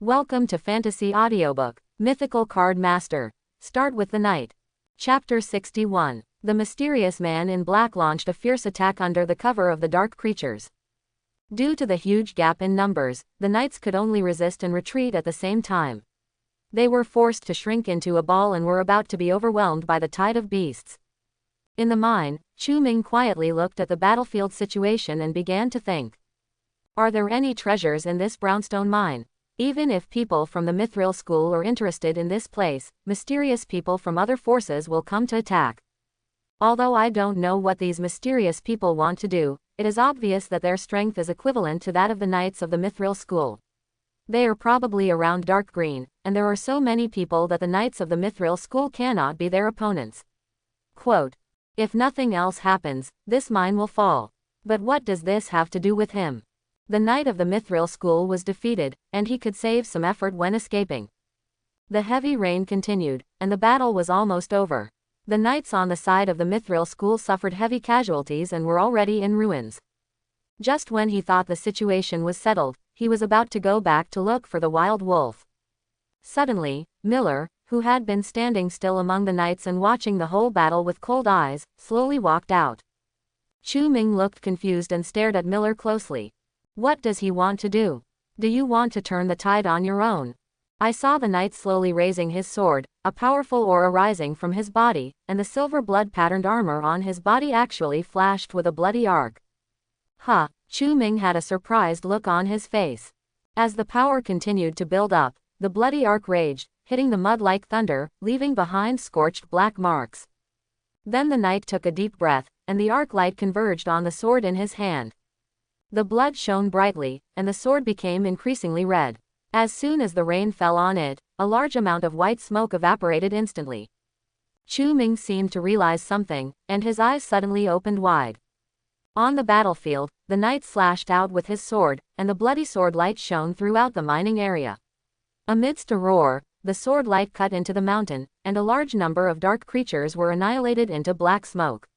Welcome to Fantasy Audiobook, Mythical Card Master. Start with the Knight. Chapter 61. The mysterious man in black launched a fierce attack under the cover of the dark creatures. Due to the huge gap in numbers, the knights could only resist and retreat at the same time. They were forced to shrink into a ball and were about to be overwhelmed by the tide of beasts. In the mine, Chu Ming quietly looked at the battlefield situation and began to think. Are there any treasures in this brownstone mine? Even if people from the Mythical school are interested in this place, mysterious people from other forces will come to attack. Although I don't know what these mysterious people want to do, it is obvious that their strength is equivalent to that of the knights of the Mythical school. They are probably around dark green, and there are so many people that the knights of the Mythical school cannot be their opponents. Quote, if nothing else happens, this mine will fall. But what does this have to do with him? The knight of the Mythical school was defeated, and he could save some effort when escaping. The heavy rain continued, and the battle was almost over. The knights on the side of the Mythical school suffered heavy casualties and were already in ruins. Just when he thought the situation was settled, he was about to go back to look for the wild wolf. Suddenly, Miller, who had been standing still among the knights and watching the whole battle with cold eyes, slowly walked out. Chu Ming looked confused and stared at Miller closely. What does he want to do? Do you want to turn the tide on your own? I saw the knight slowly raising his sword, a powerful aura rising from his body, and the silver blood-patterned armor on his body actually flashed with a bloody arc. Huh, Chu Ming had a surprised look on his face. As the power continued to build up, the bloody arc raged, hitting the mud like thunder, leaving behind scorched black marks. Then the knight took a deep breath, and the arc light converged on the sword in his hand. The blood shone brightly, and the sword became increasingly red. As soon as the rain fell on it, a large amount of white smoke evaporated instantly. Chu Ming seemed to realize something, and his eyes suddenly opened wide. On the battlefield, the knight slashed out with his sword, and the bloody sword light shone throughout the mining area. Amidst a roar, the sword light cut into the mountain, and a large number of dark creatures were annihilated into black smoke.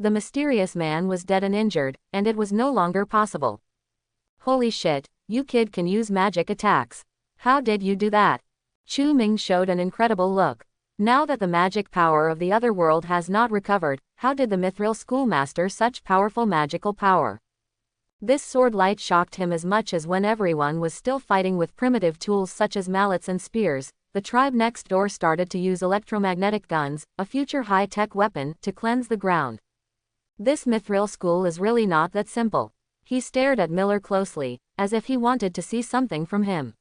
The mysterious man was dead and injured, and it was no longer possible. Holy shit, you kid can use magic attacks. How did you do that? Chu Ming showed an incredible look. Now that the magic power of the other world has not recovered, how did the Mythical schoolmaster such powerful magical power? This sword light shocked him as much as when everyone was still fighting with primitive tools such as mallets and spears. The tribe next door started to use electromagnetic guns, a future high-tech weapon, to cleanse the ground. This Mythical school is really not that simple. He stared at Miller closely, as if he wanted to see something from him.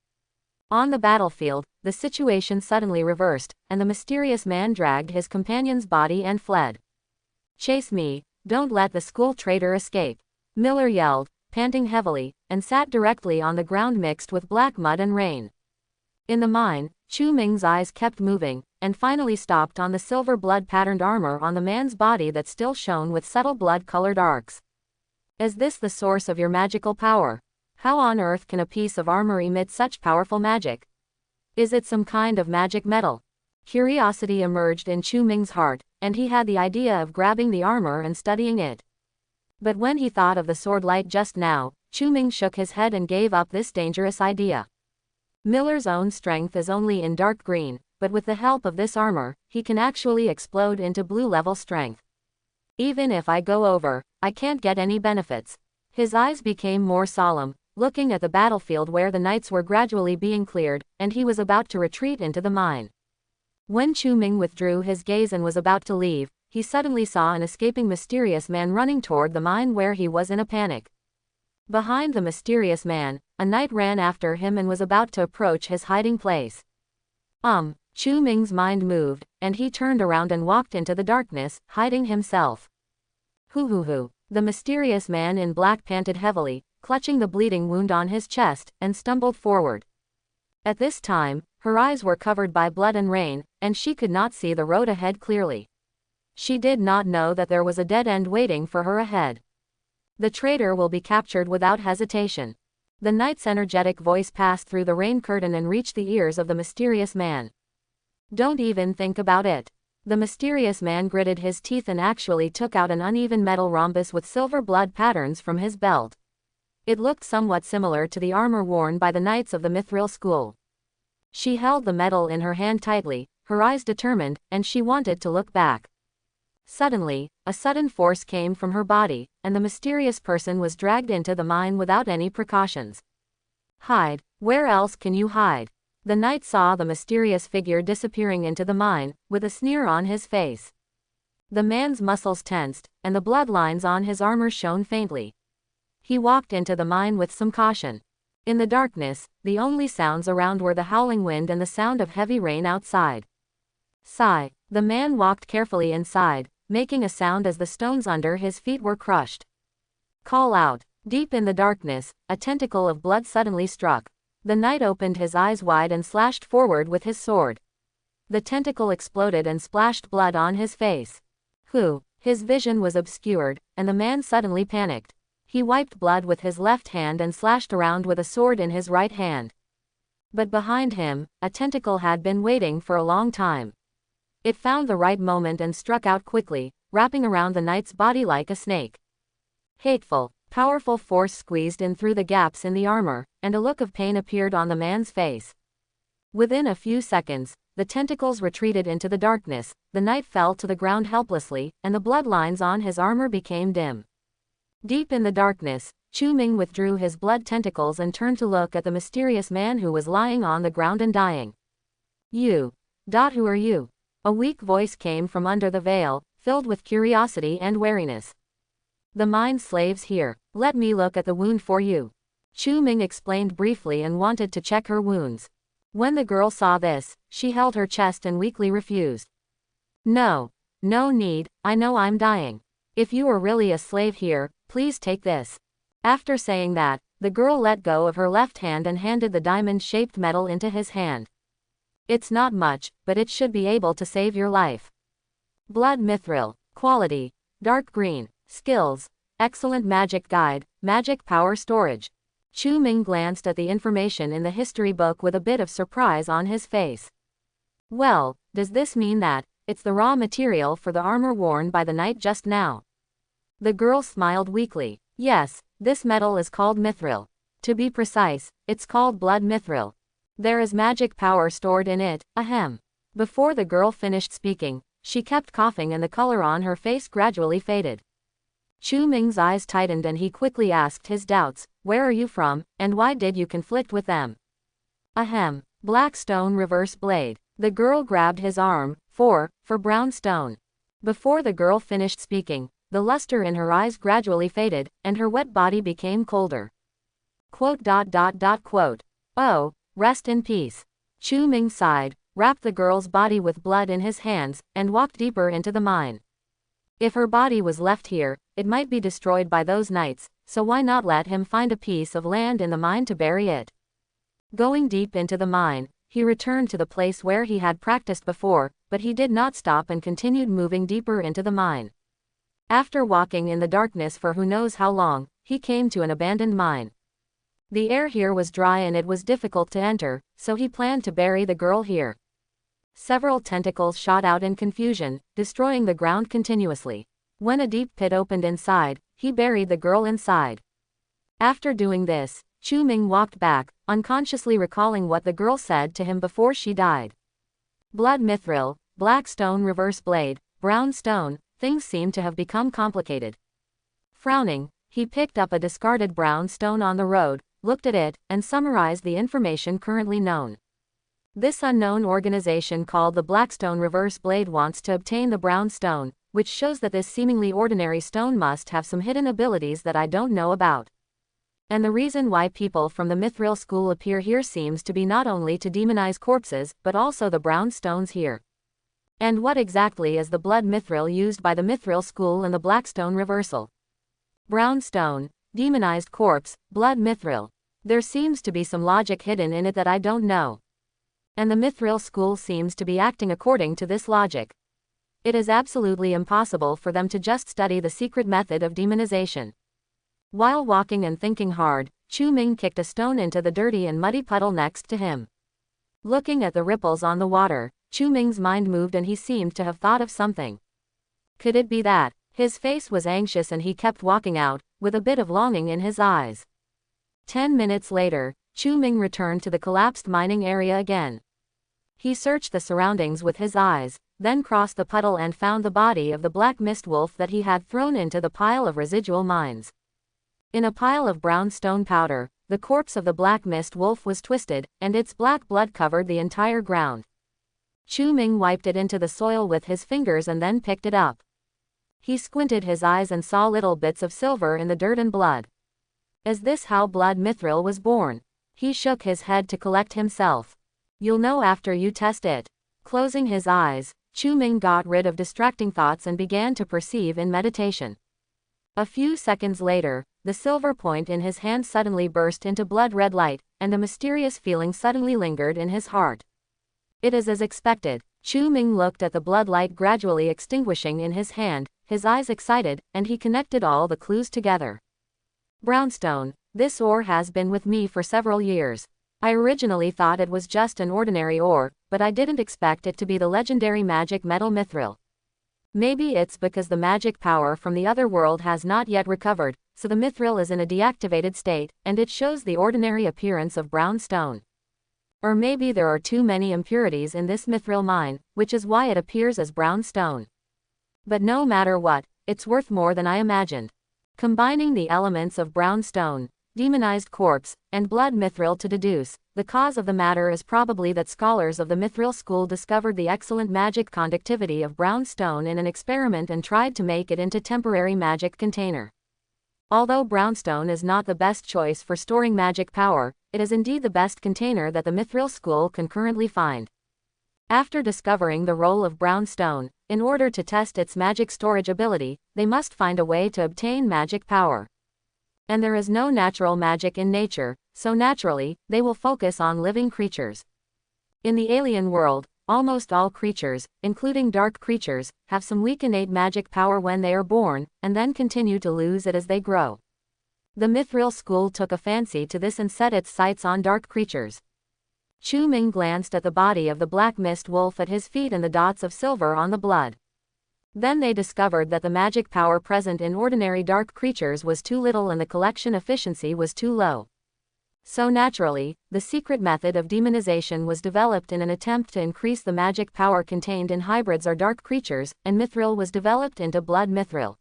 On the battlefield, the situation suddenly reversed, and the mysterious man dragged his companion's body and fled. Chase me, don't let the school traitor escape, Miller yelled, panting heavily, and sat directly on the ground mixed with black mud and rain. In the mine, Chu Ming's eyes kept moving, and finally stopped on the silver blood-patterned armor on the man's body that still shone with subtle blood-colored arcs. Is this the source of your magical power? How on earth can a piece of armor emit such powerful magic? Is it some kind of magic metal? Curiosity emerged in Chu Ming's heart, and he had the idea of grabbing the armor and studying it. But when he thought of the sword light just now, Chu Ming shook his head and gave up this dangerous idea. Miller's own strength is only in dark green, but with the help of this armor, he can actually explode into blue-level strength. Even if I go over, I can't get any benefits. His eyes became more solemn, looking at the battlefield where the knights were gradually being cleared, and he was about to retreat into the mine. When Chu Ming withdrew his gaze and was about to leave, he suddenly saw an escaping mysterious man running toward the mine where he was in a panic. Behind the mysterious man, a knight ran after him and was about to approach his hiding place. Chu Ming's mind moved, and he turned around and walked into the darkness, hiding himself. Hoo. The mysterious man in black panted heavily, clutching the bleeding wound on his chest, and stumbled forward. At this time, her eyes were covered by blood and rain, and she could not see the road ahead clearly. She did not know that there was a dead end waiting for her ahead. The traitor will be captured without hesitation. The knight's energetic voice passed through the rain curtain and reached the ears of the mysterious man. Don't even think about it. The mysterious man gritted his teeth and actually took out an uneven metal rhombus with silver blood patterns from his belt. It looked somewhat similar to the armor worn by the knights of the Mythical school. She held the metal in her hand tightly, her eyes determined, and she wanted to look back. Suddenly, a sudden force came from her body, and the mysterious person was dragged into the mine without any precautions. Hide, where else can you hide? The knight saw the mysterious figure disappearing into the mine, with a sneer on his face. The man's muscles tensed, and the bloodlines on his armor shone faintly. He walked into the mine with some caution. In the darkness, the only sounds around were the howling wind and the sound of heavy rain outside. Sigh. The man walked carefully inside, making a sound as the stones under his feet were crushed. Call out. Deep in the darkness, a tentacle of blood suddenly struck. The knight opened his eyes wide and slashed forward with his sword. The tentacle exploded and splashed blood on his face. Who? His vision was obscured, and the man suddenly panicked. He wiped blood with his left hand and slashed around with a sword in his right hand. But behind him, a tentacle had been waiting for a long time. It found the right moment and struck out quickly, wrapping around the knight's body like a snake. Hateful, powerful force squeezed in through the gaps in the armor, and a look of pain appeared on the man's face. Within a few seconds, the tentacles retreated into the darkness, the knight fell to the ground helplessly, and the bloodlines on his armor became dim. Deep in the darkness, Chu Ming withdrew his blood tentacles and turned to look at the mysterious man who was lying on the ground and dying. You. Who are you? A weak voice came from under the veil, filled with curiosity and wariness. The mine slaves here. Let me look at the wound for you. Chu Ming explained briefly and wanted to check her wounds. When the girl saw this, she held her chest and weakly refused. No. No need, I know I'm dying. If you are really a slave here, please take this. After saying that, the girl let go of her left hand and handed the diamond-shaped metal into his hand. It's not much, but it should be able to save your life. Blood Mithril. Quality. Dark green. Skills. Excellent magic guide, magic power storage. Chu Ming glanced at the information in the history book with a bit of surprise on his face. Well, does this mean that it's the raw material for the armor worn by the knight just now? The girl smiled weakly. Yes, this metal is called mithril. To be precise, it's called blood mithril. There is magic power stored in it, ahem. Before the girl finished speaking, she kept coughing and the color on her face gradually faded. Chu Ming's eyes tightened and he quickly asked his doubts, where are you from, and why did you conflict with them? Ahem. Black stone reverse blade. The girl grabbed his arm, for brown stone. Before the girl finished speaking, the luster in her eyes gradually faded, and her wet body became colder. Quote. Oh, rest in peace. Chu Ming sighed, wrapped the girl's body with blood in his hands, and walked deeper into the mine. If her body was left here, it might be destroyed by those knights, so why not let him find a piece of land in the mine to bury it? Going deep into the mine, he returned to the place where he had practiced before, but he did not stop and continued moving deeper into the mine. After walking in the darkness for who knows how long, he came to an abandoned mine. The air here was dry and it was difficult to enter, so he planned to bury the girl here. Several tentacles shot out in confusion, destroying the ground continuously. When a deep pit opened inside, he buried the girl inside. After doing this, Chu Ming walked back, unconsciously recalling what the girl said to him before she died. Blood mithril, black stone reverse blade, brown stone, things seemed to have become complicated. Frowning, he picked up a discarded brown stone on the road, looked at it, and summarized the information currently known. This unknown organization called the Blackstone Reverse Blade wants to obtain the brown stone, which shows that this seemingly ordinary stone must have some hidden abilities that I don't know about. And the reason why people from the Mythical school appear here seems to be not only to demonize corpses, but also the brown stones here. And what exactly is the blood mithril used by the Mythical school and the Blackstone reversal? Brown stone, demonized corpse, blood mithril. There seems to be some logic hidden in it that I don't know. And the Mythical school seems to be acting according to this logic. It is absolutely impossible for them to just study the secret method of demonization. While walking and thinking hard, Chu Ming kicked a stone into the dirty and muddy puddle next to him. Looking at the ripples on the water, Chu Ming's mind moved and he seemed to have thought of something. Could it be that? His face was anxious and he kept walking out, with a bit of longing in his eyes. 10 minutes later, Chu Ming returned to the collapsed mining area again. He searched the surroundings with his eyes, then crossed the puddle and found the body of the black mist wolf that he had thrown into the pile of residual mines. In a pile of brown stone powder, the corpse of the black mist wolf was twisted, and its black blood covered the entire ground. Chu Ming wiped it into the soil with his fingers and then picked it up. He squinted his eyes and saw little bits of silver in the dirt and blood. Is this how blood mithril was born? He shook his head to collect himself. You'll know after you test it. Closing his eyes, Chu Ming got rid of distracting thoughts and began to perceive in meditation. A few seconds later, the silver point in his hand suddenly burst into blood-red light, and a mysterious feeling suddenly lingered in his heart. It is as expected. Chu Ming looked at the blood light gradually extinguishing in his hand, his eyes excited, and he connected all the clues together. Brownstone. This ore has been with me for several years. I originally thought it was just an ordinary ore, but I didn't expect it to be the legendary magic metal mithril. Maybe it's because the magic power from the other world has not yet recovered, so the mithril is in a deactivated state, and it shows the ordinary appearance of brown stone. Or maybe there are too many impurities in this mithril mine, which is why it appears as brown stone. But no matter what, it's worth more than I imagined. Combining the elements of brown stone, demonized corpse, and blood mithril to deduce, the cause of the matter is probably that scholars of the mithril school discovered the excellent magic conductivity of brown stone in an experiment and tried to make it into temporary magic container. Although brownstone is not the best choice for storing magic power, it is indeed the best container that the mithril school can currently find. After discovering the role of brownstone, in order to test its magic storage ability, they must find a way to obtain magic power. And there is no natural magic in nature, so naturally, they will focus on living creatures. In the alien world, almost all creatures, including dark creatures, have some weak innate magic power when they are born, and then continue to lose it as they grow. The mithril school took a fancy to this and set its sights on dark creatures. Chu Ming glanced at the body of the black mist wolf at his feet and the dots of silver on the blood. Then they discovered that the magic power present in ordinary dark creatures was too little and the collection efficiency was too low. So naturally, the secret method of demonization was developed in an attempt to increase the magic power contained in hybrids or dark creatures, and mithril was developed into blood mithril.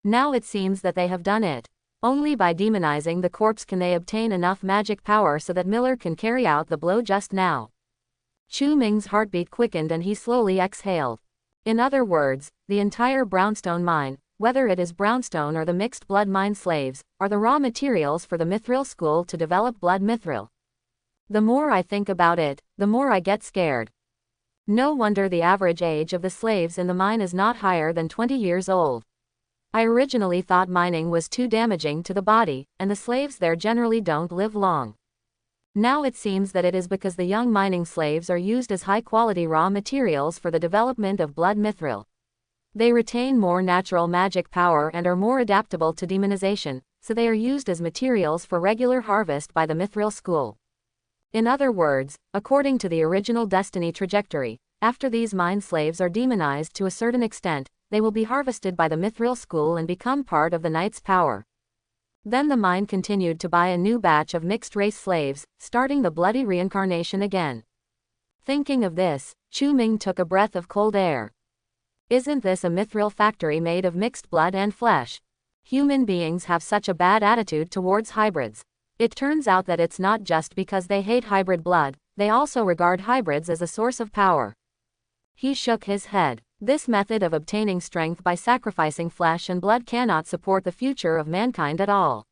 Now it seems that they have done it. Only by demonizing the corpse can they obtain enough magic power so that Miller can carry out the blow just now. Chu Ming's heartbeat quickened and he slowly exhaled. In other words, the entire brownstone mine, whether it is brownstone or the mixed blood mine slaves, are the raw materials for the mithril school to develop blood mithril. The more I think about it, the more I get scared. No wonder the average age of the slaves in the mine is not higher than 20 years old. I originally thought mining was too damaging to the body, and the slaves there generally don't live long. Now it seems that it is because the young mining slaves are used as high-quality raw materials for the development of blood mithril. They retain more natural magic power and are more adaptable to demonization, so they are used as materials for regular harvest by the mithril school. In other words, according to the original destiny trajectory, after these mine slaves are demonized to a certain extent, they will be harvested by the mithril school and become part of the knight's power. Then the mine continued to buy a new batch of mixed-race slaves, starting the bloody reincarnation again. Thinking of this, Chu Ming took a breath of cold air. Isn't this a mithril factory made of mixed blood and flesh? Human beings have such a bad attitude towards hybrids. It turns out that it's not just because they hate hybrid blood, they also regard hybrids as a source of power. He shook his head. This method of obtaining strength by sacrificing flesh and blood cannot support the future of mankind at all.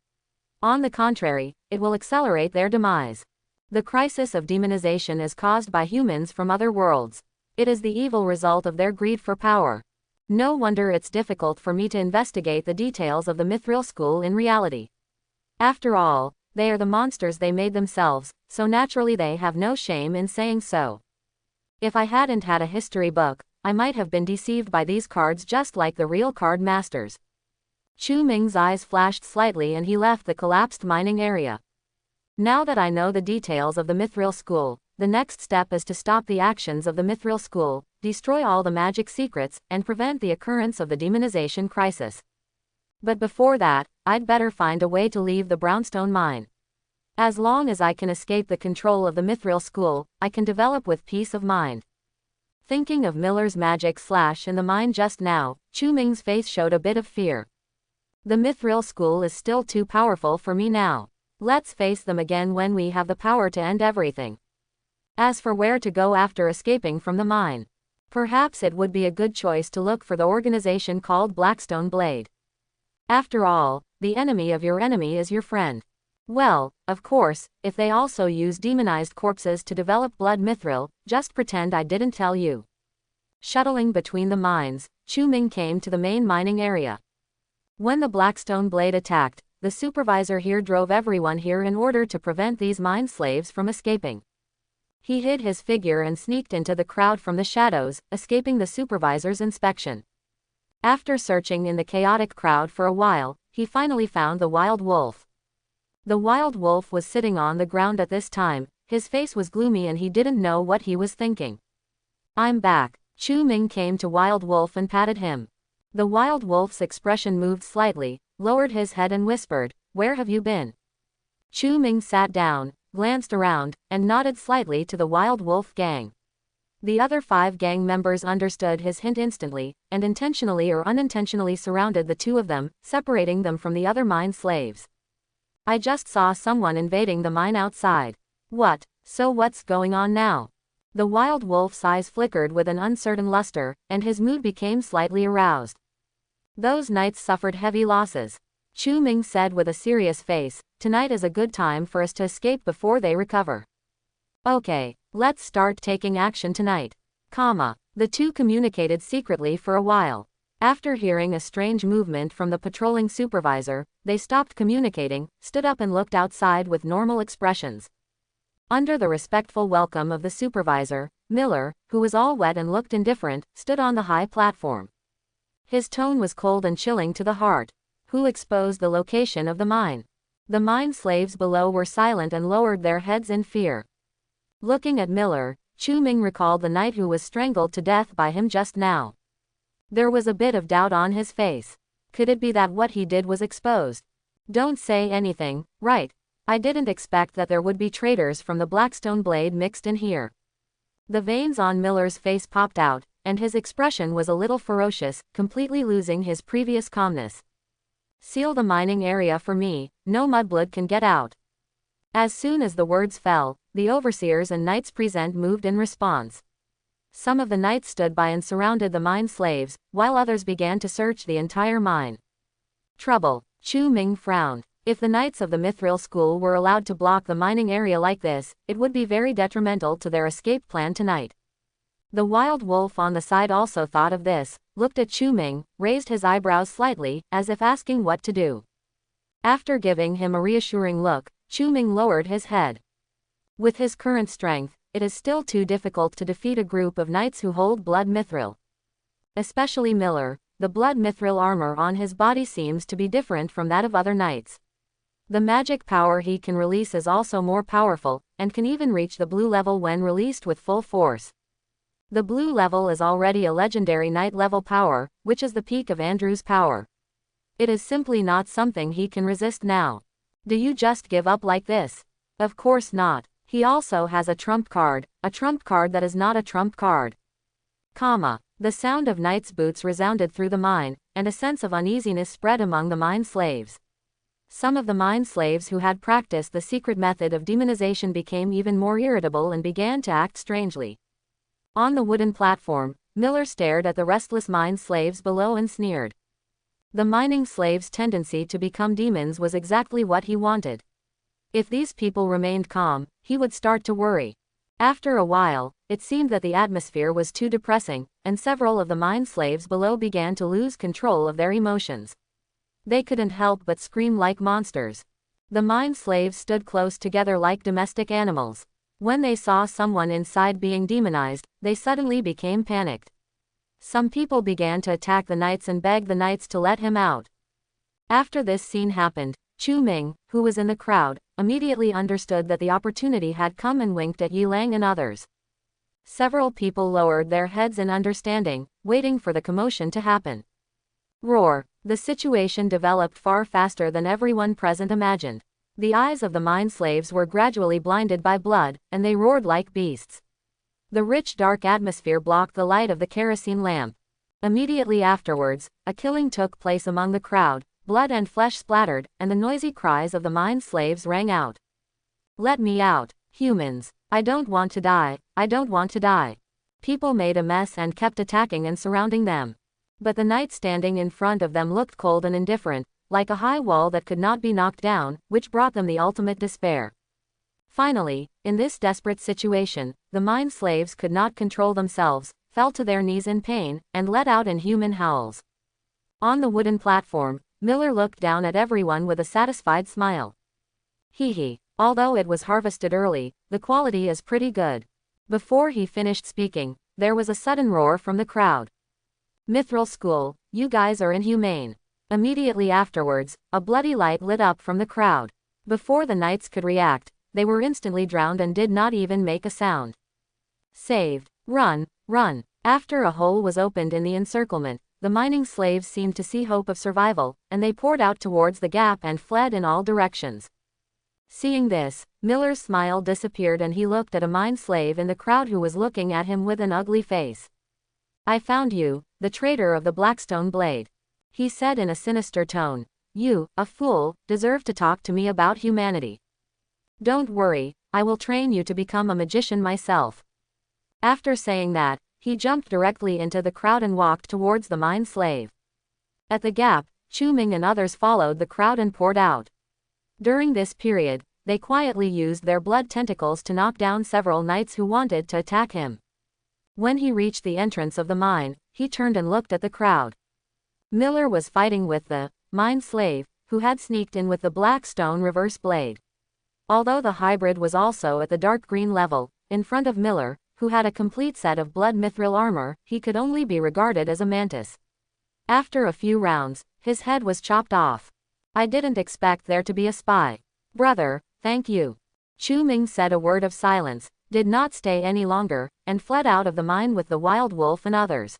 On the contrary, it will accelerate their demise. The crisis of demonization is caused by humans from other worlds. It is the evil result of their greed for power. No wonder it's difficult for me to investigate the details of the mithril school in reality. After all, they are the monsters they made themselves, so naturally they have no shame in saying so. If I hadn't had a history book, I might have been deceived by these cards just like the real card masters. Chu Ming's eyes flashed slightly and he left the collapsed mining area. Now that I know the details of the mithril school, the next step is to stop the actions of the mithril school, destroy all the magic secrets, and prevent the occurrence of the demonization crisis. But before that, I'd better find a way to leave the brownstone mine. As long as I can escape the control of the Mythical school, I can develop with peace of mind. Thinking of Miller's magic slash in the mind just now, Chu Ming's face showed a bit of fear. The Mythical school is still too powerful for me now. Let's face them again when we have the power to end everything. As for where to go after escaping from the mine, perhaps it would be a good choice to look for the organization called Blackstone Blade. After all, the enemy of your enemy is your friend. Well, of course, if they also use demonized corpses to develop blood mithril, just pretend I didn't tell you. Shuttling between the mines, Chu Ming came to the main mining area. When the Blackstone Blade attacked, the supervisor here drove everyone here in order to prevent these mine slaves from escaping. He hid his figure and sneaked into the crowd from the shadows, escaping the supervisor's inspection. After searching in the chaotic crowd for a while, he finally found the wild wolf. The wild wolf was sitting on the ground at this time, his face was gloomy and he didn't know what he was thinking. I'm back. Chu Ming came to Wild Wolf and patted him. The wild wolf's expression moved slightly, lowered his head and whispered, "Where have you been?" Chu Ming sat down, glanced around, and nodded slightly to the Wild Wolf gang. The other 5 gang members understood his hint instantly, and intentionally or unintentionally surrounded the 2 of them, separating them from the other mine slaves. I just saw someone invading the mine outside. What? So what's going on now? The wild wolf's eyes flickered with an uncertain luster, and his mood became slightly aroused. Those knights suffered heavy losses. Chu Ming said with a serious face, "Tonight is a good time for us to escape before they recover." Okay, let's start taking action tonight. The 2 communicated secretly for a while. After hearing a strange movement from the patrolling supervisor, they stopped communicating, stood up and looked outside with normal expressions. Under the respectful welcome of the supervisor, Miller, who was all wet and looked indifferent, stood on the high platform. His tone was cold and chilling to the heart. Who exposed the location of the mine? The mine slaves below were silent and lowered their heads in fear. Looking at Miller, Chu Ming recalled the knight who was strangled to death by him just now. There was a bit of doubt on his face. Could it be that what he did was exposed? Don't say anything, right? I didn't expect that there would be traitors from the Blackstone Blade mixed in here. The veins on Miller's face popped out, and his expression was a little ferocious, completely losing his previous calmness. Seal the mining area for me, no mudblood can get out. As soon as the words fell, the overseers and knights present moved in response. Some of the knights stood by and surrounded the mine slaves, while others began to search the entire mine. Trouble. Chu Ming frowned. If the knights of the Mythical school were allowed to block the mining area like this, it would be very detrimental to their escape plan tonight. The wild wolf on the side also thought of this, looked at Chu Ming, raised his eyebrows slightly, as if asking what to do. After giving him a reassuring look, Chu Ming lowered his head. With his current strength, it is still too difficult to defeat a group of knights who hold blood mithril. Especially Miller, the blood mithril armor on his body seems to be different from that of other knights. The magic power he can release is also more powerful, and can even reach the blue level when released with full force. The blue level is already a legendary knight level power, which is the peak of Andrew's power. It is simply not something he can resist now. Do you just give up like this? Of course not. He also has a trump card that is not a trump card. The sound of knights' boots resounded through the mine, and a sense of uneasiness spread among the mine slaves. Some of the mine slaves who had practiced the secret method of demonization became even more irritable and began to act strangely. On the wooden platform, Miller stared at the restless mine slaves below and sneered. The mining slaves' tendency to become demons was exactly what he wanted. If these people remained calm, he would start to worry. After a while, it seemed that the atmosphere was too depressing, and several of the mine slaves below began to lose control of their emotions. They couldn't help but scream like monsters. The mine slaves stood close together like domestic animals. When they saw someone inside being demonized, they suddenly became panicked. Some people began to attack the knights and beg the knights to let him out. After this scene happened, Chu Ming, who was in the crowd, immediately understood that the opportunity had come and winked at Yi Lang and others. Several people lowered their heads in understanding, waiting for the commotion to happen. Roar. The situation developed far faster than everyone present imagined. The eyes of the mine slaves were gradually blinded by blood, and they roared like beasts. The rich dark atmosphere blocked the light of the kerosene lamp. Immediately afterwards, a killing took place among the crowd, blood and flesh splattered, and the noisy cries of the mine slaves rang out. "Let me out, humans! I don't want to die, I don't want to die!" People made a mess and kept attacking and surrounding them. But the knight standing in front of them looked cold and indifferent, like a high wall that could not be knocked down, which brought them the ultimate despair. Finally, in this desperate situation, the mine slaves could not control themselves, fell to their knees in pain, and let out inhuman howls. On the wooden platform, Miller looked down at everyone with a satisfied smile. Hee. Although it was harvested early, the quality is pretty good. Before he finished speaking, there was a sudden roar from the crowd. "Mithril School, you guys are inhumane." Immediately afterwards, a bloody light lit up from the crowd. Before the knights could react, they were instantly drowned and did not even make a sound. Saved. Run, run. After a hole was opened in the encirclement, the mining slaves seemed to see hope of survival, and they poured out towards the gap and fled in all directions. Seeing this, Miller's smile disappeared and he looked at a mine slave in the crowd who was looking at him with an ugly face. "I found you, the traitor of the Blackstone Blade," he said in a sinister tone. "You, a fool, deserve to talk to me about humanity. Don't worry, I will train you to become a magician myself." After saying that, he jumped directly into the crowd and walked towards the mine slave. At the gap, Chu Ming and others followed the crowd and poured out. During this period, they quietly used their blood tentacles to knock down several knights who wanted to attack him. When he reached the entrance of the mine, he turned and looked at the crowd. Miller was fighting with the mine slave, who had sneaked in with the Blackstone reverse blade. Although the hybrid was also at the dark green level, in front of Miller, who had a complete set of blood mithril armor, he could only be regarded as a mantis. After a few rounds, his head was chopped off. "I didn't expect there to be a spy. Brother, thank you." Chu Ming said a word of silence, did not stay any longer, and fled out of the mine with the wild wolf and others.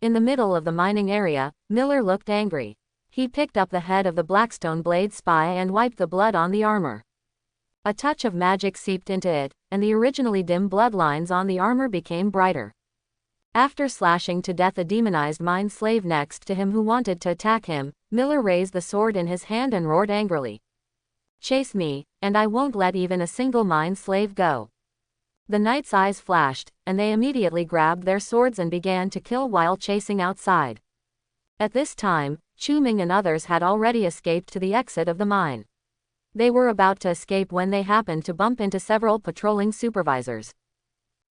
In the middle of the mining area, Miller looked angry. He picked up the head of the Blackstone Blade spy and wiped the blood on the armor. A touch of magic seeped into it, and the originally dim bloodlines on the armor became brighter. After slashing to death a demonized mine slave next to him who wanted to attack him, Miller raised the sword in his hand and roared angrily. "Chase me, and I won't let even a single mine slave go." The knights' eyes flashed, and they immediately grabbed their swords and began to kill while chasing outside. At this time, Chu Ming and others had already escaped to the exit of the mine. They were about to escape when they happened to bump into several patrolling supervisors.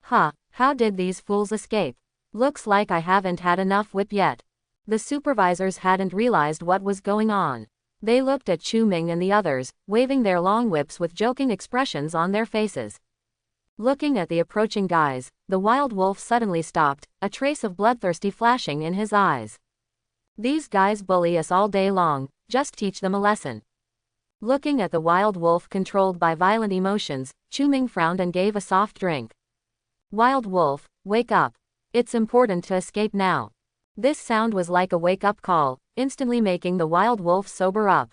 How did these fools escape? Looks like I haven't had enough whip yet." The supervisors hadn't realized what was going on. They looked at Chu Ming and the others, waving their long whips with joking expressions on their faces. Looking at the approaching guys, the wild wolf suddenly stopped, a trace of bloodthirsty flashing in his eyes. "These guys bully us all day long, just teach them a lesson." Looking at the wild wolf controlled by violent emotions, Chu Ming frowned and gave a soft drink. "Wild wolf, wake up. It's important to escape now." This sound was like a wake-up call, instantly making the wild wolf sober up.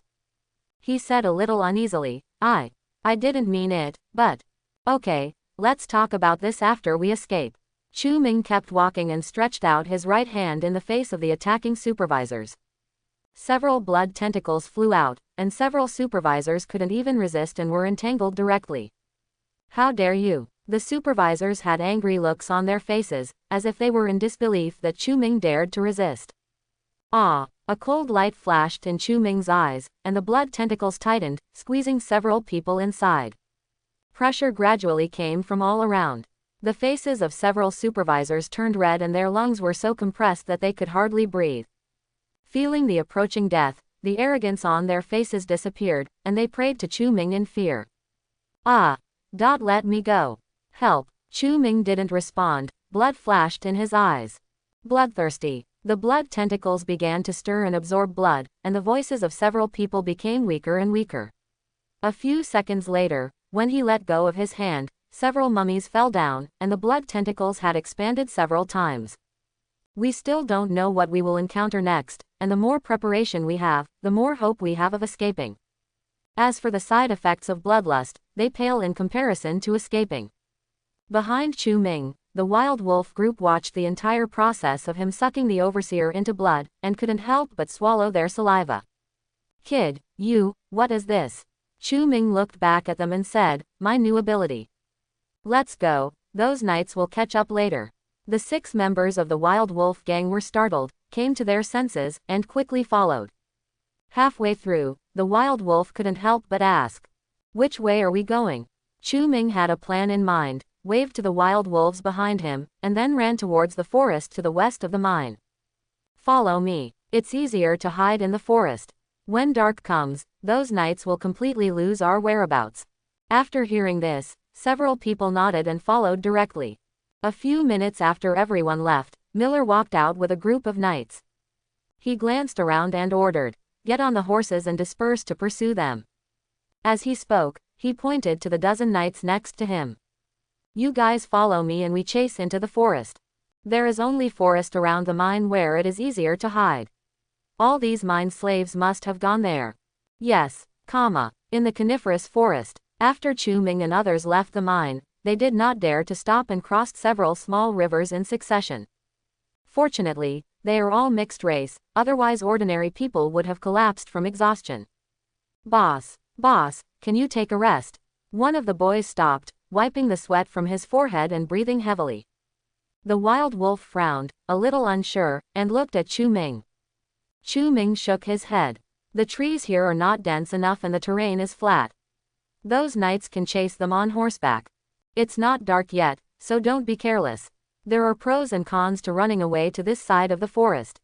He said a little uneasily, I didn't mean it, but... Okay, let's talk about this after we escape." Chu Ming kept walking and stretched out his right hand in the face of the attacking supervisors. Several blood tentacles flew out, and several supervisors couldn't even resist and were entangled directly. "How dare you!" The supervisors had angry looks on their faces, as if they were in disbelief that Chu Ming dared to resist. A cold light flashed in Chu Ming's eyes, and the blood tentacles tightened, squeezing several people inside. Pressure gradually came from all around. The faces of several supervisors turned red and their lungs were so compressed that they could hardly breathe. Feeling the approaching death, the arrogance on their faces disappeared, and they prayed to Chu Ming in fear. Let me go. Help." Chu Ming didn't respond, blood flashed in his eyes. Bloodthirsty. The blood tentacles began to stir and absorb blood, and the voices of several people became weaker and weaker. A few seconds later, when he let go of his hand, several mummies fell down, and the blood tentacles had expanded several times. "We still don't know what we will encounter next, and the more preparation we have, the more hope we have of escaping." As for the side effects of bloodlust, they pale in comparison to escaping. Behind Chu Ming, the wild wolf group watched the entire process of him sucking the overseer into blood, and couldn't help but swallow their saliva. Kid, what is this? Chu Ming looked back at them and said, my new ability. Let's go, those knights will catch up later. The 6 members of the wild wolf gang were startled, came to their senses, and quickly followed. Halfway through, the wild wolf couldn't help but ask, which way are we going? Chu Ming had a plan in mind, waved to the wild wolves behind him, and then ran towards the forest to the west of the mine. Follow me. It's easier to hide in the forest. When dark comes, those knights will completely lose our whereabouts. After hearing this, several people nodded and followed directly. A few minutes after everyone left, Miller walked out with a group of knights. He glanced around and ordered, get on the horses and disperse to pursue them. As he spoke, he pointed to the dozen knights next to him. You guys follow me and we chase into the forest. There is only forest around the mine where it is easier to hide. All these mine slaves must have gone there. Yes, in the coniferous forest. After Chu Ming and others left the mine, they did not dare to stop and crossed several small rivers in succession. Fortunately, they are all mixed race, otherwise ordinary people would have collapsed from exhaustion. Boss, can you take a rest? One of the boys stopped, wiping the sweat from his forehead and breathing heavily. The wild wolf frowned, a little unsure, and looked at Chu Ming. Chu Ming shook his head. The trees here are not dense enough and the terrain is flat. Those knights can chase them on horseback. It's not dark yet, so don't be careless. There are pros and cons to running away to this side of the forest.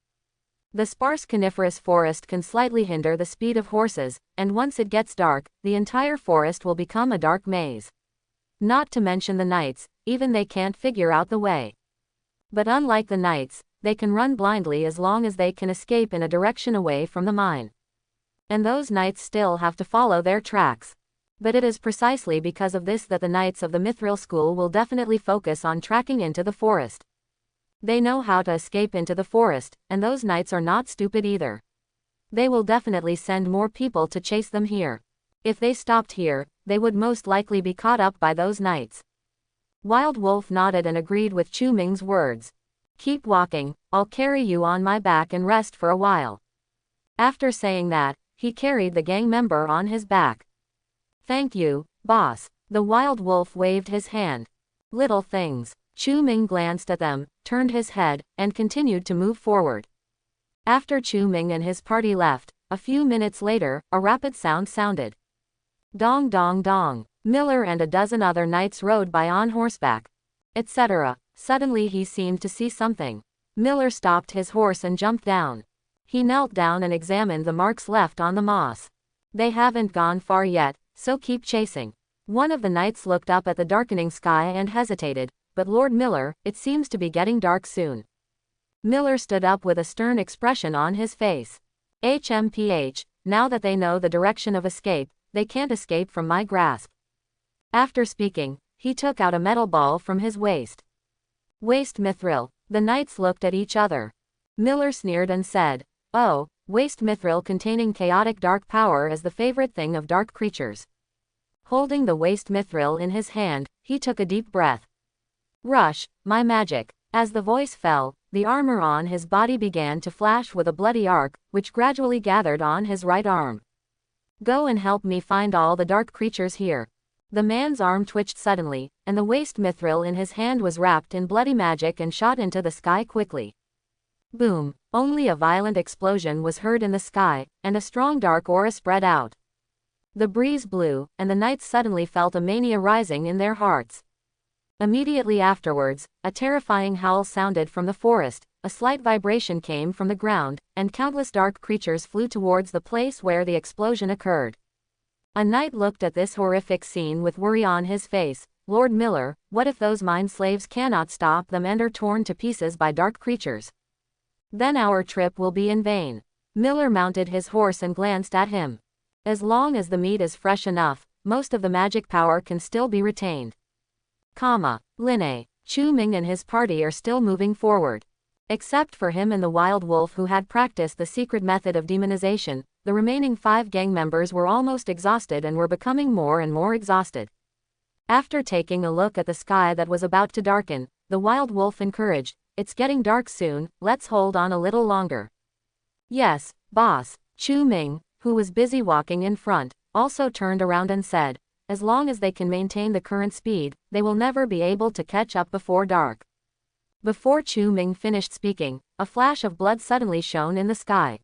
The sparse coniferous forest can slightly hinder the speed of horses, and once it gets dark, the entire forest will become a dark maze. Not to mention the knights, even they can't figure out the way. But unlike the knights, they can run blindly as long as they can escape in a direction away from the mine. And those knights still have to follow their tracks. But it is precisely because of this that the knights of the Mythical school will definitely focus on tracking into the forest. They know how to escape into the forest, and those knights are not stupid either. They will definitely send more people to chase them here. If they stopped here, they would most likely be caught up by those knights. Wild Wolf nodded and agreed with Chu Ming's words. Keep walking, I'll carry you on my back and rest for a while. After saying that, he carried the gang member on his back. Thank you, boss. The wild wolf waved his hand. Little things. Chu Ming glanced at them, turned his head, and continued to move forward. After Chu Ming and his party left, a few minutes later, a rapid sound sounded. Dong dong dong. Miller and a dozen other knights rode by on horseback, etc. Suddenly he seemed to see something. Miller stopped his horse and jumped down. He knelt down and examined the marks left on the moss. They haven't gone far yet, so keep chasing. One of the knights looked up at the darkening sky and hesitated, but Lord Miller, it seems to be getting dark soon. Miller stood up with a stern expression on his face. HMPH, now that they know the direction of escape, they can't escape from my grasp. After speaking, he took out a metal ball from his waist. Waste mithril. The knights looked at each other. Miller sneered and said, oh, waste mithril containing chaotic dark power is the favorite thing of dark creatures. Holding the waste mithril in his hand, he took a deep breath. Rush, my magic. As the voice fell, the armor on his body began to flash with a bloody arc, which gradually gathered on his right arm. Go and help me find all the dark creatures here. The man's arm twitched suddenly, and the waste mithril in his hand was wrapped in bloody magic and shot into the sky quickly. Boom! Only a violent explosion was heard in the sky, and a strong dark aura spread out. The breeze blew, and the knights suddenly felt a mania rising in their hearts. Immediately afterwards, a terrifying howl sounded from the forest, a slight vibration came from the ground, and countless dark creatures flew towards the place where the explosion occurred. A knight looked at this horrific scene with worry on his face. Lord Miller, what if those mine slaves cannot stop them and are torn to pieces by dark creatures? Then our trip will be in vain. Miller mounted his horse and glanced at him. As long as the meat is fresh enough, most of the magic power can still be retained. Linne, Chu Ming and his party are still moving forward. Except for him and the wild wolf who had practiced the secret method of demonization, the remaining 5 gang members were almost exhausted and were becoming more and more exhausted. After taking a look at the sky that was about to darken, the wild wolf encouraged, "It's getting dark soon, let's hold on a little longer." "Yes, boss." Chu Ming, who was busy walking in front, also turned around and said, "As long as they can maintain the current speed, they will never be able to catch up before dark." Before Chu Ming finished speaking, a flash of blood suddenly shone in the sky.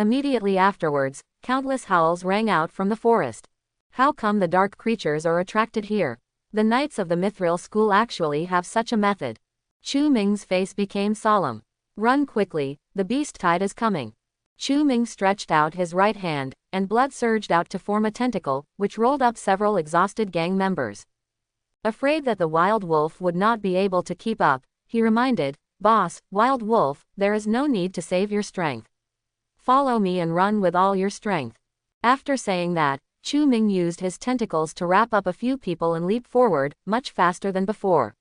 Immediately afterwards, countless howls rang out from the forest. How come the dark creatures are attracted here? The knights of the Mithril school actually have such a method. Chu Ming's face became solemn. "Run quickly, the beast tide is coming." Chu Ming stretched out his right hand, and blood surged out to form a tentacle, which rolled up several exhausted gang members. Afraid that the wild wolf would not be able to keep up, he reminded, "Boss, wild wolf, there is no need to save your strength. Follow me and run with all your strength." After saying that, Chu Ming used his tentacles to wrap up a few people and leap forward, much faster than before.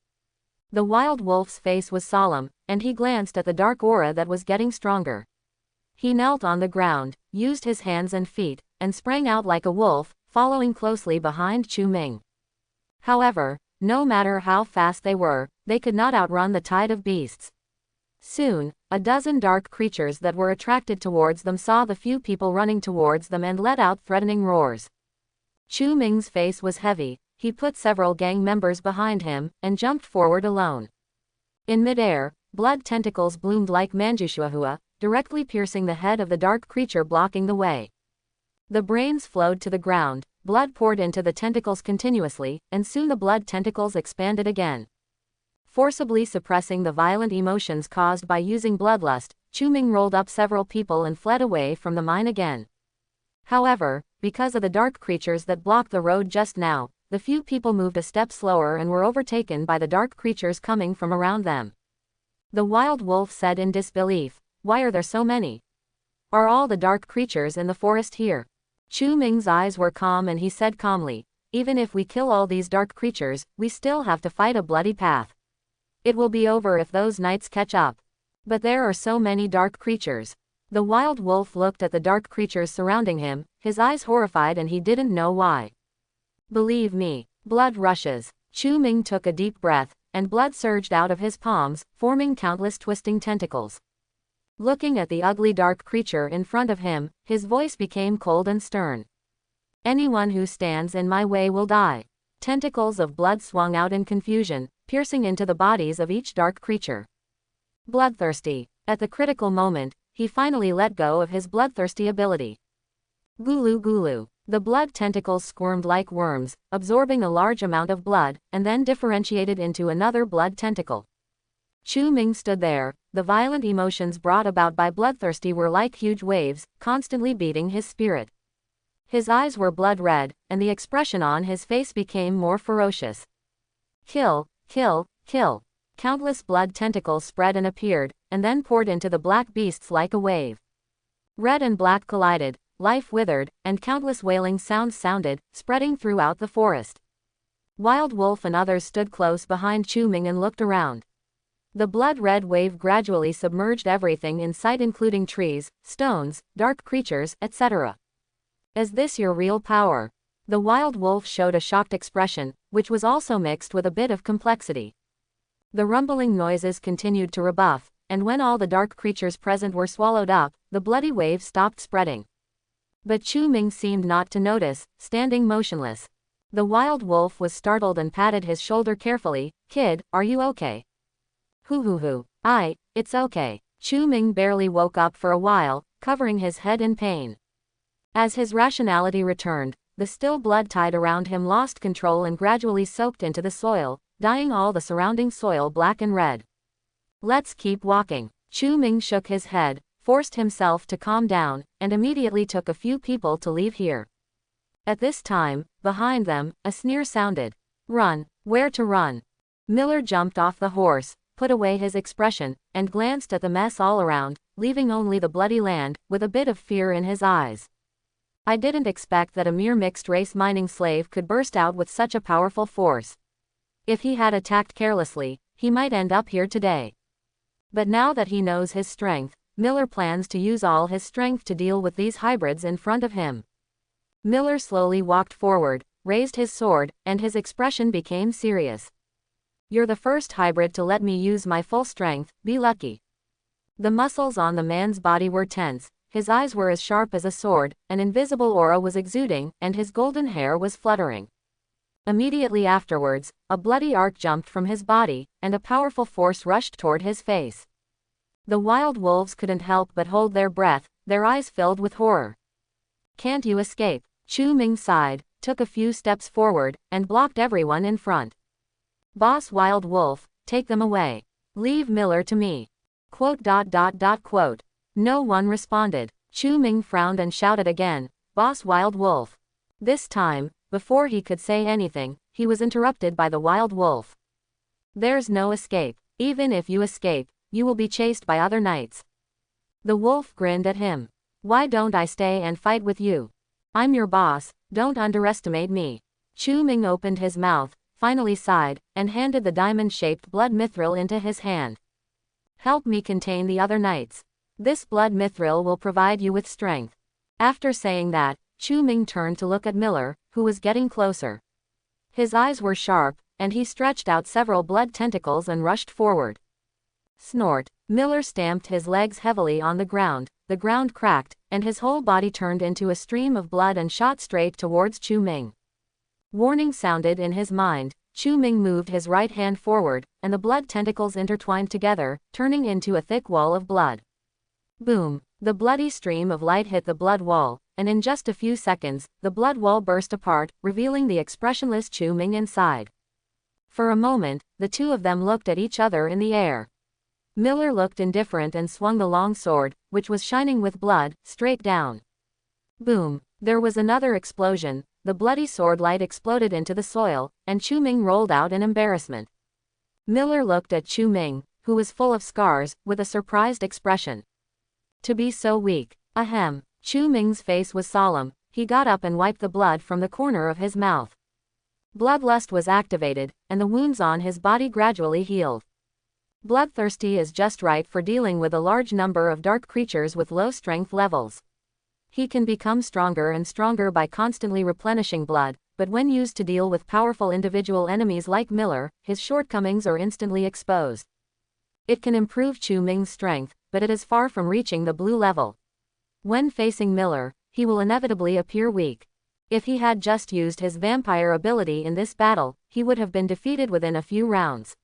The wild wolf's face was solemn, and he glanced at the dark aura that was getting stronger. He knelt on the ground, used his hands and feet, and sprang out like a wolf, following closely behind Chu Ming. However, no matter how fast they were, they could not outrun the tide of beasts. Soon, a dozen dark creatures that were attracted towards them saw the few people running towards them and let out threatening roars. Chu Ming's face was heavy, he put several gang members behind him, and jumped forward alone. In midair, blood tentacles bloomed like manjushuahua, directly piercing the head of the dark creature blocking the way. The brains flowed to the ground, blood poured into the tentacles continuously, and soon the blood tentacles expanded again. Forcibly suppressing the violent emotions caused by using bloodlust, Chu Ming rolled up several people and fled away from the mine again. However, because of the dark creatures that blocked the road just now, the few people moved a step slower and were overtaken by the dark creatures coming from around them. The wild wolf said in disbelief, "Why are there so many? Are all the dark creatures in the forest here?" Chu Ming's eyes were calm and he said calmly, "Even if we kill all these dark creatures, we still have to fight a bloody path. It will be over if those knights catch up. But there are so many dark creatures." The wild wolf looked at the dark creatures surrounding him, his eyes horrified and he didn't know why. "Believe me, blood rushes." Chu Ming took a deep breath, and blood surged out of his palms, forming countless twisting tentacles. Looking at the ugly dark creature in front of him, his voice became cold and stern. "Anyone who stands in my way will die." Tentacles of blood swung out in confusion, piercing into the bodies of each dark creature. Bloodthirsty. At the critical moment, he finally let go of his bloodthirsty ability. Gulu gulu. The blood tentacles squirmed like worms, absorbing a large amount of blood, and then differentiated into another blood tentacle. Chu Ming stood there. The violent emotions brought about by bloodthirsty were like huge waves, constantly beating his spirit. His eyes were blood red, and the expression on his face became more ferocious. "Kill, kill, kill." Countless blood tentacles spread and appeared, and then poured into the black beasts like a wave. Red and black collided, life withered, and countless wailing sounds sounded, spreading throughout the forest. Wild Wolf and others stood close behind Chu Ming and looked around. The blood-red wave gradually submerged everything in sight, including trees, stones, dark creatures, etc. "Is this your real power?" The wild wolf showed a shocked expression, which was also mixed with a bit of complexity. The rumbling noises continued to rebuff, and when all the dark creatures present were swallowed up, the bloody wave stopped spreading. But Chu Ming seemed not to notice, standing motionless. The wild wolf was startled and patted his shoulder carefully. "Kid, are you okay?" Hoo. It's okay." Chu Ming barely woke up for a while, covering his head in pain. As his rationality returned, the still blood tide around him lost control and gradually soaked into the soil, dyeing all the surrounding soil black and red. "Let's keep walking." Chu Ming shook his head, forced himself to calm down, and immediately took a few people to leave here. At this time, behind them, a sneer sounded. "Run, where to run?" Miller jumped off the horse, put away his expression, and glanced at the mess all around, leaving only the bloody land, with a bit of fear in his eyes. "I didn't expect that a mere mixed-race mining slave could burst out with such a powerful force. If he had attacked carelessly, he might end up here today. But now that he knows his strength, Miller plans to use all his strength to deal with these hybrids in front of him. Miller slowly walked forward, raised his sword, and his expression became serious. You're the first hybrid to let me use my full strength, be lucky. The muscles on the man's body were tense, his eyes were as sharp as a sword, an invisible aura was exuding, and his golden hair was fluttering. Immediately afterwards, a bloody arc jumped from his body, and a powerful force rushed toward his face. The wild wolves couldn't help but hold their breath, their eyes filled with horror. Can't you escape? Chu Ming sighed, took a few steps forward, and blocked everyone in front. Boss Wild Wolf, take them away. Leave Miller to me. Quote. No one responded. Chu Ming frowned and shouted again, Boss Wild Wolf. This time, before he could say anything, he was interrupted by the Wild Wolf. There's no escape. Even if you escape, you will be chased by other knights. The wolf grinned at him. Why don't I stay and fight with you? I'm your boss, don't underestimate me. Chu Ming opened his mouth, finally sighed, and handed the diamond-shaped blood mithril into his hand. Help me contain the other knights. This blood mithril will provide you with strength. After saying that, Chu Ming turned to look at Miller, who was getting closer. His eyes were sharp, and he stretched out several blood tentacles and rushed forward. Snort. Miller stamped his legs heavily on the ground cracked, and his whole body turned into a stream of blood and shot straight towards Chu Ming. Warning sounded in his mind. Chu Ming moved his right hand forward, and the blood tentacles intertwined together, turning into a thick wall of blood. Boom! The bloody stream of light hit the blood wall, and in just a few seconds, the blood wall burst apart, revealing the expressionless Chu Ming inside. For a moment, the two of them looked at each other in the air. Miller looked indifferent and swung the long sword, which was shining with blood, straight down. Boom! There was another explosion, the bloody sword light exploded into the soil, and Chu Ming rolled out in embarrassment. Miller looked at Chu Ming, who was full of scars, with a surprised expression. To be so weak. Ahem. Chu Ming's face was solemn, he got up and wiped the blood from the corner of his mouth. Bloodlust was activated, and the wounds on his body gradually healed. Bloodthirsty is just right for dealing with a large number of dark creatures with low strength levels. He can become stronger and stronger by constantly replenishing blood, but when used to deal with powerful individual enemies like Miller, his shortcomings are instantly exposed. It can improve Chu Ming's strength, but it is far from reaching the blue level. When facing Miller, he will inevitably appear weak. If he had just used his vampire ability in this battle, he would have been defeated within a few rounds.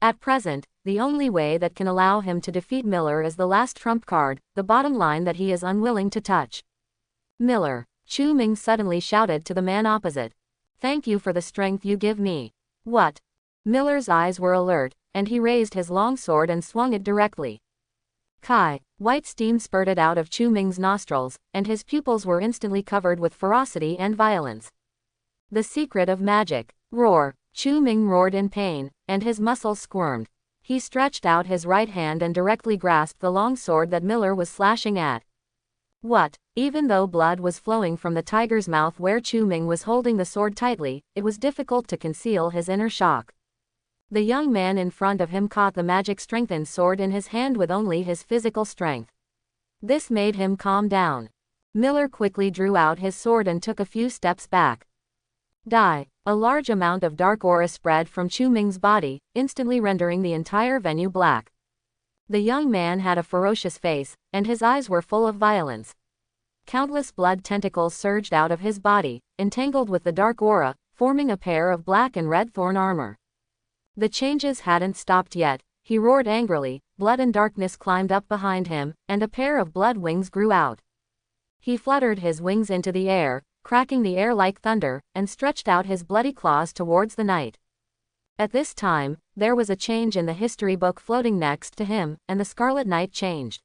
At present, the only way that can allow him to defeat Miller is the last trump card, the bottom line that he is unwilling to touch. Miller. Chu Ming suddenly shouted to the man opposite. Thank you for the strength you give me. What? Miller's eyes were alert, and he raised his long sword and swung it directly. Kai. White steam spurted out of Chu Ming's nostrils, and his pupils were instantly covered with ferocity and violence. The secret of magic. Roar. Chu Ming roared in pain, and his muscles squirmed. He stretched out his right hand and directly grasped the long sword that Miller was slashing at. What? Even though blood was flowing from the tiger's mouth where Chu Ming was holding the sword tightly, it was difficult to conceal his inner shock. The young man in front of him caught the magic-strengthened sword in his hand with only his physical strength. This made him calm down. Miller quickly drew out his sword and took a few steps back. Die. A large amount of dark aura spread from Chu Ming's body, instantly rendering the entire venue black. The young man had a ferocious face, and his eyes were full of violence. Countless blood tentacles surged out of his body, entangled with the dark aura, forming a pair of black and red thorn armor. The changes hadn't stopped yet. He roared angrily, blood and darkness climbed up behind him, and a pair of blood wings grew out. He fluttered his wings into the air, cracking the air like thunder, and stretched out his bloody claws towards the knight. At this time, there was a change in the history book floating next to him, and the Scarlet Knight changed.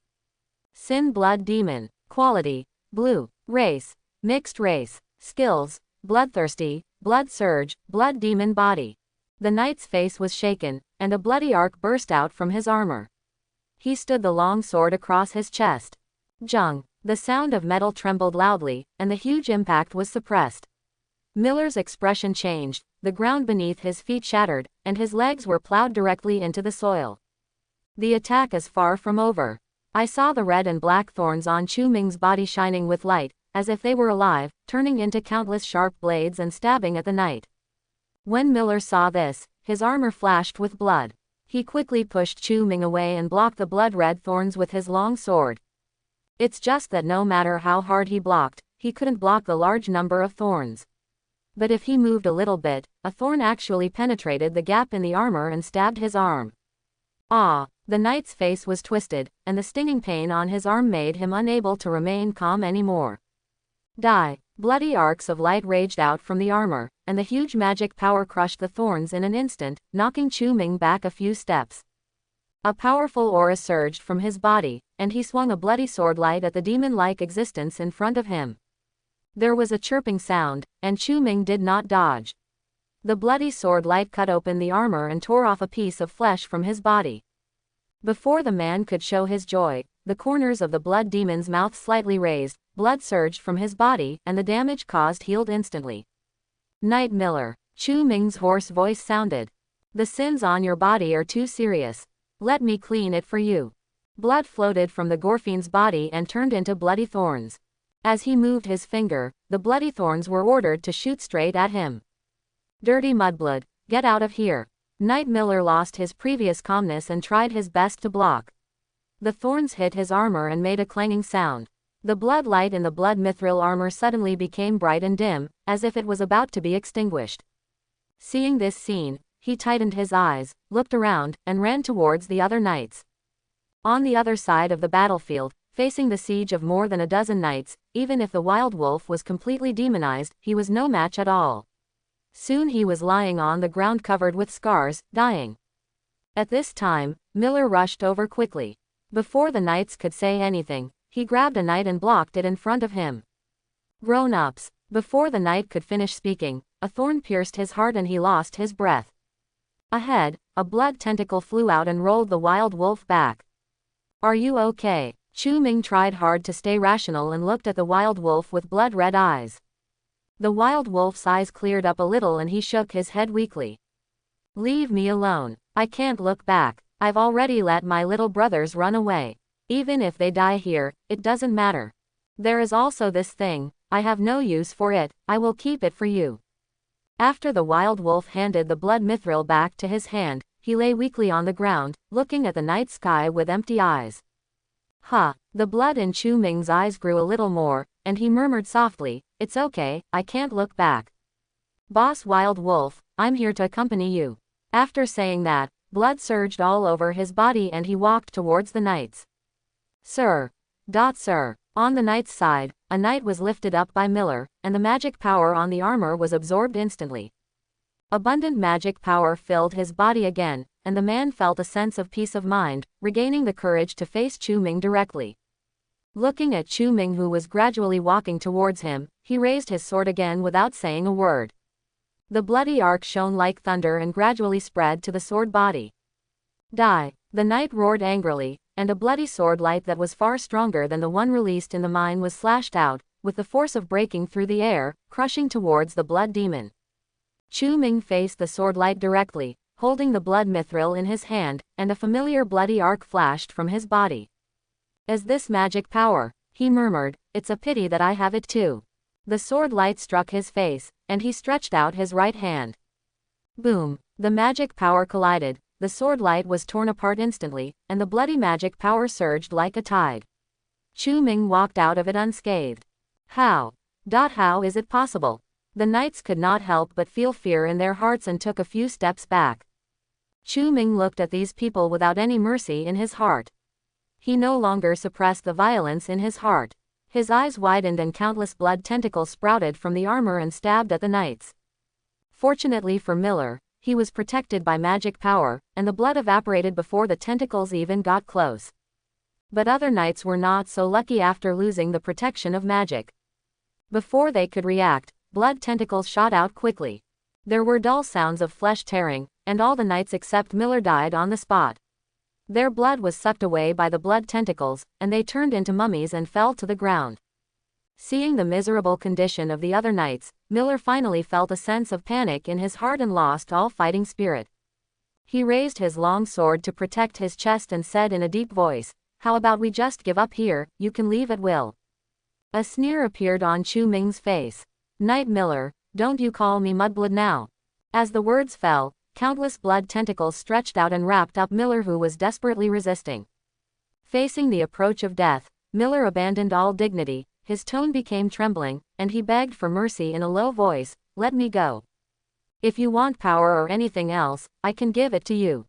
Sin Blood Demon. Quality: Blue. Race: Mixed race. Skills: Bloodthirsty, Blood Surge, Blood Demon Body. The knight's face was shaken, and a bloody arc burst out from his armor. He stood the long sword across his chest. Jung. The sound of metal trembled loudly, and the huge impact was suppressed. Miller's expression changed, the ground beneath his feet shattered, and his legs were plowed directly into the soil. The attack is far from over. I saw the red and black thorns on Chu Ming's body shining with light, as if they were alive, turning into countless sharp blades and stabbing at the knight. When Miller saw this, his armor flashed with blood. He quickly pushed Chu Ming away and blocked the blood-red thorns with his long sword. It's just that no matter how hard he blocked, he couldn't block the large number of thorns. But if he moved a little bit, a thorn actually penetrated the gap in the armor and stabbed his arm. Ah! The knight's face was twisted, and the stinging pain on his arm made him unable to remain calm anymore. Die! Bloody arcs of light raged out from the armor, and the huge magic power crushed the thorns in an instant, knocking Chu Ming back a few steps. A powerful aura surged from his body, and he swung a bloody sword light at the demon-like existence in front of him. There was a chirping sound, and Chu Ming did not dodge. The bloody sword light cut open the armor and tore off a piece of flesh from his body. Before the man could show his joy, the corners of the blood demon's mouth slightly raised, blood surged from his body, and the damage caused healed instantly. Knight Miller, Chu Ming's hoarse voice sounded. The sins on your body are too serious. Let me clean it for you. Blood floated from the Gorfiend's body and turned into bloody thorns. As he moved his finger, the bloody thorns were ordered to shoot straight at him. Dirty mudblood, get out of here. Knight Miller lost his previous calmness and tried his best to block. The thorns hit his armor and made a clanging sound. The blood light in the blood mithril armor suddenly became bright and dim, as if it was about to be extinguished. Seeing this scene, he tightened his eyes, looked around, and ran towards the other knights. On the other side of the battlefield, facing the siege of more than a dozen knights, even if the wild wolf was completely demonized, he was no match at all. Soon he was lying on the ground covered with scars, dying. At this time, Miller rushed over quickly. Before the knights could say anything, he grabbed a knight and blocked it in front of him. Grown-ups. Before the knight could finish speaking, a thorn pierced his heart and he lost his breath. Ahead, a blood tentacle flew out and rolled the wild wolf back. Are you okay? Chu Ming tried hard to stay rational and looked at the wild wolf with blood-red eyes. The wild wolf's eyes cleared up a little and he shook his head weakly. Leave me alone. I can't look back. I've already let my little brothers run away. Even if they die here, it doesn't matter. There is also this thing, I have no use for it, I will keep it for you. After the wild wolf handed the blood mithril back to his hand, he lay weakly on the ground, looking at the night sky with empty eyes. The blood in Chu Ming's eyes grew a little more, and he murmured softly, it's okay, I can't look back. Boss Wild Wolf, I'm here to accompany you. After saying that, blood surged all over his body and he walked towards the knights. Sir. Sir. On the knight's side, a knight was lifted up by Miller, and the magic power on the armor was absorbed instantly. Abundant magic power filled his body again, and the man felt a sense of peace of mind, regaining the courage to face Chu Ming directly. Looking at Chu Ming who was gradually walking towards him, he raised his sword again without saying a word. The bloody arc shone like thunder and gradually spread to the sword body. Die! The knight roared angrily, and a bloody sword light that was far stronger than the one released in the mine was slashed out, with the force of breaking through the air, crushing towards the blood demon. Chu Ming faced the sword light directly, holding the blood mithril in his hand, and a familiar bloody arc flashed from his body. Is this magic power? He murmured, it's a pity that I have it too. The sword light struck his face, and he stretched out his right hand. Boom! The magic power collided, the sword light was torn apart instantly, and the bloody magic power surged like a tide. Chu Ming walked out of it unscathed. How? How is it possible? The knights could not help but feel fear in their hearts and took a few steps back. Chu Ming looked at these people without any mercy in his heart. He no longer suppressed the violence in his heart. His eyes widened and countless blood tentacles sprouted from the armor and stabbed at the knights. Fortunately for Miller, he was protected by magic power, and the blood evaporated before the tentacles even got close. But other knights were not so lucky after losing the protection of magic. Before they could react, blood tentacles shot out quickly. There were dull sounds of flesh tearing, and all the knights except Miller died on the spot. Their blood was sucked away by the blood tentacles, and they turned into mummies and fell to the ground. Seeing the miserable condition of the other knights, Miller finally felt a sense of panic in his heart and lost all fighting spirit. He raised his long sword to protect his chest and said in a deep voice, How about we just give up here, you can leave at will. A sneer appeared on Chu Ming's face. Night Miller, don't you call me Mudblood now. As the words fell, countless blood tentacles stretched out and wrapped up Miller, who was desperately resisting. Facing the approach of death, Miller abandoned all dignity, his tone became trembling, and he begged for mercy in a low voice, let me go. If you want power or anything else, I can give it to you.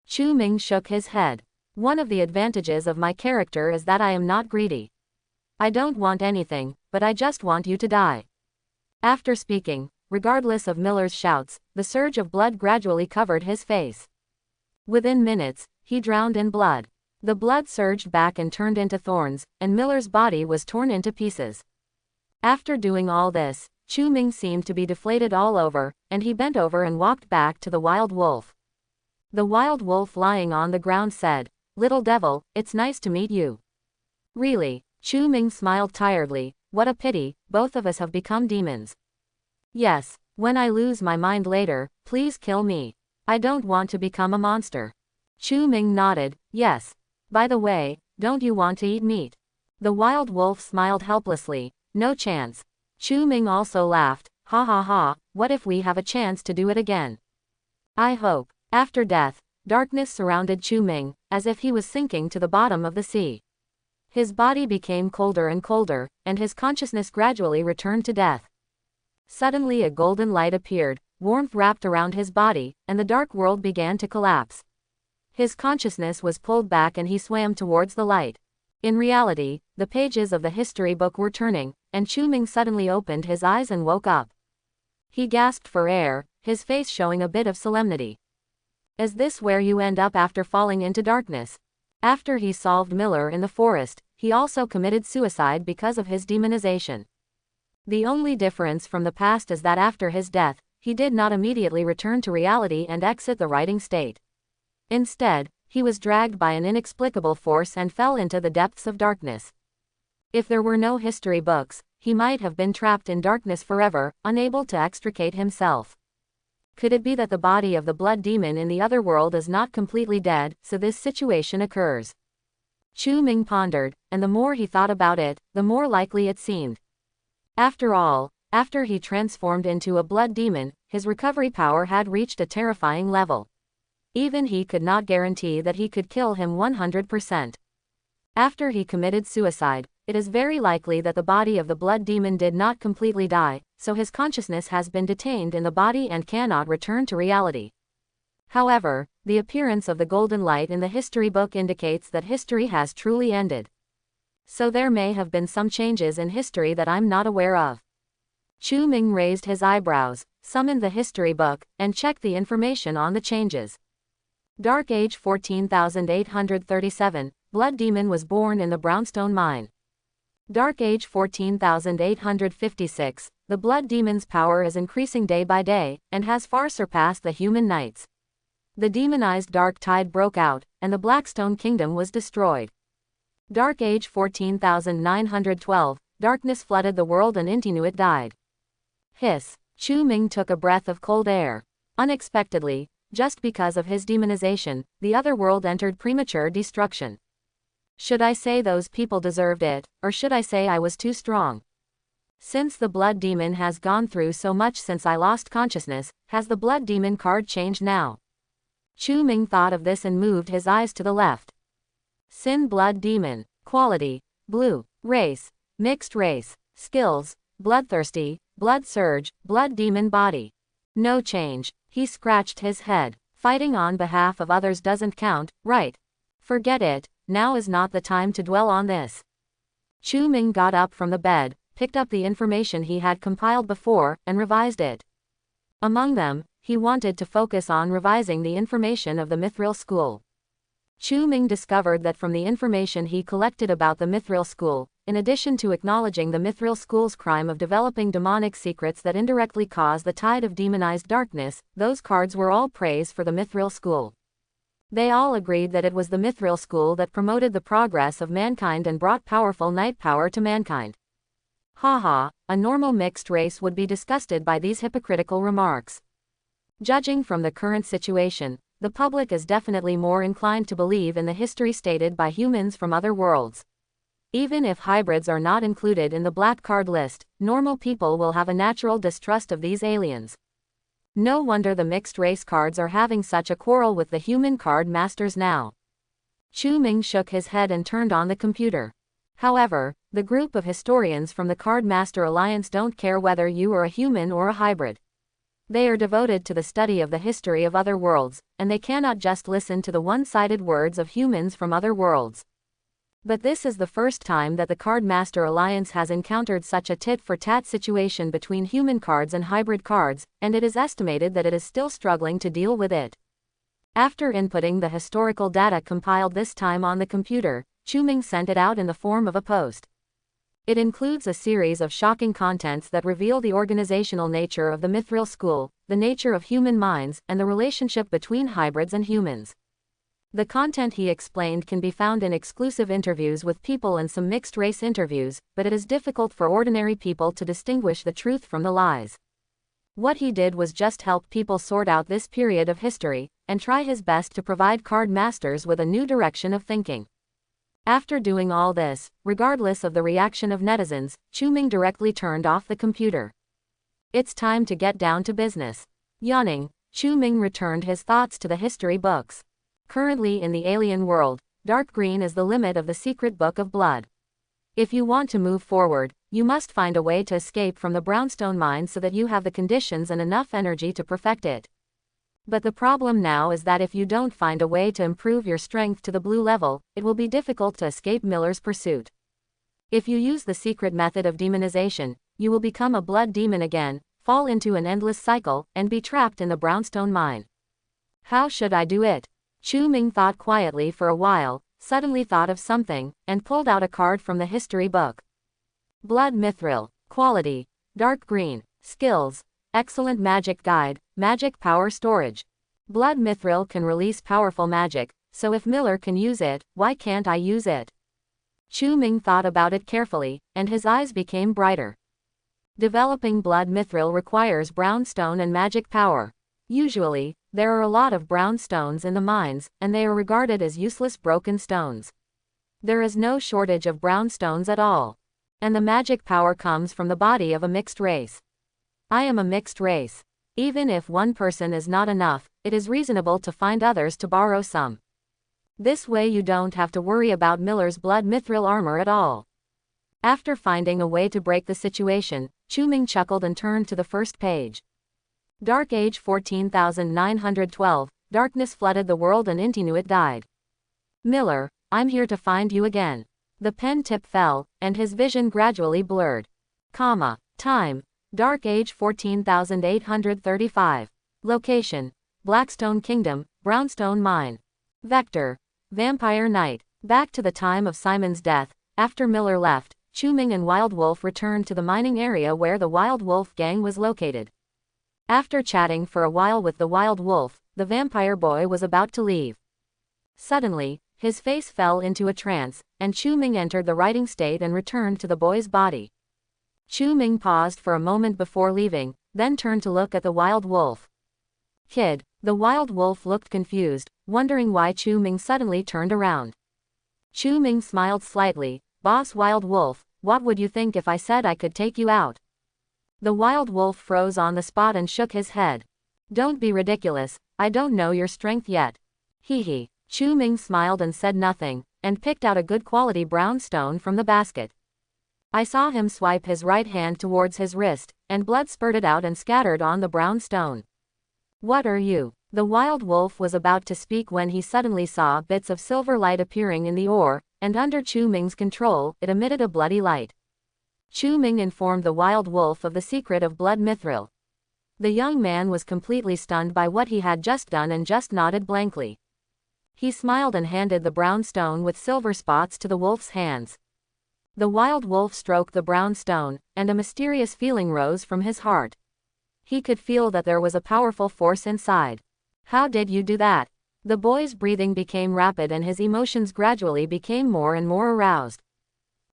Chu Ming shook his head. One of the advantages of my character is that I am not greedy. I don't want anything, but I just want you to die. After speaking, regardless of Miller's shouts, the surge of blood gradually covered his face. Within minutes, he drowned in blood. The blood surged back and turned into thorns, and Miller's body was torn into pieces. After doing all this, Chu Ming seemed to be deflated all over, and he bent over and walked back to the wild wolf. The wild wolf lying on the ground said, "Little devil, it's nice to meet you." Really, Chu Ming smiled tiredly, what a pity, both of us have become demons. Yes, when I lose my mind later, please kill me. I don't want to become a monster. Chu Ming nodded, yes. By the way, don't you want to eat meat? The wild wolf smiled helplessly, no chance. Chu Ming also laughed, ha ha ha, what if we have a chance to do it again? I hope. After death, darkness surrounded Chu Ming, as if he was sinking to the bottom of the sea. His body became colder and colder, and his consciousness gradually returned to death. Suddenly a golden light appeared, warmth wrapped around his body, and the dark world began to collapse. His consciousness was pulled back and he swam towards the light. In reality, the pages of the history book were turning, and Chu Ming suddenly opened his eyes and woke up. He gasped for air, his face showing a bit of solemnity. Is this where you end up after falling into darkness? After he solved Miller in the forest, he also committed suicide because of his demonization. The only difference from the past is that after his death, he did not immediately return to reality and exit the writing state. Instead, he was dragged by an inexplicable force and fell into the depths of darkness. If there were no history books, he might have been trapped in darkness forever, unable to extricate himself. Could it be that the body of the blood demon in the other world is not completely dead, so this situation occurs? Chu Ming pondered, and the more he thought about it, the more likely it seemed. After all, after he transformed into a blood demon, his recovery power had reached a terrifying level. Even he could not guarantee that he could kill him 100%. After he committed suicide, it is very likely that the body of the blood demon did not completely die, so his consciousness has been detained in the body and cannot return to reality. However, the appearance of the golden light in the history book indicates that history has truly ended. So there may have been some changes in history that I'm not aware of. Chu Ming raised his eyebrows, summoned the history book, and checked the information on the changes. Dark Age 14,837, Blood Demon was born in the Brownstone Mine. Dark Age 14,856, the Blood Demon's power is increasing day by day, and has far surpassed the human knights. The demonized Dark Tide broke out, and the Blackstone Kingdom was destroyed. Dark Age 14,912, darkness flooded the world and Intinuit died. Hiss. Chu Ming took a breath of cold air. Unexpectedly, just because of his demonization, the other world entered premature destruction. Should I say those people deserved it, or should I say I was too strong? Since the blood demon has gone through so much since I lost consciousness, has the blood demon card changed now? Chu Ming thought of this and moved his eyes to the left. Sin Blood Demon. Quality: Blue. Race: Mixed race. Skills: Bloodthirsty, Blood Surge, Blood Demon Body. No change. He scratched his head. Fighting on behalf of others doesn't count, right? Forget it, now is not the time to dwell on this. Chu Ming got up from the bed, picked up the information he had compiled before, and revised it. Among them, he wanted to focus on revising the information of the Mythical school. Chu Ming discovered that from the information he collected about the Mythical school, in addition to acknowledging the Mythical school's crime of developing demonic secrets that indirectly cause the tide of demonized darkness, those cards were all praise for the Mythical school. They all agreed that it was the Mythical school that promoted the progress of mankind and brought powerful night power to mankind. Haha, a normal mixed race would be disgusted by these hypocritical remarks. Judging from the current situation, the public is definitely more inclined to believe in the history stated by humans from other worlds. Even if hybrids are not included in the black card list, normal people will have a natural distrust of these aliens. No wonder the mixed race cards are having such a quarrel with the human card masters now. Chu Ming shook his head and turned on the computer. However, the group of historians from the Card Master Alliance don't care whether you are a human or a hybrid. They are devoted to the study of the history of other worlds, and they cannot just listen to the one-sided words of humans from other worlds. But this is the first time that the Card Master Alliance has encountered such a tit-for-tat situation between human cards and hybrid cards, and it is estimated that it is still struggling to deal with it. After inputting the historical data compiled this time on the computer, Chu Ming sent it out in the form of a post. It includes a series of shocking contents that reveal the organizational nature of the Mythical school, the nature of human minds, and the relationship between hybrids and humans. The content he explained can be found in exclusive interviews with people and some mixed-race interviews, but it is difficult for ordinary people to distinguish the truth from the lies. What he did was just help people sort out this period of history, and try his best to provide card masters with a new direction of thinking. After doing all this, regardless of the reaction of netizens, Chu Ming directly turned off the computer. It's time to get down to business. Yawning, Chu Ming returned his thoughts to the history books. Currently in the alien world, dark green is the limit of the secret book of blood. If you want to move forward, you must find a way to escape from the brownstone mine so that you have the conditions and enough energy to perfect it. But the problem now is that if you don't find a way to improve your strength to the blue level, it will be difficult to escape Miller's pursuit. If you use the secret method of demonization, you will become a blood demon again, fall into an endless cycle, and be trapped in the brownstone mine. How should I do it? Chu Ming thought quietly for a while, suddenly thought of something, and pulled out a card from the history book. Blood Mithril, Quality, Dark Green, Skills, Excellent Magic Guide, Magic Power Storage. Blood Mithril can release powerful magic, so if Miller can use it, why can't I use it? Chu Ming thought about it carefully, and his eyes became brighter. Developing Blood Mithril requires brown stone and magic power. Usually, there are a lot of brown stones in the mines, and they are regarded as useless broken stones. There is no shortage of brown stones at all. And the magic power comes from the body of a mixed race. I am a mixed race. Even if one person is not enough, it is reasonable to find others to borrow some. This way you don't have to worry about Miller's blood mithril armor at all. After finding a way to break the situation, Chu Ming chuckled and turned to the first page. Dark Age 14,912, darkness flooded the world and Intinuit died. Miller, I'm here to find you again. The pen tip fell, and his vision gradually blurred. Time. Dark Age 14,835. Location. Blackstone Kingdom, Brownstone Mine. Vector. Vampire Knight. Back to the time of Simon's death, after Miller left, Chu Ming and Wild Wolf returned to the mining area where the Wild Wolf gang was located. After chatting for a while with the Wild Wolf, the vampire boy was about to leave. Suddenly, his face fell into a trance, and Chu Ming entered the writing state and returned to the boy's body. Chu Ming paused for a moment before leaving, then turned to look at the Wild Wolf. Kid, the Wild Wolf looked confused, wondering why Chu Ming suddenly turned around. Chu Ming smiled slightly. Boss Wild Wolf, what would you think if I said I could take you out? The Wild Wolf froze on the spot and shook his head. Don't be ridiculous, I don't know your strength yet. Hee. Chu Ming smiled and said nothing, and picked out a good quality brown stone from the basket. I saw him swipe his right hand towards his wrist, and blood spurted out and scattered on the brown stone. What are you? The Wild Wolf was about to speak when he suddenly saw bits of silver light appearing in the ore, and under Chu Ming's control, it emitted a bloody light. Chu Ming informed the Wild Wolf of the secret of blood mithril. The young man was completely stunned by what he had just done and just nodded blankly. He smiled and handed the brown stone with silver spots to the wolf's hands. The Wild Wolf stroked the brown stone, and a mysterious feeling rose from his heart. He could feel that there was a powerful force inside. How did you do that? The boy's breathing became rapid and his emotions gradually became more and more aroused.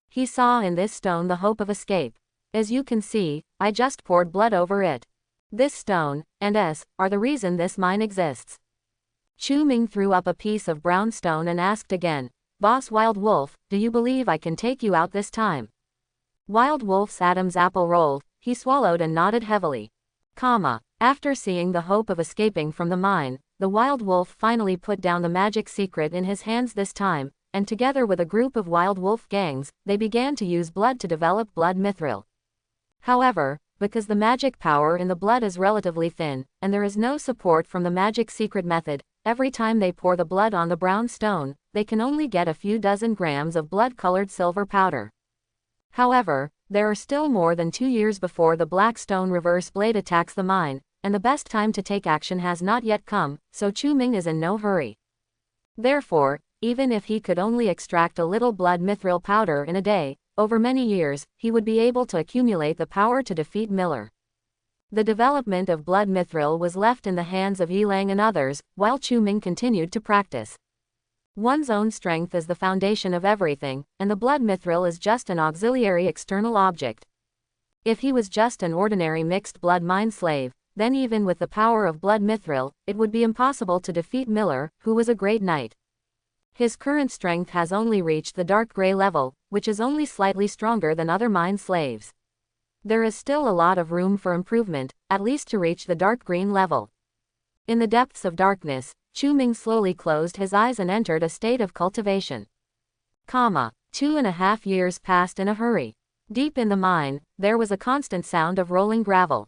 He saw in this stone the hope of escape. As you can see, I just poured blood over it. This stone, and are the reason this mine exists. Chu Ming threw up a piece of brown stone and asked again, Boss Wild Wolf, do you believe I can take you out this time? Wild Wolf's Adam's apple rolled, he swallowed and nodded heavily. After seeing the hope of escaping from the mine, the Wild Wolf finally put down the magic secret in his hands this time, and together with a group of Wild Wolf gangs, they began to use blood to develop blood mithril. However, because the magic power in the blood is relatively thin, and there is no support from the magic secret method, every time they pour the blood on the brown stone, they can only get a few dozen grams of blood-colored silver powder. However, there are still more than 2 years before the Black Stone Reverse Blade attacks the mine, and the best time to take action has not yet come, so Chu Ming is in no hurry. Therefore, even if he could only extract a little blood mithril powder in a day, over many years, he would be able to accumulate the power to defeat Miller. The development of blood mithril was left in the hands of Yilang and others, while Chu Ming continued to practice. One's own strength is the foundation of everything, and the blood mithril is just an auxiliary external object. If he was just an ordinary mixed blood mine slave, then even with the power of blood mithril, it would be impossible to defeat Miller, who was a great knight. His current strength has only reached the dark gray level, which is only slightly stronger than other mine slaves. There is still a lot of room for improvement, at least to reach the dark green level. In the depths of darkness, Chu Ming slowly closed his eyes and entered a state of cultivation. 2.5 years passed in a hurry. Deep in the mine, there was a constant sound of rolling gravel.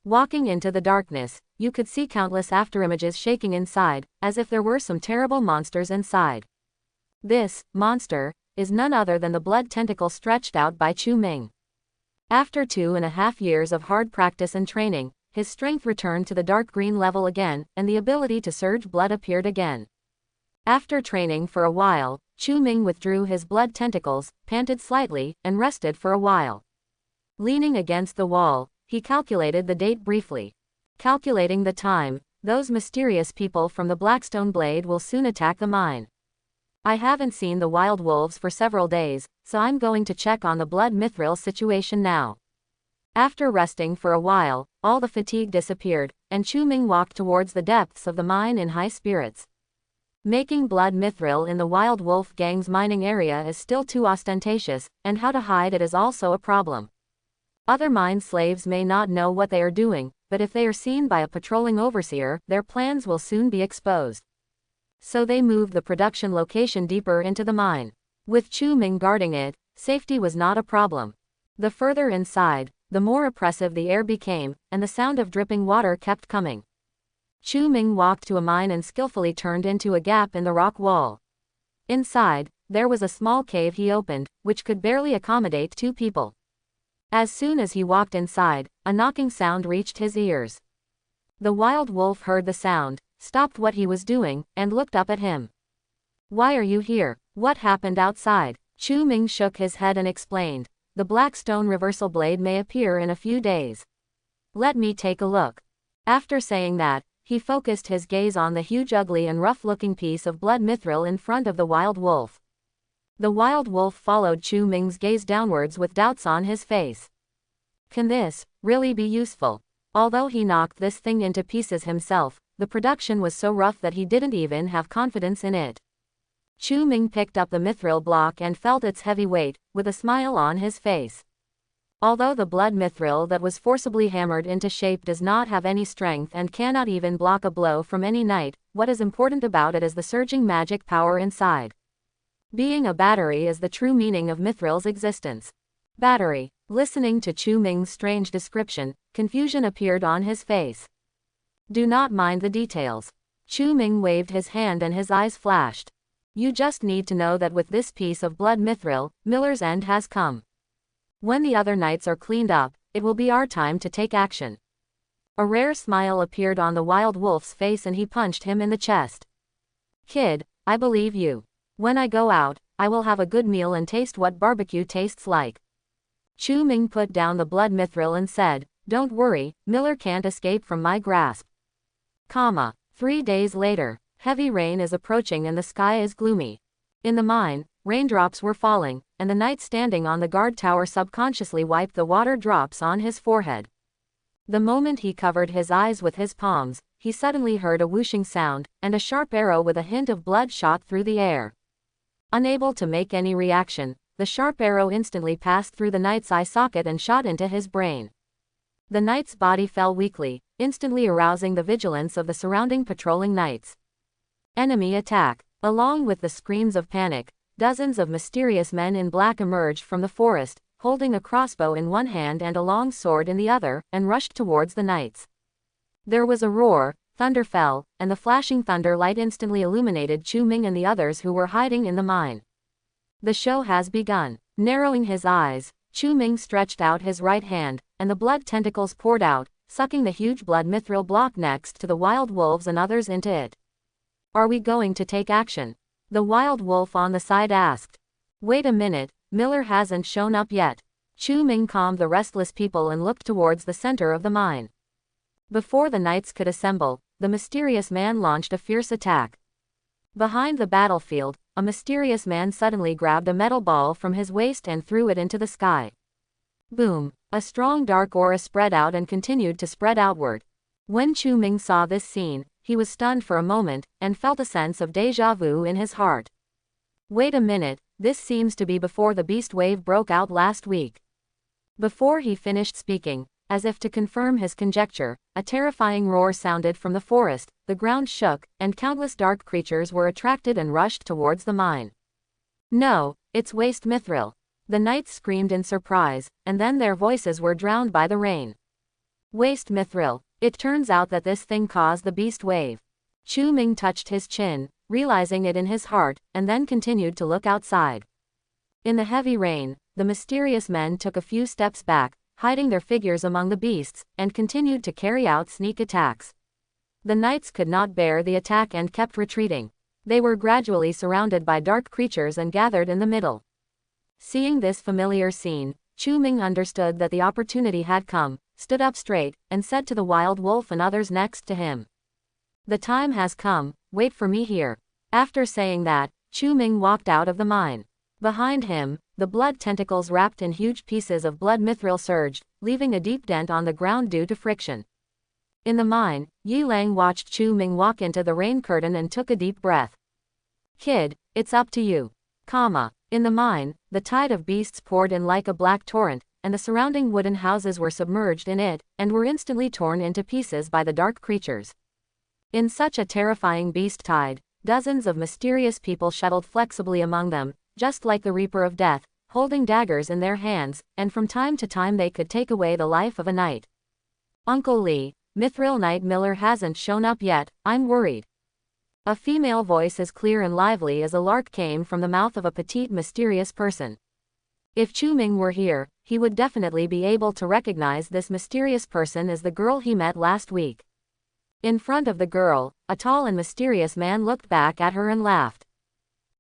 Walking into the darkness, you could see countless afterimages shaking inside, as if there were some terrible monsters inside. This monster is none other than the blood tentacle stretched out by Chu Ming. After 2.5 years of hard practice and training, his strength returned to the dark green level again, and the ability to surge blood appeared again. After training for a while, Chu Ming withdrew his blood tentacles, panted slightly, and rested for a while. Leaning against the wall, he calculated the date briefly. Calculating the time, those mysterious people from the Blackstone Blade will soon attack the mine. I haven't seen the wild wolves for several days, so I'm going to check on the blood mithril situation now. After resting for a while, all the fatigue disappeared, and Chu Ming walked towards the depths of the mine in high spirits. Making blood mithril in the wild wolf gang's mining area is still too ostentatious, and how to hide it is also a problem. Other mine slaves may not know what they are doing, but if they are seen by a patrolling overseer, their plans will soon be exposed. So they moved the production location deeper into the mine. With Chu Ming guarding it, safety was not a problem. The further inside, the more oppressive the air became, and the sound of dripping water kept coming. Chu Ming walked to a mine and skillfully turned into a gap in the rock wall. Inside, there was a small cave he opened, which could barely accommodate 2 people. As soon as he walked inside, a knocking sound reached his ears. The wild wolf heard the sound, stopped what he was doing, and looked up at him. Why are you here? What happened outside? Chu Ming shook his head and explained, the black stone reversal blade may appear in a few days. Let me take a look. After saying that, he focused his gaze on the huge ugly and rough-looking piece of blood mithril in front of the wild wolf. The wild wolf followed Chu Ming's gaze downwards with doubts on his face. Can this really be useful? Although he knocked this thing into pieces himself, the production was so rough that he didn't even have confidence in it. Chu Ming picked up the mithril block and felt its heavy weight, with a smile on his face. Although the blood mithril that was forcibly hammered into shape does not have any strength and cannot even block a blow from any knight, what is important about it is the surging magic power inside. Being a battery is the true meaning of mithril's existence. Battery. Listening to Chu Ming's strange description, confusion appeared on his face. Do not mind the details. Chu Ming waved his hand and his eyes flashed. You just need to know that with this piece of blood mithril, Miller's end has come. When the other knights are cleaned up, it will be our time to take action. A rare smile appeared on the wild wolf's face and he punched him in the chest. Kid, I believe you. When I go out, I will have a good meal and taste what barbecue tastes like. Chu Ming put down the blood mithril and said, Don't worry, Miller can't escape from my grasp. 3 days later, heavy rain is approaching and the sky is gloomy. In the mine, raindrops were falling, and the knight standing on the guard tower subconsciously wiped the water drops on his forehead. The moment he covered his eyes with his palms, he suddenly heard a whooshing sound, and a sharp arrow with a hint of blood shot through the air. Unable to make any reaction, the sharp arrow instantly passed through the knight's eye socket and shot into his brain. The knight's body fell weakly, instantly arousing the vigilance of the surrounding patrolling knights. Enemy attack. Along with the screams of panic, dozens of mysterious men in black emerged from the forest, holding a crossbow in one hand and a long sword in the other, and rushed towards the knights. There was a roar, thunder fell, and the flashing thunder light instantly illuminated Chu Ming and the others who were hiding in the mine. The show has begun. Narrowing his eyes, Chu Ming stretched out his right hand, and the blood tentacles poured out, sucking the huge blood mithril block next to the wild wolves and others into it. Are we going to take action? The wild wolf on the side asked. Wait a minute, Miller hasn't shown up yet. Chu Ming calmed the restless people and looked towards the center of the mine. Before the knights could assemble, the mysterious man launched a fierce attack. Behind the battlefield, a mysterious man suddenly grabbed a metal ball from his waist and threw it into the sky. Boom! A strong dark aura spread out and continued to spread outward. When Chu Ming saw this scene, he was stunned for a moment, and felt a sense of déjà vu in his heart. Wait a minute, this seems to be before the beast wave broke out last week. Before he finished speaking, as if to confirm his conjecture, a terrifying roar sounded from the forest, the ground shook, and countless dark creatures were attracted and rushed towards the mine. No, it's waste mithril. The knights screamed in surprise, and then their voices were drowned by the rain. Waste mithril. It turns out that this thing caused the beast wave. Chu Ming touched his chin, realizing it in his heart, and then continued to look outside. In the heavy rain, the mysterious men took a few steps back, hiding their figures among the beasts, and continued to carry out sneak attacks. The knights could not bear the attack and kept retreating. They were gradually surrounded by dark creatures and gathered in the middle. Seeing this familiar scene, Chu Ming understood that the opportunity had come, stood up straight, and said to the wild wolf and others next to him, "The time has come, wait for me here." After saying that, Chu Ming walked out of the mine. Behind him, the blood tentacles wrapped in huge pieces of blood mithril surged, leaving a deep dent on the ground due to friction. In the mine, Yi Lang watched Chu Ming walk into the rain curtain and took a deep breath. "Kid, it's up to you." In the mine, the tide of beasts poured in like a black torrent, and the surrounding wooden houses were submerged in it, and were instantly torn into pieces by the dark creatures. In such a terrifying beast tide, dozens of mysterious people shuttled flexibly among them, just like the Reaper of Death, holding daggers in their hands, and from time to time they could take away the life of a knight. "Uncle Lee, Mithril Knight Miller hasn't shown up yet, I'm worried." A female voice as clear and lively as a lark came from the mouth of a petite mysterious person. If Chu Ming were here, he would definitely be able to recognize this mysterious person as the girl he met last week. In front of the girl, a tall and mysterious man looked back at her and laughed.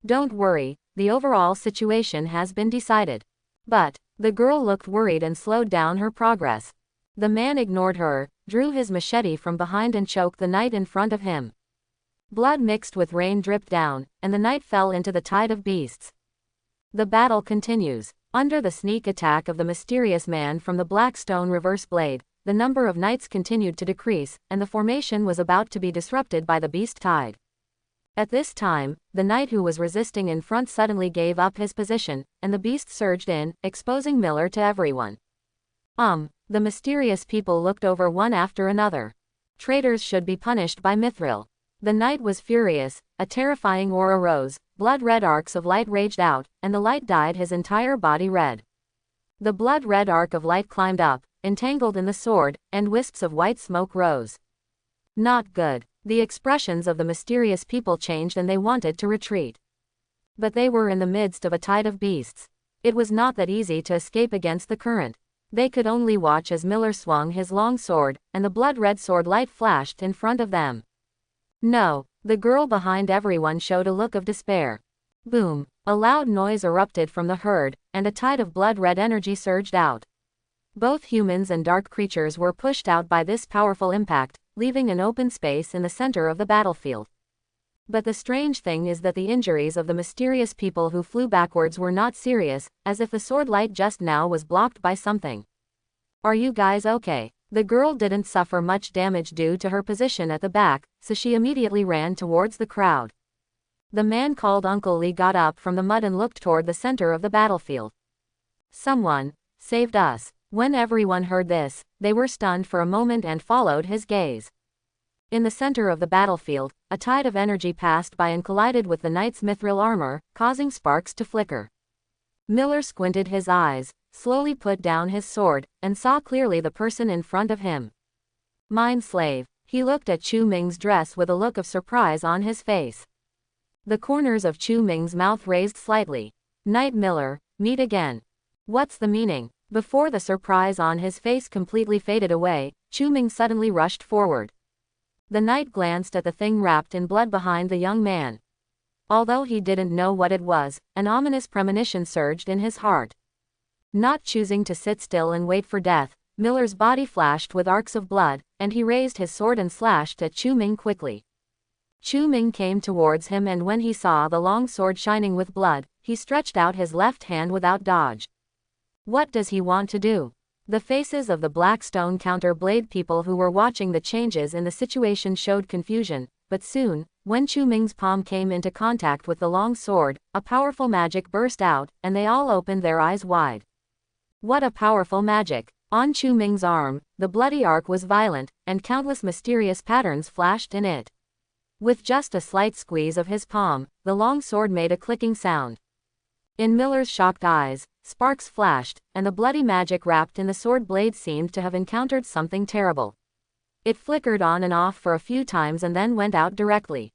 "Don't worry, the overall situation has been decided." But the girl looked worried and slowed down her progress. The man ignored her, drew his machete from behind and choked the knight in front of him. Blood mixed with rain dripped down, and the knight fell into the tide of beasts. The battle continues. Under the sneak attack of the mysterious man from the black stone reverse blade, the number of knights continued to decrease, and the formation was about to be disrupted by the beast tide. At this time, the knight who was resisting in front suddenly gave up his position, and the beast surged in, exposing Miller to everyone. The mysterious people looked over one after another. Traitors should be punished by mithril. The knight was furious, a terrifying aura rose, blood-red arcs of light raged out, and the light dyed his entire body red. The blood-red arc of light climbed up, entangled in the sword, and wisps of white smoke rose. Not good. The expressions of the mysterious people changed and they wanted to retreat. But they were in the midst of a tide of beasts. It was not that easy to escape against the current. They could only watch as Miller swung his long sword, and the blood-red sword light flashed in front of them. No, the girl behind everyone showed a look of despair. Boom! A loud noise erupted from the herd, and a tide of blood-red energy surged out. Both humans and dark creatures were pushed out by this powerful impact, leaving an open space in the center of the battlefield. But the strange thing is that the injuries of the mysterious people who flew backwards were not serious, as if the sword light just now was blocked by something. "Are you guys okay?" The girl didn't suffer much damage due to her position at the back, so she immediately ran towards the crowd. The man called Uncle Lee got up from the mud and looked toward the center of the battlefield. Someone saved us. When everyone heard this, they were stunned for a moment and followed his gaze. In the center of the battlefield, a tide of energy passed by and collided with the knight's mithril armor, causing sparks to flicker. Miller squinted his eyes, slowly put down his sword, and saw clearly the person in front of him. Mind slave. He looked at Chu Ming's dress with a look of surprise on his face. The corners of Chu Ming's mouth raised slightly. Knight Miller, meet again. What's the meaning? Before the surprise on his face completely faded away, Chu Ming suddenly rushed forward. The knight glanced at the thing wrapped in blood behind the young man. Although he didn't know what it was, an ominous premonition surged in his heart. Not choosing to sit still and wait for death, Miller's body flashed with arcs of blood, and he raised his sword and slashed at Chu Ming quickly. Chu Ming came towards him, and when he saw the long sword shining with blood, he stretched out his left hand without dodge. What does he want to do? The faces of the Blackstone Counterblade people who were watching the changes in the situation showed confusion, but soon, when Chu Ming's palm came into contact with the long sword, a powerful magic burst out, and they all opened their eyes wide. What a powerful magic! On Chu Ming's arm, the bloody arc was violent, and countless mysterious patterns flashed in it. With just a slight squeeze of his palm, the long sword made a clicking sound. In Miller's shocked eyes, sparks flashed, and the bloody magic wrapped in the sword blade seemed to have encountered something terrible. It flickered on and off for a few times and then went out directly.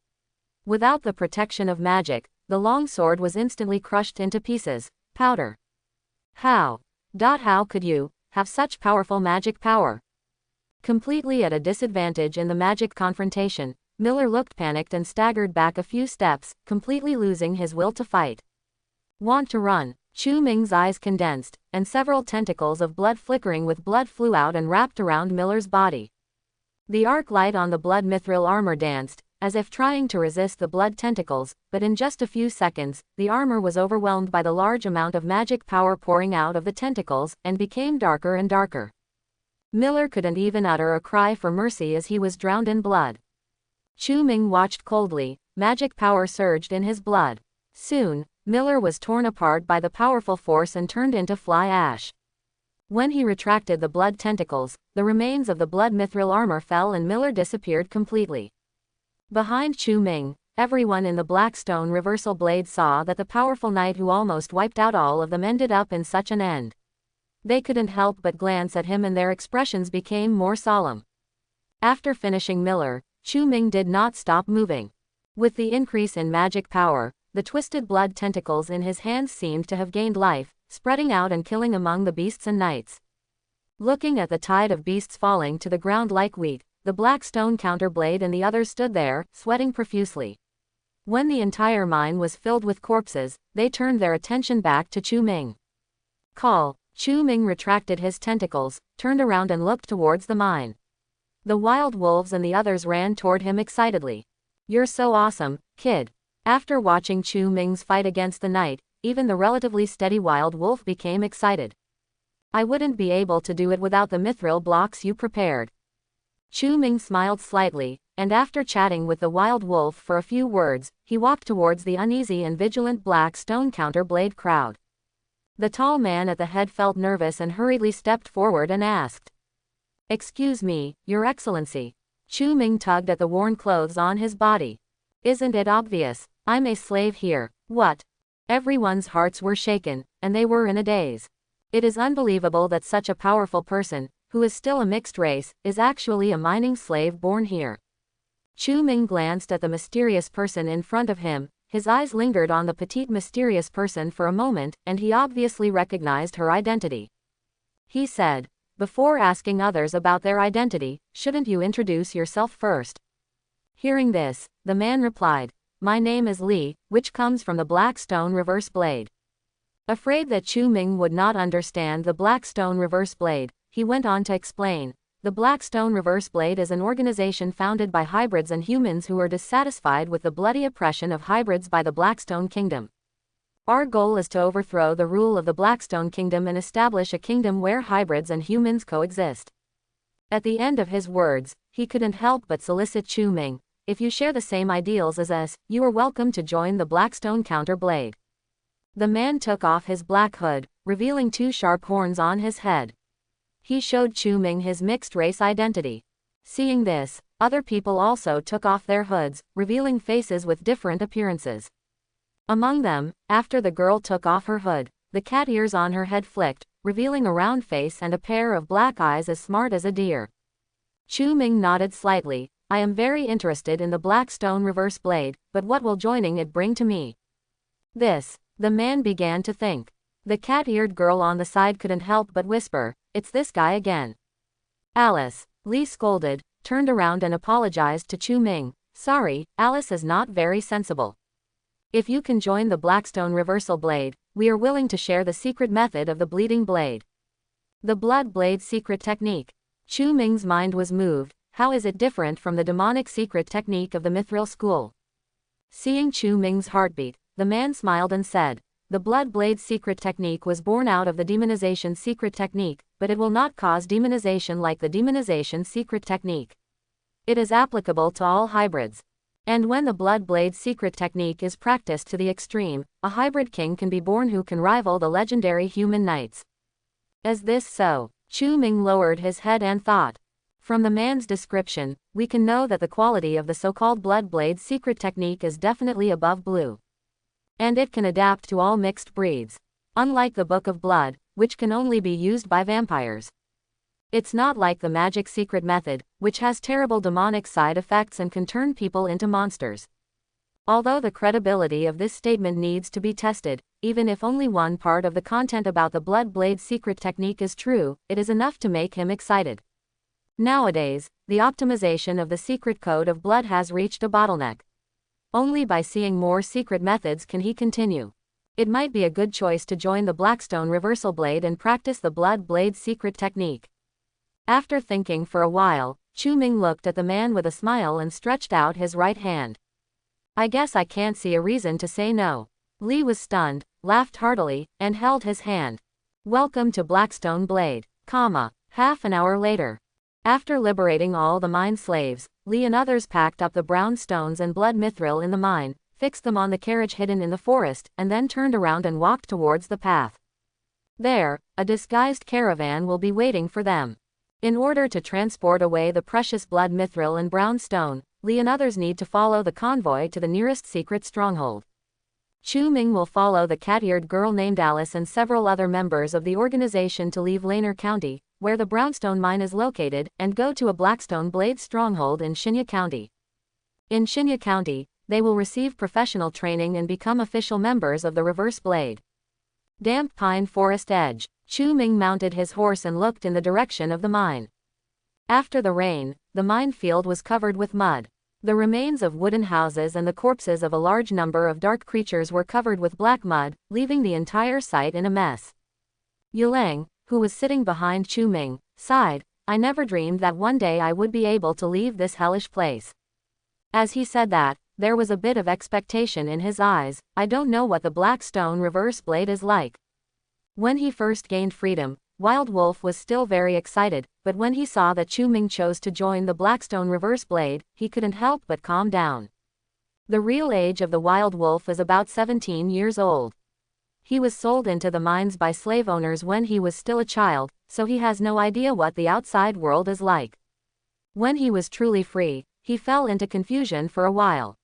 Without the protection of magic, the long sword was instantly crushed into pieces. Powder. How could you have such powerful magic power? Completely at a disadvantage in the magic confrontation, Miller looked panicked and staggered back a few steps, completely losing his will to fight. Want to run? Chu Ming's eyes condensed, and several tentacles of blood flickering with blood flew out and wrapped around Miller's body. The arc light on the blood mithril armor danced, as if trying to resist the blood tentacles, but in just a few seconds, the armor was overwhelmed by the large amount of magic power pouring out of the tentacles, and became darker and darker. Miller couldn't even utter a cry for mercy as he was drowned in blood. Chu Ming watched coldly. Magic power surged in his blood. Soon, Miller was torn apart by the powerful force and turned into fly ash. When he retracted the blood tentacles, the remains of the blood mithril armor fell and Miller disappeared completely. Behind Chu Ming, everyone in the Blackstone Reversal Blade saw that the powerful knight who almost wiped out all of them ended up in such an end. They couldn't help but glance at him and their expressions became more solemn. After finishing Miller, Chu Ming did not stop moving. With the increase in magic power, the twisted blood tentacles in his hands seemed to have gained life, spreading out and killing among the beasts and knights. Looking at the tide of beasts falling to the ground like wheat, the Blackstone Counterblade and the others stood there, sweating profusely. When the entire mine was filled with corpses, they turned their attention back to Chu Ming. Call. Chu Ming retracted his tentacles, turned around and looked towards the mine. The wild wolves and the others ran toward him excitedly. You're so awesome, kid. After watching Chu Ming's fight against the knight, even the relatively steady wild wolf became excited. I wouldn't be able to do it without the mithril blocks you prepared. Chu Ming smiled slightly, and after chatting with the wild wolf for a few words, he walked towards the uneasy and vigilant Blackstone Counterblade crowd. The tall man at the head felt nervous and hurriedly stepped forward and asked. Excuse me, Your Excellency. Chu Ming tugged at the worn clothes on his body. Isn't it obvious? I'm a slave here. What? Everyone's hearts were shaken, and they were in a daze. It is unbelievable that such a powerful person, who is still a mixed race, is actually a mining slave born here. Chu Ming glanced at the mysterious person in front of him. His eyes lingered on the petite mysterious person for a moment, and he obviously recognized her identity. He said, before asking others about their identity, shouldn't you introduce yourself first? Hearing this, the man replied, My name is Li, which comes from the Blackstone Reverse Blade. Afraid that Chu Ming would not understand the Blackstone Reverse Blade, he went on to explain, the Blackstone Reverse Blade is an organization founded by hybrids and humans who are dissatisfied with the bloody oppression of hybrids by the Blackstone Kingdom. Our goal is to overthrow the rule of the Blackstone Kingdom and establish a kingdom where hybrids and humans coexist. At the end of his words, he couldn't help but solicit Chu Ming. If you share the same ideals as us, you are welcome to join the Blackstone Counterblade. The man took off his black hood, revealing 2 sharp horns on his head. He showed Chu Ming his mixed-race identity. Seeing this, other people also took off their hoods, revealing faces with different appearances. Among them, after the girl took off her hood, the cat ears on her head flicked, revealing a round face and a pair of black eyes as smart as a deer. Chu Ming nodded slightly. I am very interested in the Blackstone reverse blade, but what will joining it bring to me? This, the man began to think. The cat-eared girl on the side couldn't help but whisper, it's this guy again. Alice, Lee scolded, turned around and apologized to Chu Ming. Sorry, Alice is not very sensible. If you can join the Blackstone reversal blade, we are willing to share the secret method of the bleeding blade. The blood blade secret technique. Chu Ming's mind was moved. How is it different from the demonic secret technique of the Mythical school? Seeing Chu Ming's heartbeat, the man smiled and said, the blood blade secret technique was born out of the demonization secret technique, but it will not cause demonization like the demonization secret technique. It is applicable to all hybrids. And when the blood blade secret technique is practiced to the extreme, a hybrid king can be born who can rival the legendary human knights. Is this so? Chu Ming lowered his head and thought. From the man's description, we can know that the quality of the so-called blood blade secret technique is definitely above blue. And it can adapt to all mixed breeds. Unlike the Book of Blood, which can only be used by vampires. It's not like the magic secret method, which has terrible demonic side effects and can turn people into monsters. Although the credibility of this statement needs to be tested, even if only one part of the content about the blood blade secret technique is true, it is enough to make him excited. Nowadays, the optimization of the secret code of blood has reached a bottleneck. Only by seeing more secret methods can he continue. It might be a good choice to join the Blackstone reversal blade and practice the blood blade secret technique. After thinking for a while, Chu Ming looked at the man with a smile and stretched out his right hand. I guess I can't see a reason to say no. Lee was stunned, laughed heartily, and held his hand. Welcome to Blackstone Blade, half an hour later. After liberating all the mine slaves, Lee and others packed up the brown stones and blood mithril in the mine, fixed them on the carriage hidden in the forest, and then turned around and walked towards the path. There, a disguised caravan will be waiting for them. In order to transport away the precious blood mithril and brown stone, Lee and others need to follow the convoy to the nearest secret stronghold. Chu Ming will follow the cat-eared girl named Alice and several other members of the organization to leave Laner County, where the brownstone mine is located, and go to a Blackstone Blade stronghold in Shinya County. In Shinya County, they will receive professional training and become official members of the Reverse Blade. Damp pine forest edge. Chu Ming mounted his horse and looked in the direction of the mine. After the rain, the mine field was covered with mud. The remains of wooden houses and the corpses of a large number of dark creatures were covered with black mud, leaving the entire site in a mess. Yulang, who was sitting behind Chu Ming, sighed, I never dreamed that one day I would be able to leave this hellish place. As he said that, there was a bit of expectation in his eyes. I don't know what the Blackstone reverse blade is like. When he first gained freedom, Wild Wolf was still very excited, but when he saw that Chu Ming chose to join the Blackstone reverse blade, he couldn't help but calm down. The real age of the Wild Wolf is about 17 years old. He was sold into the mines by slave owners when he was still a child, so he has no idea what the outside world is like. When he was truly free, he fell into confusion for a while.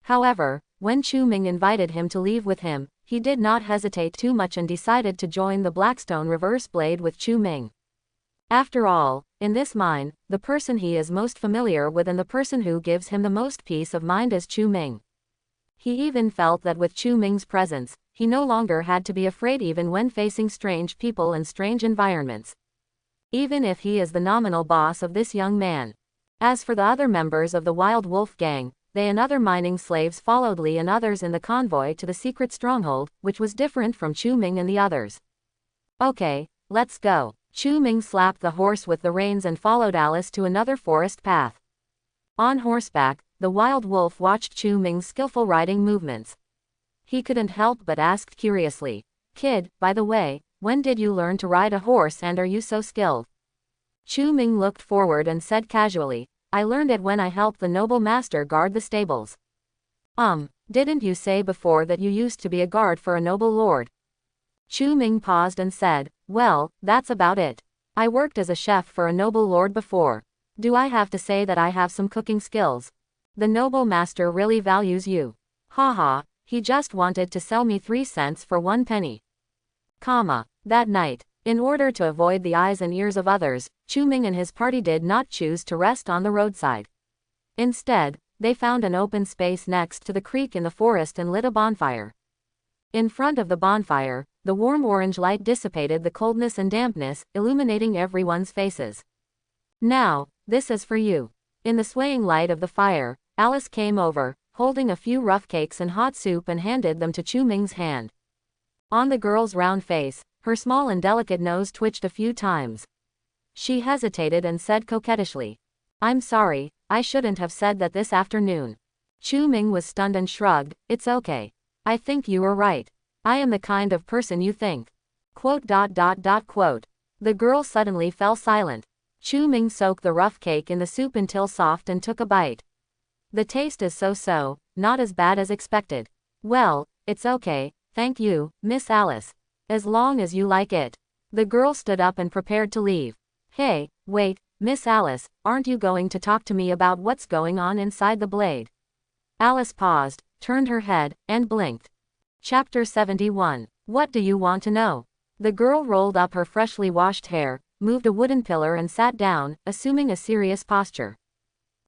However, when Chu Ming invited him to leave with him, he did not hesitate too much and decided to join the Blackstone reverse blade with Chu Ming. After all, in this mine, the person he is most familiar with and the person who gives him the most peace of mind is Chu Ming. He even felt that with Chu Ming's presence, he no longer had to be afraid even when facing strange people and strange environments. Even if he is the nominal boss of this young man. As for the other members of the Wild Wolf gang, they and other mining slaves followed Lee and others in the convoy to the secret stronghold, which was different from Chu Ming and the others. Okay, let's go. Chu Ming slapped the horse with the reins and followed Alice to another forest path. On horseback, the Wild Wolf watched Chu Ming's skillful riding movements. He couldn't help but ask curiously, Kid, by the way, when did you learn to ride a horse and are you so skilled? Chu Ming looked forward and said casually, I learned it when I helped the noble master guard the stables. Didn't you say before that you used to be a guard for a noble lord? Chu Ming paused and said, well, that's about it. I worked as a chef for a noble lord before. Do I have to say that I have some cooking skills? The noble master really values you. Haha, he just wanted to sell me 3 cents for 1 penny. That night, in order to avoid the eyes and ears of others, Chu Ming and his party did not choose to rest on the roadside. Instead, they found an open space next to the creek in the forest and lit a bonfire. In front of the bonfire, the warm orange light dissipated the coldness and dampness, illuminating everyone's faces. Now, this is for you. In the swaying light of the fire, Alice came over, holding a few rough cakes and hot soup and handed them to Chu Ming's hand. On the girl's round face, her small and delicate nose twitched a few times. She hesitated and said coquettishly, I'm sorry, I shouldn't have said that this afternoon. Chu Ming was stunned and shrugged, it's okay. I think you were right. I am the kind of person you think. Quote. The girl suddenly fell silent. Chu Ming soaked the rough cake in the soup until soft and took a bite. The taste is so, not as bad as expected. Well, it's okay, thank you, Miss Alice. As long as you like it. The girl stood up and prepared to leave. Hey, wait, Miss Alice, aren't you going to talk to me about what's going on inside the blade? Alice paused, turned her head, and blinked. Chapter 71. What do you want to know? The girl rolled up her freshly washed hair, moved a wooden pillar and sat down, assuming a serious posture.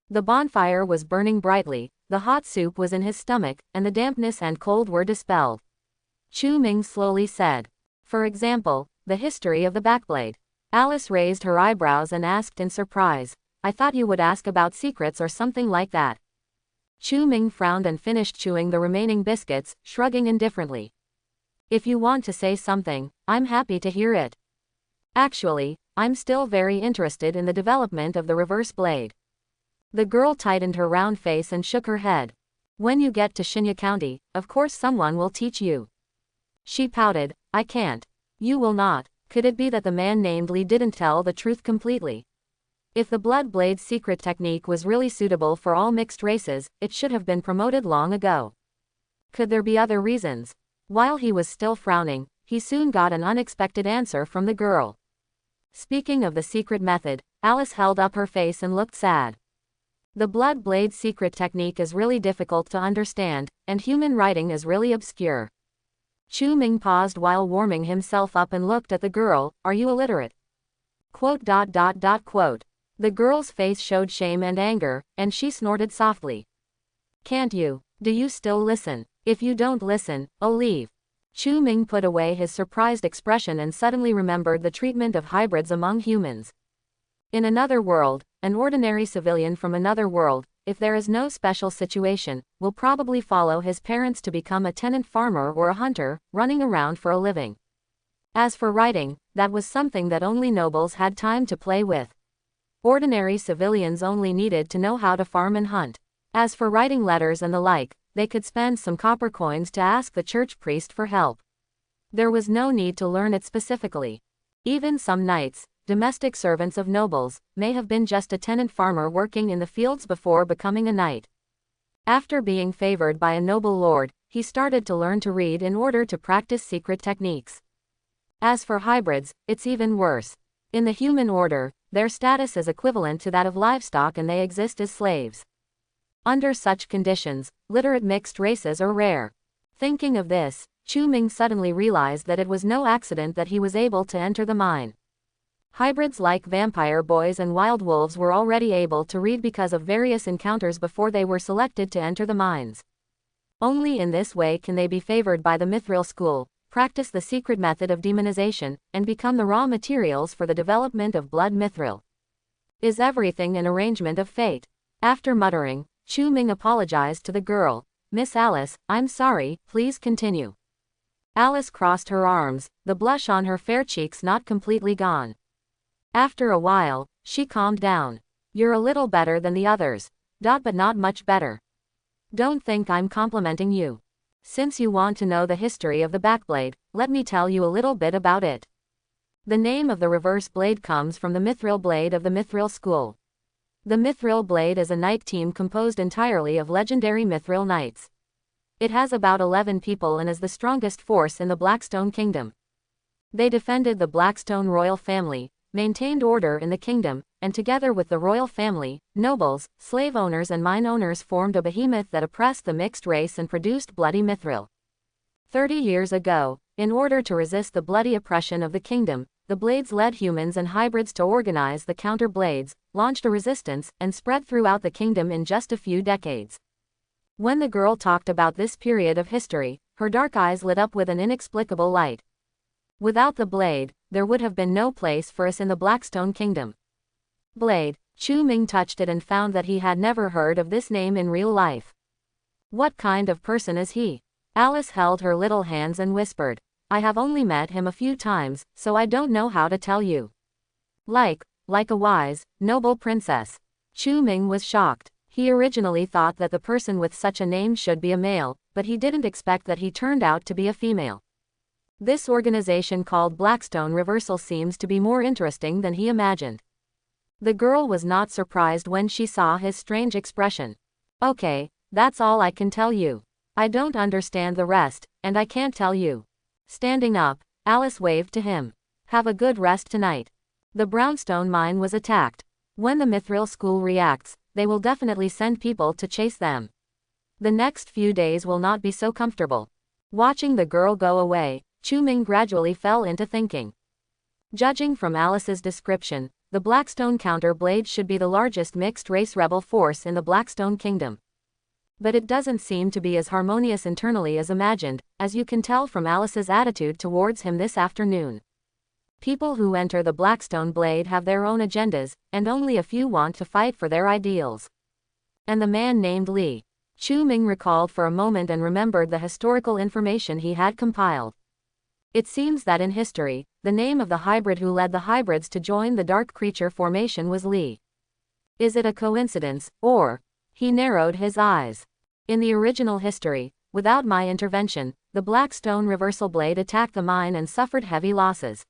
The bonfire was burning brightly, the hot soup was in his stomach, and the dampness and cold were dispelled. Chu Ming slowly said, for example, the history of the backblade. Alice raised her eyebrows and asked in surprise, I thought you would ask about secrets or something like that. Chu Ming frowned and finished chewing the remaining biscuits, shrugging indifferently. If you want to say something, I'm happy to hear it. Actually, I'm still very interested in the development of the reverse blade. The girl tightened her round face and shook her head. When you get to Shinya County, of course someone will teach you. She pouted, I can't. You will not. Could it be that the man named Li didn't tell the truth completely? If the blood blade secret technique was really suitable for all mixed races, it should have been promoted long ago. Could there be other reasons? While he was still frowning, he soon got an unexpected answer from the girl. Speaking of the secret method, Alice held up her face and looked sad. The blood blade secret technique is really difficult to understand, and human writing is really obscure. Chu Ming paused while warming himself up and looked at the girl, are you illiterate? Quote. The girl's face showed shame and anger, and she snorted softly. Can't you? Do you still listen? If you don't listen, I'll leave. Chu Ming put away his surprised expression and suddenly remembered the treatment of hybrids among humans. In another world, an ordinary civilian from another world, if there is no special situation, will probably follow his parents to become a tenant farmer or a hunter, running around for a living. As for writing, that was something that only nobles had time to play with. Ordinary civilians only needed to know how to farm and hunt. As for writing letters and the like, they could spend some copper coins to ask the church priest for help. There was no need to learn it specifically. Even some knights, domestic servants of nobles, may have been just a tenant farmer working in the fields before becoming a knight. After being favored by a noble lord, he started to learn to read in order to practice secret techniques. As for hybrids, it's even worse. In the human order, their status is equivalent to that of livestock and they exist as slaves. Under such conditions, literate mixed races are rare. Thinking of this, Chu Ming suddenly realized that it was no accident that he was able to enter the mine. Hybrids like vampire boys and wild wolves were already able to read because of various encounters before they were selected to enter the mines. Only in this way can they be favored by the Mythical school, practice the secret method of demonization, and become the raw materials for the development of blood mithril. Is everything an arrangement of fate? After muttering, Chu Ming apologized to the girl. Miss Alice, I'm sorry, please continue. Alice crossed her arms, the blush on her fair cheeks not completely gone. After a while, she calmed down. You're a little better than the others. But not much better. Don't think I'm complimenting you. Since you want to know the history of the backblade, let me tell you a little bit about it. The name of the reverse blade comes from the mithril blade of the mithril school. The mithril blade is a knight team composed entirely of legendary mithril knights. It has about 11 people and is the strongest force in the Blackstone Kingdom. They defended the Blackstone royal family, maintained order in the kingdom, and together with the royal family, nobles, slave owners and mine owners formed a behemoth that oppressed the mixed race and produced bloody mithril. 30 years ago, in order to resist the bloody oppression of the kingdom, the Blades led humans and hybrids to organize the Counter Blades, launched a resistance, and spread throughout the kingdom in just a few decades. When the girl talked about this period of history, her dark eyes lit up with an inexplicable light. Without the blade, there would have been no place for us in the Blackstone Kingdom. Blade. Chu Ming touched it and found that he had never heard of this name in real life. What kind of person is he? Alice held her little hands and whispered, I have only met him a few times, so I don't know how to tell you. Like a wise, noble princess. Chu Ming was shocked. He originally thought that the person with such a name should be a male, but he didn't expect that he turned out to be a female. This organization called Blackstone Reversal seems to be more interesting than he imagined. The girl was not surprised when she saw his strange expression. Okay, that's all I can tell you. I don't understand the rest, and I can't tell you. Standing up, Alice waved to him. Have a good rest tonight. The brownstone mine was attacked. When the mithril school reacts, they will definitely send people to chase them. The next few days will not be so comfortable. Watching the girl go away, Chu Ming gradually fell into thinking. Judging from Alice's description, the Blackstone Counter Blade should be the largest mixed-race rebel force in the Blackstone Kingdom. But it doesn't seem to be as harmonious internally as imagined, as you can tell from Alice's attitude towards him this afternoon. People who enter the Blackstone Blade have their own agendas, and only a few want to fight for their ideals. And the man named Li. Chu Ming recalled for a moment and remembered the historical information he had compiled. It seems that in history, the name of the hybrid who led the hybrids to join the dark creature formation was Li. Is it a coincidence, or? He narrowed his eyes. In the original history, without my intervention, the Blackstone Reversal Blade attacked the mine and suffered heavy losses.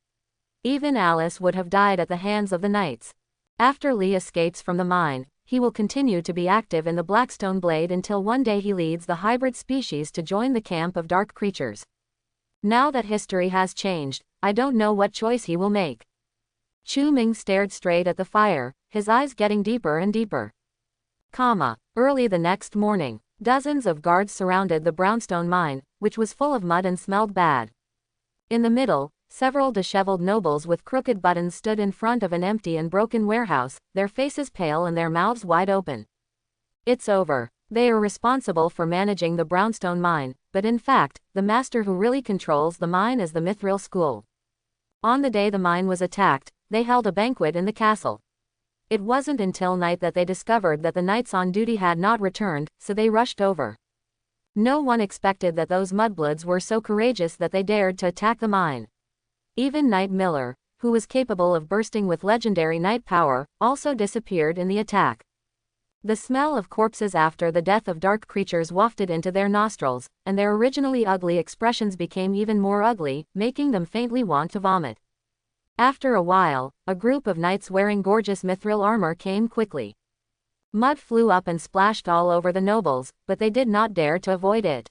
Even Alice would have died at the hands of the knights. After Li escapes from the mine, he will continue to be active in the Blackstone Blade until one day he leads the hybrid species to join the camp of dark creatures. Now that history has changed, I don't know what choice he will make. Chu Ming stared straight at the fire, his eyes getting deeper and deeper. Early the next morning, dozens of guards surrounded the brownstone mine, which was full of mud and smelled bad. In the middle, several disheveled nobles with crooked buttons stood in front of an empty and broken warehouse, their faces pale and their mouths wide open. It's over. They are responsible for managing the brownstone mine, but in fact, the master who really controls the mine is the mithril school. On the day the mine was attacked, they held a banquet in the castle. It wasn't until night that they discovered that the knights on duty had not returned, so they rushed over. No one expected that those mudbloods were so courageous that they dared to attack the mine. Even Knight Miller, who was capable of bursting with legendary knight power, also disappeared in the attack. The smell of corpses after the death of dark creatures wafted into their nostrils, and their originally ugly expressions became even more ugly, making them faintly want to vomit. After a while, a group of knights wearing gorgeous mithril armor came quickly. Mud flew up and splashed all over the nobles, but they did not dare to avoid it.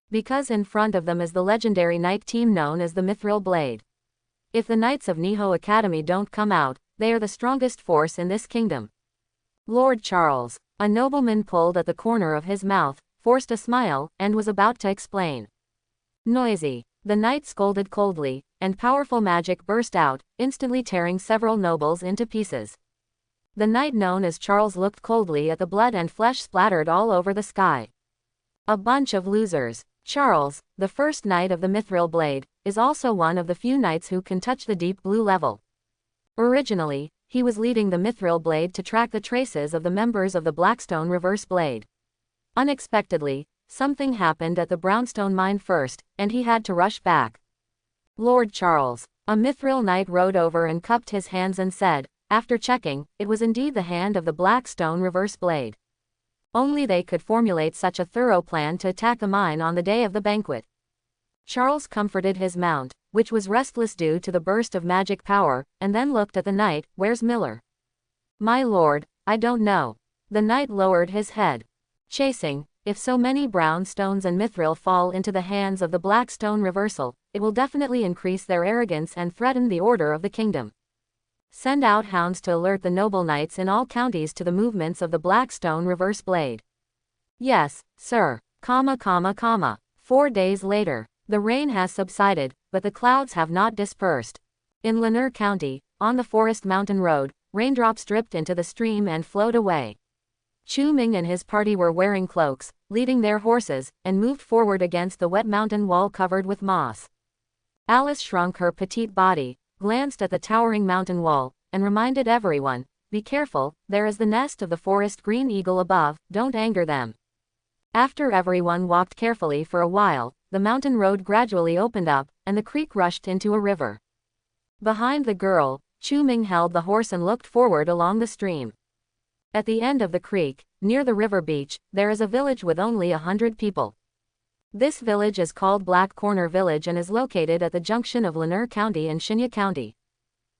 Because in front of them is the legendary knight team known as the Mithril Blade. If the Knights of Niho Academy don't come out, they are the strongest force in this kingdom. Lord Charles, a nobleman pulled at the corner of his mouth, forced a smile, and was about to explain. Noisy. The knight scolded coldly, and powerful magic burst out, instantly tearing several nobles into pieces. The knight known as Charles looked coldly at the blood and flesh splattered all over the sky. A bunch of losers. Charles, the first knight of the Mithril Blade, is also one of the few knights who can touch the deep blue level. Originally, he was leading the Mithril Blade to track the traces of the members of the Blackstone Reverse Blade. Unexpectedly, something happened at the brownstone mine first, and he had to rush back. Lord Charles, a Mithril knight rode over and cupped his hands and said, after checking, it was indeed the hand of the Blackstone Reverse Blade. Only they could formulate such a thorough plan to attack the mine on the day of the banquet. Charles comforted his mount, which was restless due to the burst of magic power, and then looked at the knight. "Where's Miller?" "My lord, I don't know." The knight lowered his head. "Chasing. If so many brown stones and mithril fall into the hands of the black stone reversal, it will definitely increase their arrogance and threaten the order of the kingdom. Send out hounds to alert the noble knights in all counties to the movements of the black stone reverse blade." "Yes, sir. 4 days later. The rain has subsided, but the clouds have not dispersed. In Lanur County, on the Forest Mountain Road, raindrops dripped into the stream and flowed away. Chu Ming and his party were wearing cloaks, leading their horses, and moved forward against the wet mountain wall covered with moss. Alice shrunk her petite body, glanced at the towering mountain wall, and reminded everyone, "Be careful, there is the nest of the forest green eagle above, don't anger them." After everyone walked carefully for a while, the mountain road gradually opened up, and the creek rushed into a river. Behind the girl, Chu Ming held the horse and looked forward along the stream. At the end of the creek, near the river beach, there is a village with only 100 people. This village is called Black Corner Village and is located at the junction of Lanur County and Shinya County.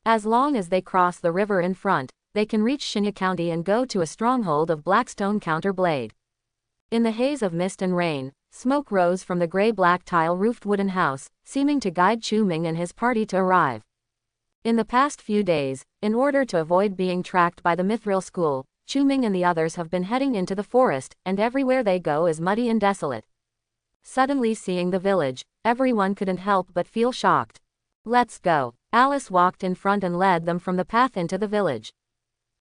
As long as they cross the river in front, they can reach Shinya County and go to a stronghold of Blackstone Counterblade. In the haze of mist and rain, smoke rose from the gray-black tile-roofed wooden house, seeming to guide Chu Ming and his party to arrive. In the past few days, in order to avoid being tracked by the Mithril School, Chu Ming and the others have been heading into the forest, and everywhere they go is muddy and desolate. Suddenly seeing the village, everyone couldn't help but feel shocked. "Let's go." Alice walked in front and led them from the path into the village.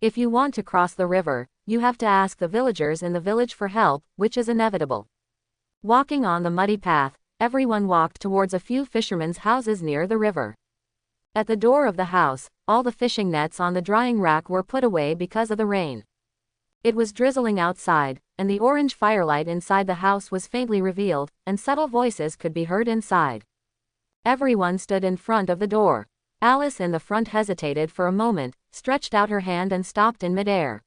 "If you want to cross the river, you have to ask the villagers in the village for help, which is inevitable." Walking on the muddy path, everyone walked towards a few fishermen's houses near the river. At the door of the house, all the fishing nets on the drying rack were put away because of the rain. It was drizzling outside, and the orange firelight inside the house was faintly revealed, and subtle voices could be heard inside. Everyone stood in front of the door. Alice in the front hesitated for a moment, stretched out her hand and stopped in midair.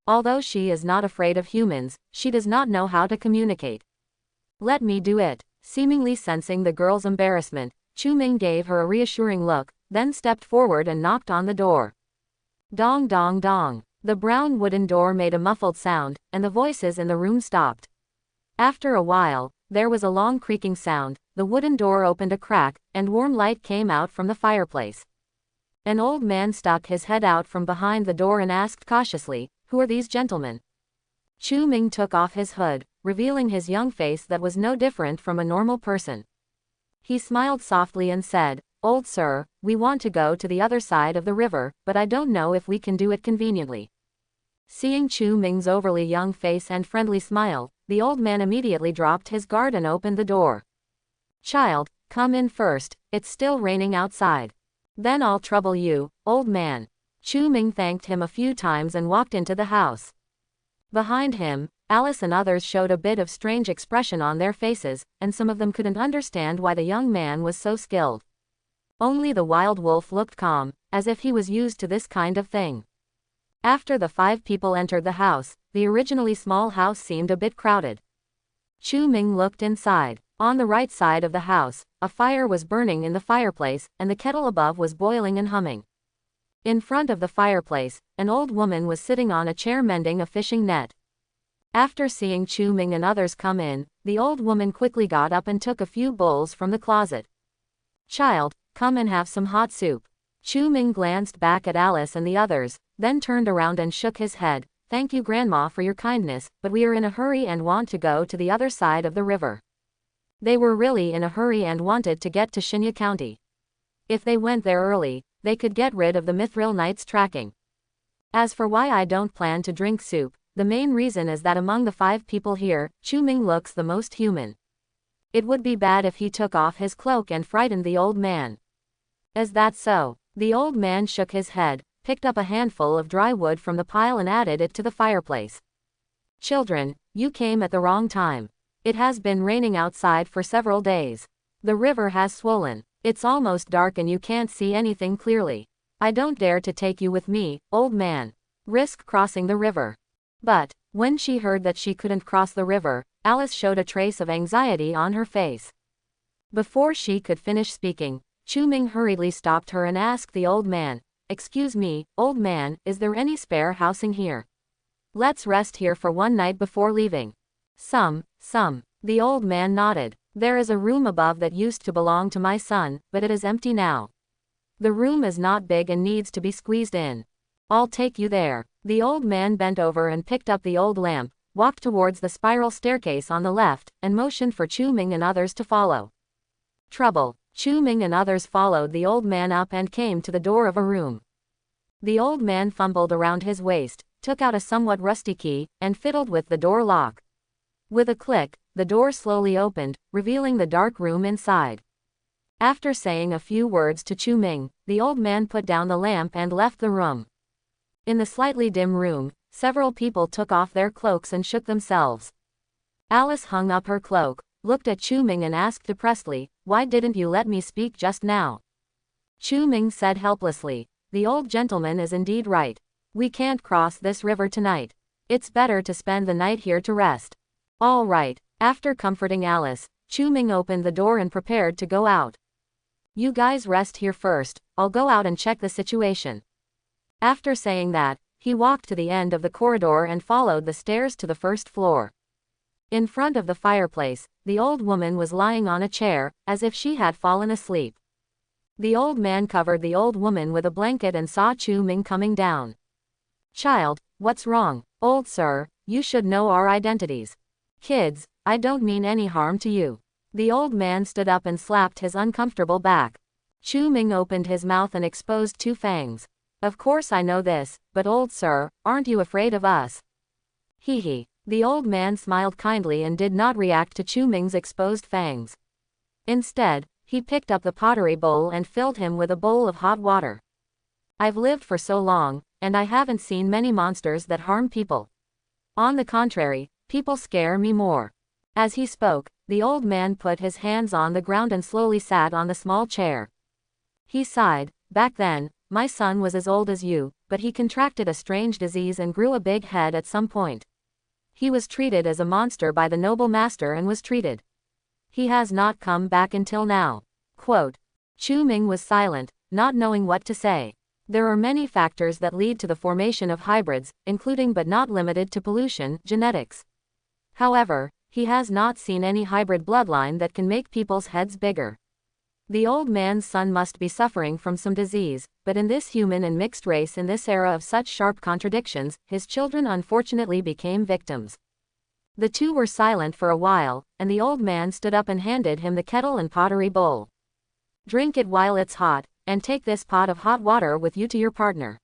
Although she is not afraid of humans, she does not know how to communicate. "Let me do it." Seemingly sensing the girl's embarrassment, Chu Ming gave her a reassuring look, then stepped forward and knocked on the door. Dong dong dong. The brown wooden door made a muffled sound, and the voices in the room stopped. After a while, there was a long creaking sound, the wooden door opened a crack, and warm light came out from the fireplace. An old man stuck his head out from behind the door and asked cautiously, "Who are these gentlemen?" Chu Ming took off his hood, revealing his young face that was no different from a normal person. He smiled softly and said, "Old sir, we want to go to the other side of the river, but I don't know if we can do it conveniently." Seeing Chu Ming's overly young face and friendly smile, the old man immediately dropped his guard and opened the door. "Child, come in first, it's still raining outside. Then I'll trouble you, old man." Chu Ming thanked him a few times and walked into the house. Behind him, Alice and others showed a bit of strange expression on their faces, and some of them couldn't understand why the young man was so skilled. Only the wild wolf looked calm, as if he was used to this kind of thing. After the 5 people entered the house, the originally small house seemed a bit crowded. Chu Ming looked inside. On the right side of the house, a fire was burning in the fireplace, and the kettle above was boiling and humming. In front of the fireplace, an old woman was sitting on a chair mending a fishing net. After seeing Chu Ming and others come in, the old woman quickly got up and took a few bowls from the closet. "Child, come and have some hot soup." Chu Ming glanced back at Alice and the others, then turned around and shook his head. "Thank you, Grandma, for your kindness, but we are in a hurry and want to go to the other side of the river." They were really in a hurry and wanted to get to Shinya County. If they went there early, they could get rid of the Mithril Knight's tracking. As for why I don't plan to drink soup, the main reason is that among the 5 people here, Chu Ming looks the most human. It would be bad if he took off his cloak and frightened the old man. Is that so? The old man shook his head, picked up a handful of dry wood from the pile and added it to the fireplace. "Children, you came at the wrong time. It has been raining outside for several days. The river has swollen. It's almost dark and you can't see anything clearly. I don't dare to take you with me, old man. Risk crossing the river." But, when she heard that she couldn't cross the river, Alice showed a trace of anxiety on her face. Before she could finish speaking, Chu Ming hurriedly stopped her and asked the old man, "Excuse me, old man, is there any spare housing here? Let's rest here for one night before leaving." Some. The old man nodded. "There is a room above that used to belong to my son, but it is empty now. The room is not big and needs to be squeezed in. I'll take you there." The old man bent over and picked up the old lamp, walked towards the spiral staircase on the left, and motioned for Chu Ming and others to follow. Trouble. Chu Ming and others followed the old man up and came to the door of a room. The old man fumbled around his waist, took out a somewhat rusty key, and fiddled with the door lock. With a click, the door slowly opened, revealing the dark room inside. After saying a few words to Chu Ming, the old man put down the lamp and left the room. In the slightly dim room, several people took off their cloaks and shook themselves. Alice hung up her cloak, looked at Chu Ming and asked depressedly, "Why didn't you let me speak just now?" Chu Ming said helplessly, "The old gentleman is indeed right. We can't cross this river tonight. It's better to spend the night here to rest." "All right." After comforting Alice, Chu Ming opened the door and prepared to go out. "You guys rest here first, I'll go out and check the situation." After saying that, he walked to the end of the corridor and followed the stairs to the first floor. In front of the fireplace, the old woman was lying on a chair, as if she had fallen asleep. The old man covered the old woman with a blanket and saw Chu Ming coming down. "Child, what's wrong?" "Old sir, you should know our identities." "Kids, I don't mean any harm to you." The old man stood up and slapped his uncomfortable back. Chu Ming opened his mouth and exposed two fangs. "Of course I know this, but old sir, aren't you afraid of us?" "Hee hee." The old man smiled kindly and did not react to Chu Ming's exposed fangs. Instead, he picked up the pottery bowl and filled him with a bowl of hot water. "I've lived for so long, and I haven't seen many monsters that harm people. On the contrary, people scare me more." As he spoke, the old man put his hands on the ground and slowly sat on the small chair. He sighed. "Back then, my son was as old as you, but he contracted a strange disease and grew a big head at some point. He was treated as a monster by the noble master and was treated. He has not come back until now." Quote. Chu Ming was silent, not knowing what to say. There are many factors that lead to the formation of hybrids, including but not limited to pollution, genetics. However, he has not seen any hybrid bloodline that can make people's heads bigger. The old man's son must be suffering from some disease, but in this human and mixed race in this era of such sharp contradictions, his children unfortunately became victims. The two were silent for a while, and the old man stood up and handed him the kettle and pottery bowl. "Drink it while it's hot, and take this pot of hot water with you to your partner.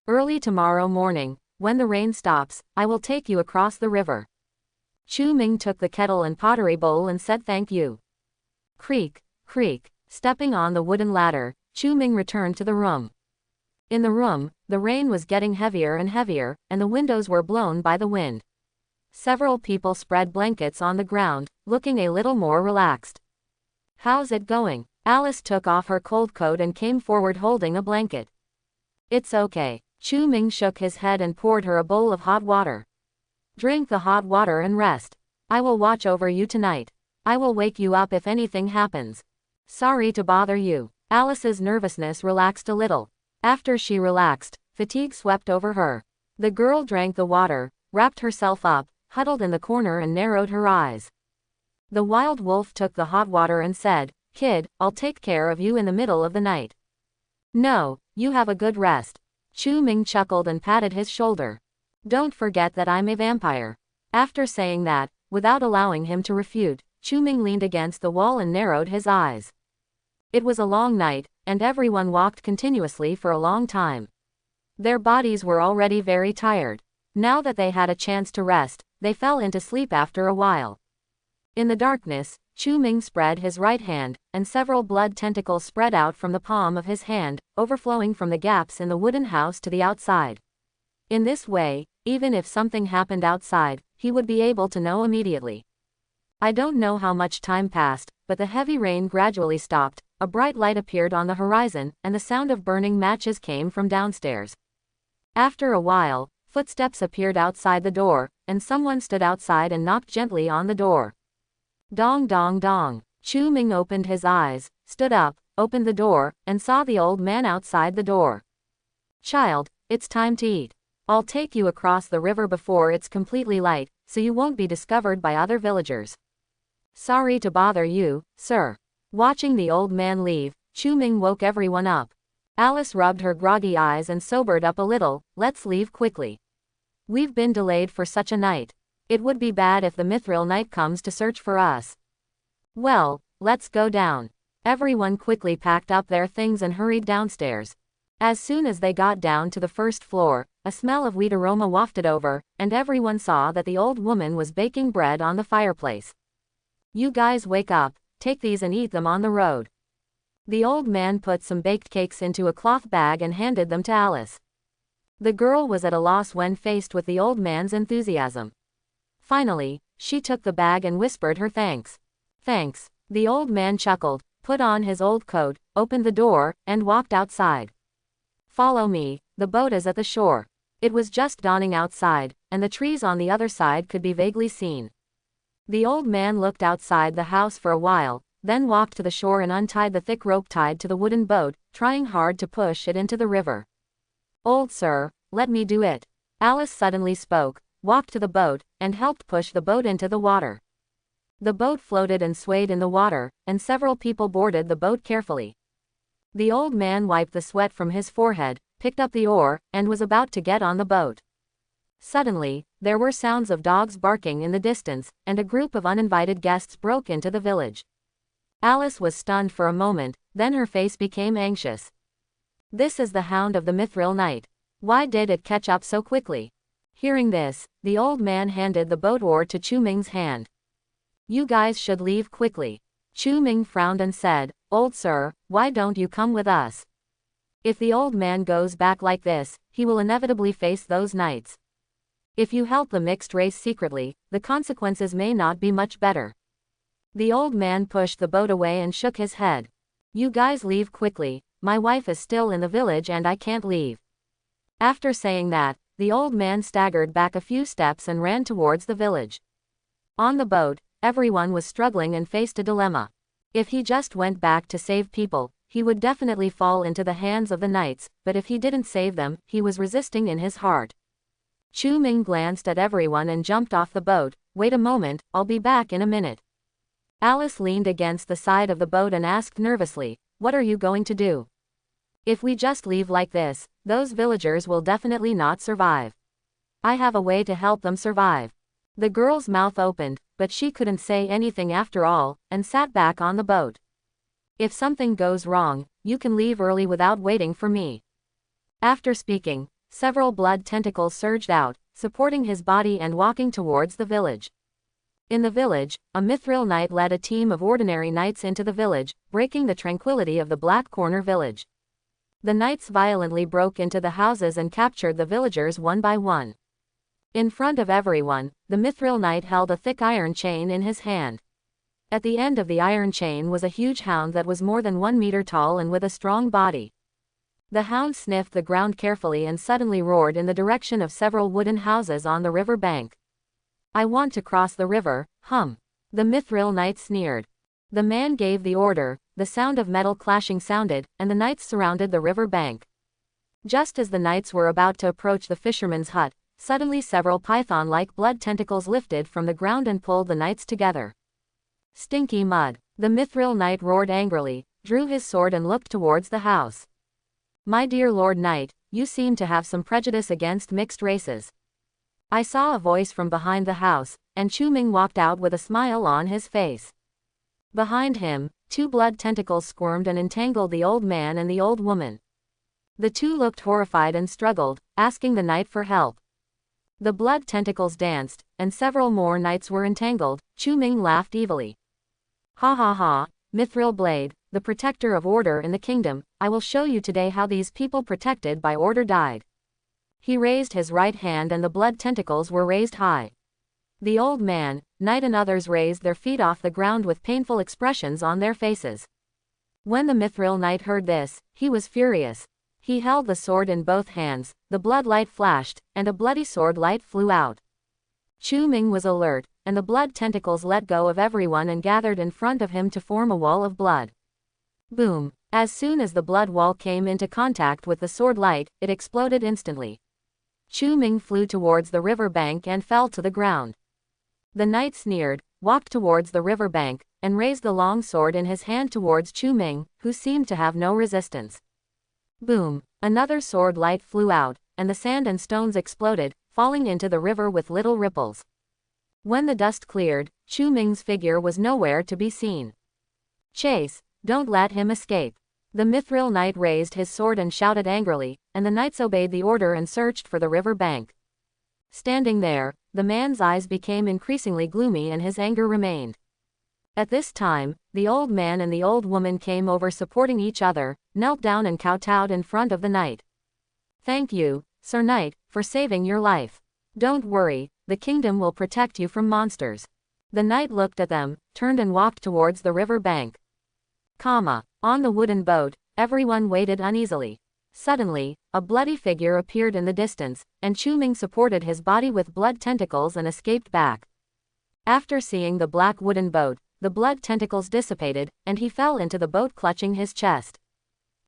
Early tomorrow morning, when the rain stops, I will take you across the river." Chu Ming took the kettle and pottery bowl and said thank you. Creak. Creak. Stepping on the wooden ladder, Chu Ming returned to the room. In the room, the rain was getting heavier and heavier, and the windows were blown by the wind. Several people spread blankets on the ground, looking a little more relaxed. "How's it going?" Alice took off her cold coat and came forward holding a blanket. "It's okay." Chu Ming shook his head and poured her a bowl of hot water. "Drink the hot water and rest. I will watch over you tonight. I will wake you up if anything happens. Sorry to bother you." Alice's nervousness relaxed a little. After she relaxed, fatigue swept over her. The girl drank the water, wrapped herself up, huddled in the corner and narrowed her eyes. The wild wolf took the hot water and said, "Kid, I'll take care of you in the middle of the night." "No, you have a good rest." Chu Ming chuckled and patted his shoulder. "Don't forget that I'm a vampire." After saying that, without allowing him to refute, Chu Ming leaned against the wall and narrowed his eyes. It was a long night, and everyone walked continuously for a long time. Their bodies were already very tired. Now that they had a chance to rest, they fell into sleep after a while. In the darkness, Chu Ming spread his right hand, and several blood tentacles spread out from the palm of his hand, overflowing from the gaps in the wooden house to the outside. In this way, even if something happened outside, he would be able to know immediately. I don't know how much time passed, but the heavy rain gradually stopped, a bright light appeared on the horizon, and the sound of burning matches came from downstairs. After a while, footsteps appeared outside the door, and someone stood outside and knocked gently on the door. Dong dong dong. Chu Ming opened his eyes, stood up, opened the door, and saw the old man outside the door. "Child, it's time to eat. I'll take you across the river before it's completely light, so you won't be discovered by other villagers." "Sorry to bother you, sir." Watching the old man leave, Chu-Ming woke everyone up. Alice rubbed her groggy eyes and sobered up a little. "Let's leave quickly. We've been delayed for such a night. It would be bad if the Mithril Knight comes to search for us." "Well, let's go down." Everyone quickly packed up their things and hurried downstairs. As soon as they got down to the first floor, a smell of wheat aroma wafted over, and everyone saw that the old woman was baking bread on the fireplace. "You guys wake up, take these and eat them on the road." The old man put some baked cakes into a cloth bag and handed them to Alice. The girl was at a loss when faced with the old man's enthusiasm. Finally, she took the bag and whispered her thanks. "Thanks." The old man chuckled, put on his old coat, opened the door, and walked outside. "Follow me, the boat is at the shore." It was just dawning outside, and the trees on the other side could be vaguely seen. The old man looked outside the house for a while, then walked to the shore and untied the thick rope tied to the wooden boat, trying hard to push it into the river. "Old sir, let me do it." Alice suddenly spoke, walked to the boat, and helped push the boat into the water. The boat floated and swayed in the water, and several people boarded the boat carefully. The old man wiped the sweat from his forehead, picked up the oar, and was about to get on the boat. Suddenly, there were sounds of dogs barking in the distance, and a group of uninvited guests broke into the village. Alice was stunned for a moment, then her face became anxious. "This is the hound of the Mithril Knight. Why did it catch up so quickly?" Hearing this, the old man handed the boat oar to Chu-Ming's hand. "You guys should leave quickly." Chu-Ming frowned and said, "Old sir, why don't you come with us? If the old man goes back like this, he will inevitably face those knights. If you help the mixed race secretly, the consequences may not be much better." The old man pushed the boat away and shook his head. "You guys leave quickly, my wife is still in the village and I can't leave." After saying that, the old man staggered back a few steps and ran towards the village. On the boat, everyone was struggling and faced a dilemma. If he just went back to save people, he would definitely fall into the hands of the knights, but if he didn't save them, he was resisting in his heart. Chu-Ming glanced at everyone and jumped off the boat. "Wait a moment, I'll be back in a minute." Alice leaned against the side of the boat and asked nervously, "What are you going to do? If we just leave like this, those villagers will definitely not survive. I have a way to help them survive." The girl's mouth opened, but she couldn't say anything after all, and sat back on the boat. "If something goes wrong, you can leave early without waiting for me." After speaking, several blood tentacles surged out, supporting his body and walking towards the village. In the village, a Mithril Knight led a team of ordinary knights into the village, breaking the tranquility of the Black Corner village. The knights violently broke into the houses and captured the villagers one by one. In front of everyone, the Mithril Knight held a thick iron chain in his hand. At the end of the iron chain was a huge hound that was more than 1 meter tall and with a strong body. The hound sniffed the ground carefully and suddenly roared in the direction of several wooden houses on the river bank. "I want to cross the river, hum." The Mithril Knight sneered. The man gave the order, the sound of metal clashing sounded, and the knights surrounded the river bank. Just as the knights were about to approach the fisherman's hut, suddenly several python-like blood tentacles lifted from the ground and pulled the knights together. "Stinky mud." The Mithril Knight roared angrily, drew his sword and looked towards the house. "My dear Lord Knight, you seem to have some prejudice against mixed races." I saw a voice from behind the house, and Chu-Ming walked out with a smile on his face. Behind him, 2 blood tentacles squirmed and entangled the old man and the old woman. The two looked horrified and struggled, asking the knight for help. The blood tentacles danced, and several more knights were entangled. Chu-Ming laughed evilly. "Ha ha ha, Mithril Blade, the protector of order in the kingdom, I will show you today how these people protected by order died." He raised his right hand and the blood tentacles were raised high. The old man, knight and others raised their feet off the ground with painful expressions on their faces. When the Mithril Knight heard this, he was furious. He held the sword in both hands, the blood light flashed, and a bloody sword light flew out. Chu-Ming was alert, and the blood tentacles let go of everyone and gathered in front of him to form a wall of blood. Boom! As soon as the blood wall came into contact with the sword light, it exploded instantly. Chu Ming flew towards the river bank and fell to the ground. The knight sneered, walked towards the river bank, and raised the long sword in his hand towards Chu Ming, who seemed to have no resistance. Boom! Another sword light flew out, and the sand and stones exploded, falling into the river with little ripples. When the dust cleared, Chu Ming's figure was nowhere to be seen. Chase! Don't let him escape! The Mithril knight raised his sword and shouted angrily, and the knights obeyed the order and searched for the river bank. Standing there, the man's eyes became increasingly gloomy and his anger remained. At this time, the old man and the old woman came over supporting each other, knelt down and kowtowed in front of the knight. Thank you, Sir Knight, for saving your life. Don't worry, the kingdom will protect you from monsters. The knight looked at them, turned and walked towards the river bank. On the wooden boat, everyone waited uneasily. Suddenly, a bloody figure appeared in the distance, and Chu Ming supported his body with blood tentacles and escaped back. After seeing the black wooden boat, the blood tentacles dissipated, and he fell into the boat clutching his chest.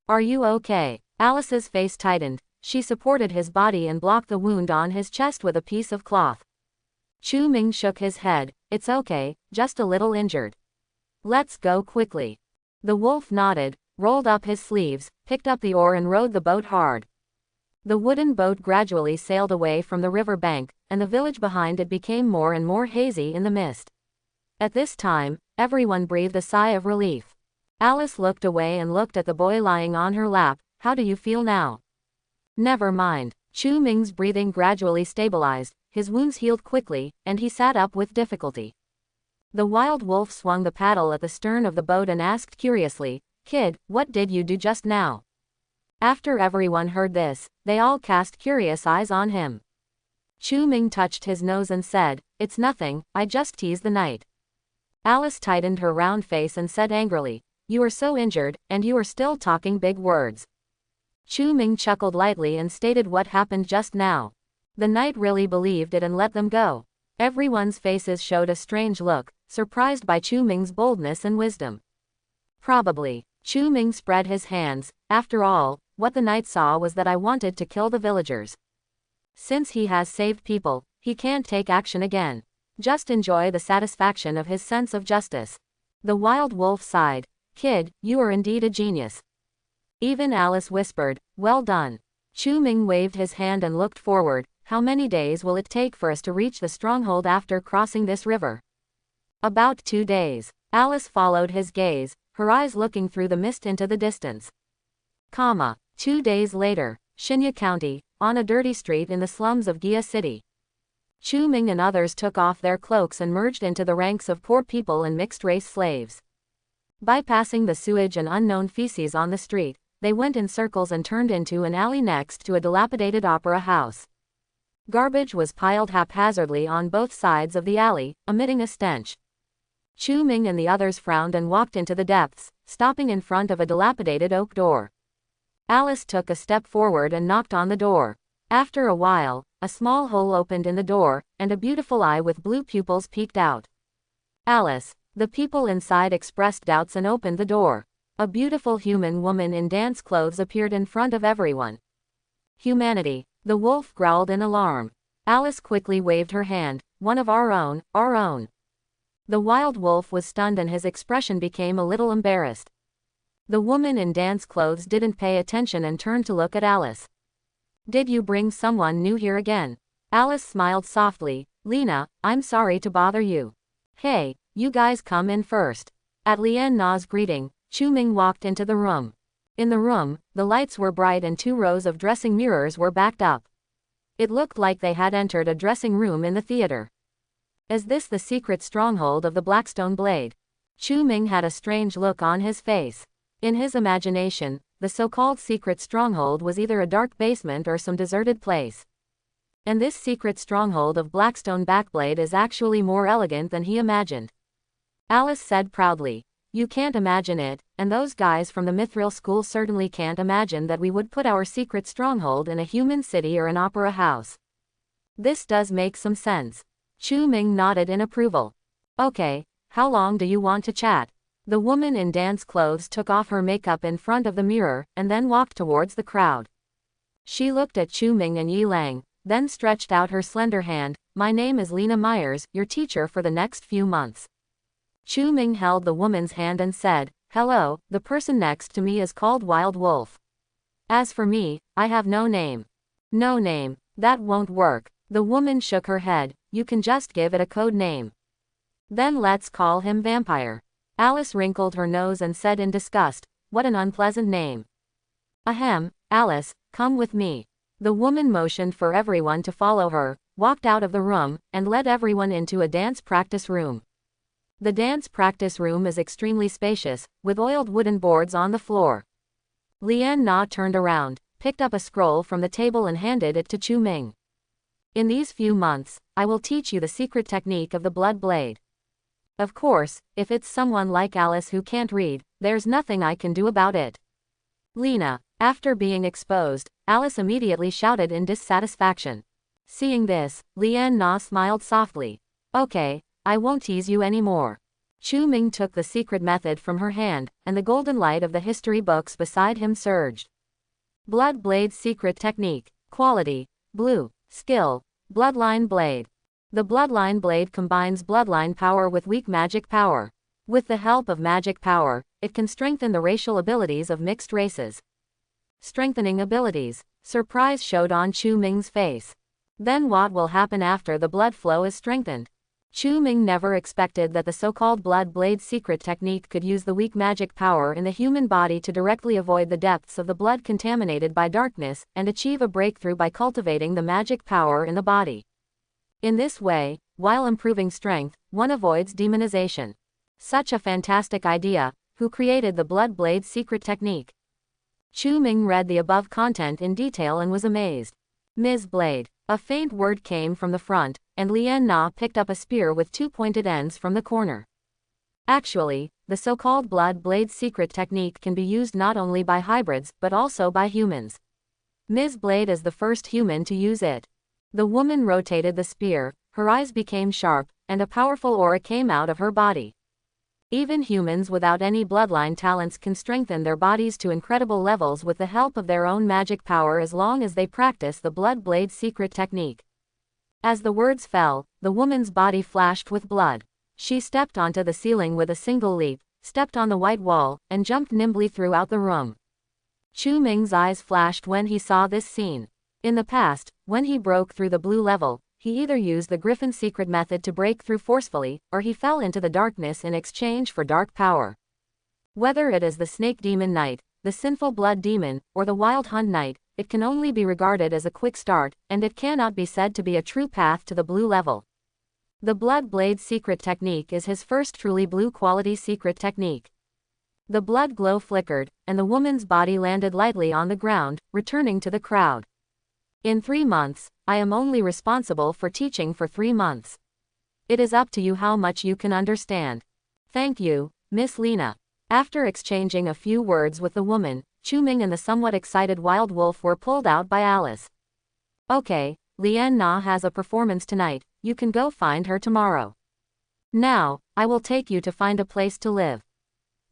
Are you okay? Alice's face tightened. She supported his body and blocked the wound on his chest with a piece of cloth. Chu Ming shook his head. It's okay, just a little injured. Let's go quickly. The wolf nodded, rolled up his sleeves, picked up the oar and rowed the boat hard. The wooden boat gradually sailed away from the river bank, and the village behind it became more and more hazy in the mist. At this time, everyone breathed a sigh of relief. Alice looked away and looked at the boy lying on her lap. How do you feel now? Never mind. Chu Ming's breathing gradually stabilized, his wounds healed quickly, and he sat up with difficulty. The wild wolf swung the paddle at the stern of the boat and asked curiously, Kid, what did you do just now? After everyone heard this, they all cast curious eyes on him. Chu Ming touched his nose and said, It's nothing, I just teased the knight. Alice tightened her round face and said angrily, You are so injured, and you are still talking big words. Chu Ming chuckled lightly and stated what happened just now. The knight really believed it and let them go. Everyone's faces showed a strange look, surprised by Chu Ming's boldness and wisdom. Probably. Chu Ming spread his hands. After all, what the knight saw was that I wanted to kill the villagers. Since he has saved people, he can't take action again. Just enjoy the satisfaction of his sense of justice. The wild wolf sighed. Kid, you are indeed a genius. Even Alice whispered, Well done. Chu Ming waved his hand and looked forward. How many days will it take for us to reach the stronghold after crossing this river? About 2 days. Alice followed his gaze, her eyes looking through the mist into the distance. 2 days later, Shinya County, on a dirty street in the slums of Gia City. Chu Ming and others took off their cloaks and merged into the ranks of poor people and mixed-race slaves. Bypassing the sewage and unknown feces on the street, they went in circles and turned into an alley next to a dilapidated opera house. Garbage was piled haphazardly on both sides of the alley, emitting a stench. Chu Ming and the others frowned and walked into the depths, stopping in front of a dilapidated oak door. Alice took a step forward and knocked on the door. After a while, a small hole opened in the door, and a beautiful eye with blue pupils peeked out. Alice. The people inside expressed doubts and opened the door. A beautiful human woman in dance clothes appeared in front of everyone. Humanity. The wolf growled in alarm. Alice quickly waved her hand. One of our own, our own. The wild wolf was stunned and his expression became a little embarrassed. The woman in dance clothes didn't pay attention and turned to look at Alice. Did you bring someone new here again? Alice smiled softly. Lena, I'm sorry to bother you. Hey, you guys come in first. At Lian Na's greeting, Chu Ming walked into the room. In the room, the lights were bright and 2 rows of dressing mirrors were backed up. It looked like they had entered a dressing room in the theater. Is this the secret stronghold of the Blackstone Blade? Chu Ming had a strange look on his face. In his imagination, the so-called secret stronghold was either a dark basement or some deserted place. And this secret stronghold of Blackstone Backblade is actually more elegant than he imagined. Alice said proudly. You can't imagine it, and those guys from the Mithril school certainly can't imagine that we would put our secret stronghold in a human city or an opera house. This does make some sense. Chu Ming nodded in approval. Okay, how long do you want to chat? The woman in dance clothes took off her makeup in front of the mirror, and then walked towards the crowd. She looked at Chu Ming and Yi Lang, then stretched out her slender hand. My name is Lena Myers, your teacher for the next few months. Chu Ming held the woman's hand and said, hello, the person next to me is called Wild Wolf. As for me, I have no name. No name, that won't work. The woman shook her head, you can just give it a code name. Then let's call him Vampire. Alice wrinkled her nose and said in disgust, what an unpleasant name. Ahem, Alice, come with me. The woman motioned for everyone to follow her, walked out of the room, and led everyone into a dance practice room. The dance practice room is extremely spacious, with oiled wooden boards on the floor. Lian Na turned around, picked up a scroll from the table and handed it to Chu Ming. In these few months, I will teach you the secret technique of the blood blade. Of course, if it's someone like Alice who can't read, there's nothing I can do about it. Lena, after being exposed, Alice immediately shouted in dissatisfaction. Seeing this, Lian Na smiled softly. Okay, I won't tease you anymore. Chu Ming took the secret method from her hand, and the golden light of the history books beside him surged. Blood blade secret technique. Quality: blue. Skill: bloodline blade. The bloodline blade combines bloodline power with weak magic power. With the help of magic power, it can strengthen the racial abilities of mixed races. Strengthening abilities. Surprise showed on Chu Ming's face. Then what will happen after the blood flow is strengthened? Chu Ming never expected that the so-called blood blade secret technique could use the weak magic power in the human body to directly avoid the depths of the blood contaminated by darkness, and achieve a breakthrough by cultivating the magic power in the body. In this way, while improving strength, one avoids demonization. Such a fantastic idea. Who created the blood blade secret technique? Chu Ming read the above content in detail and was amazed. Ms. Blade. A faint word came from the front, and Lian Na picked up a spear with two pointed ends from the corner. Actually, the so-called blood blade secret technique can be used not only by hybrids, but also by humans. Ms. Blade is the first human to use it. The woman rotated the spear, her eyes became sharp, and a powerful aura came out of her body. Even humans without any bloodline talents can strengthen their bodies to incredible levels with the help of their own magic power as long as they practice the blood blade secret technique. As the words fell, the woman's body flashed with blood. She stepped onto the ceiling with a single leap, stepped on the white wall, and jumped nimbly throughout the room. Chu Ming's eyes flashed when he saw this scene. In the past, when he broke through the blue level, he either used the Griffin secret method to break through forcefully, or he fell into the darkness in exchange for dark power. Whether it is the Snake Demon Knight, the Sinful Blood Demon, or the Wild Hunt Knight, it can only be regarded as a quick start, and it cannot be said to be a true path to the blue level. The Blood Blade secret technique is his first truly blue quality secret technique. The blood glow flickered, and the woman's body landed lightly on the ground, returning to the crowd. In 3 months, I am only responsible for teaching for 3 months. It is up to you how much you can understand. Thank you, Miss Lena. After exchanging a few words with the woman, Chu Ming and the somewhat excited Wild Wolf were pulled out by Alice. Okay, Lian Na has a performance tonight, you can go find her tomorrow. Now, I will take you to find a place to live.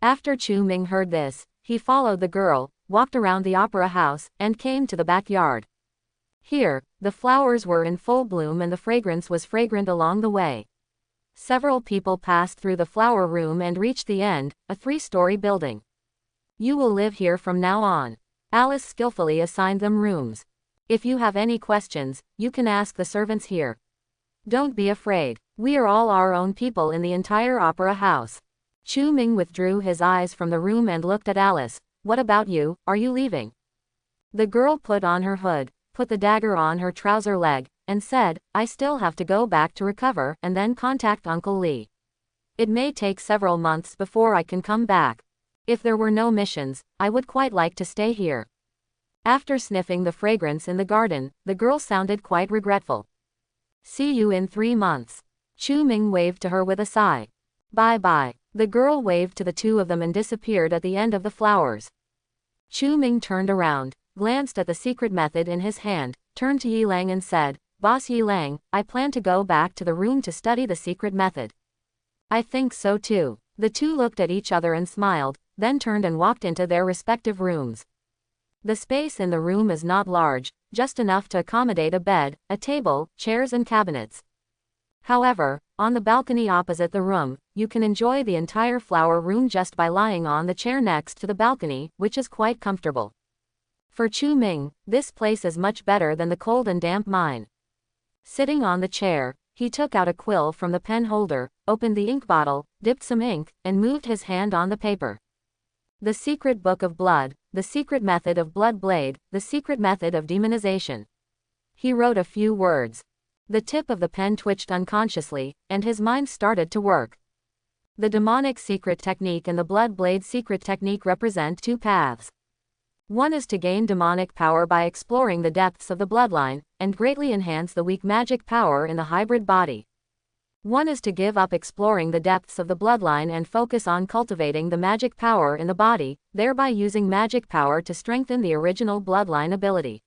After Chu Ming heard this, he followed the girl, walked around the opera house, and came to the backyard. Here, the flowers were in full bloom and the fragrance was fragrant along the way. Several people passed through the flower room and reached the end, a 3-story building. You will live here from now on. Alice skillfully assigned them rooms. If you have any questions, you can ask the servants here. Don't be afraid, we are all our own people in the entire opera house. Chu Ming withdrew his eyes from the room and looked at Alice. What about you, are you leaving? The girl put on her hood, put the dagger on her trouser leg, and said, I still have to go back to recover and then contact Uncle Lee. It may take several months before I can come back. If there were no missions, I would quite like to stay here. After sniffing the fragrance in the garden, the girl sounded quite regretful. See you in 3 months. Chu Ming waved to her with a sigh. Bye-bye. The girl waved to the two of them and disappeared at the end of the flowers. Chu Ming turned around, glanced at the secret method in his hand, turned to Yi Lang and said, Boss Yi Lang, I plan to go back to the room to study the secret method. I think so too. The two looked at each other and smiled, then turned and walked into their respective rooms. The space in the room is not large, just enough to accommodate a bed, a table, chairs and cabinets. However, on the balcony opposite the room, you can enjoy the entire flower room just by lying on the chair next to the balcony, which is quite comfortable. For Chu Ming, this place is much better than the cold and damp mine. Sitting on the chair, he took out a quill from the pen holder, opened the ink bottle, dipped some ink, and moved his hand on the paper. The Secret Book of Blood, the Secret Method of Blood Blade, the Secret Method of Demonization. He wrote a few words. The tip of the pen twitched unconsciously, and his mind started to work. The demonic secret technique and the blood blade secret technique represent two paths. One is to gain demonic power by exploring the depths of the bloodline, and greatly enhance the weak magic power in the hybrid body. One is to give up exploring the depths of the bloodline and focus on cultivating the magic power in the body, thereby using magic power to strengthen the original bloodline ability.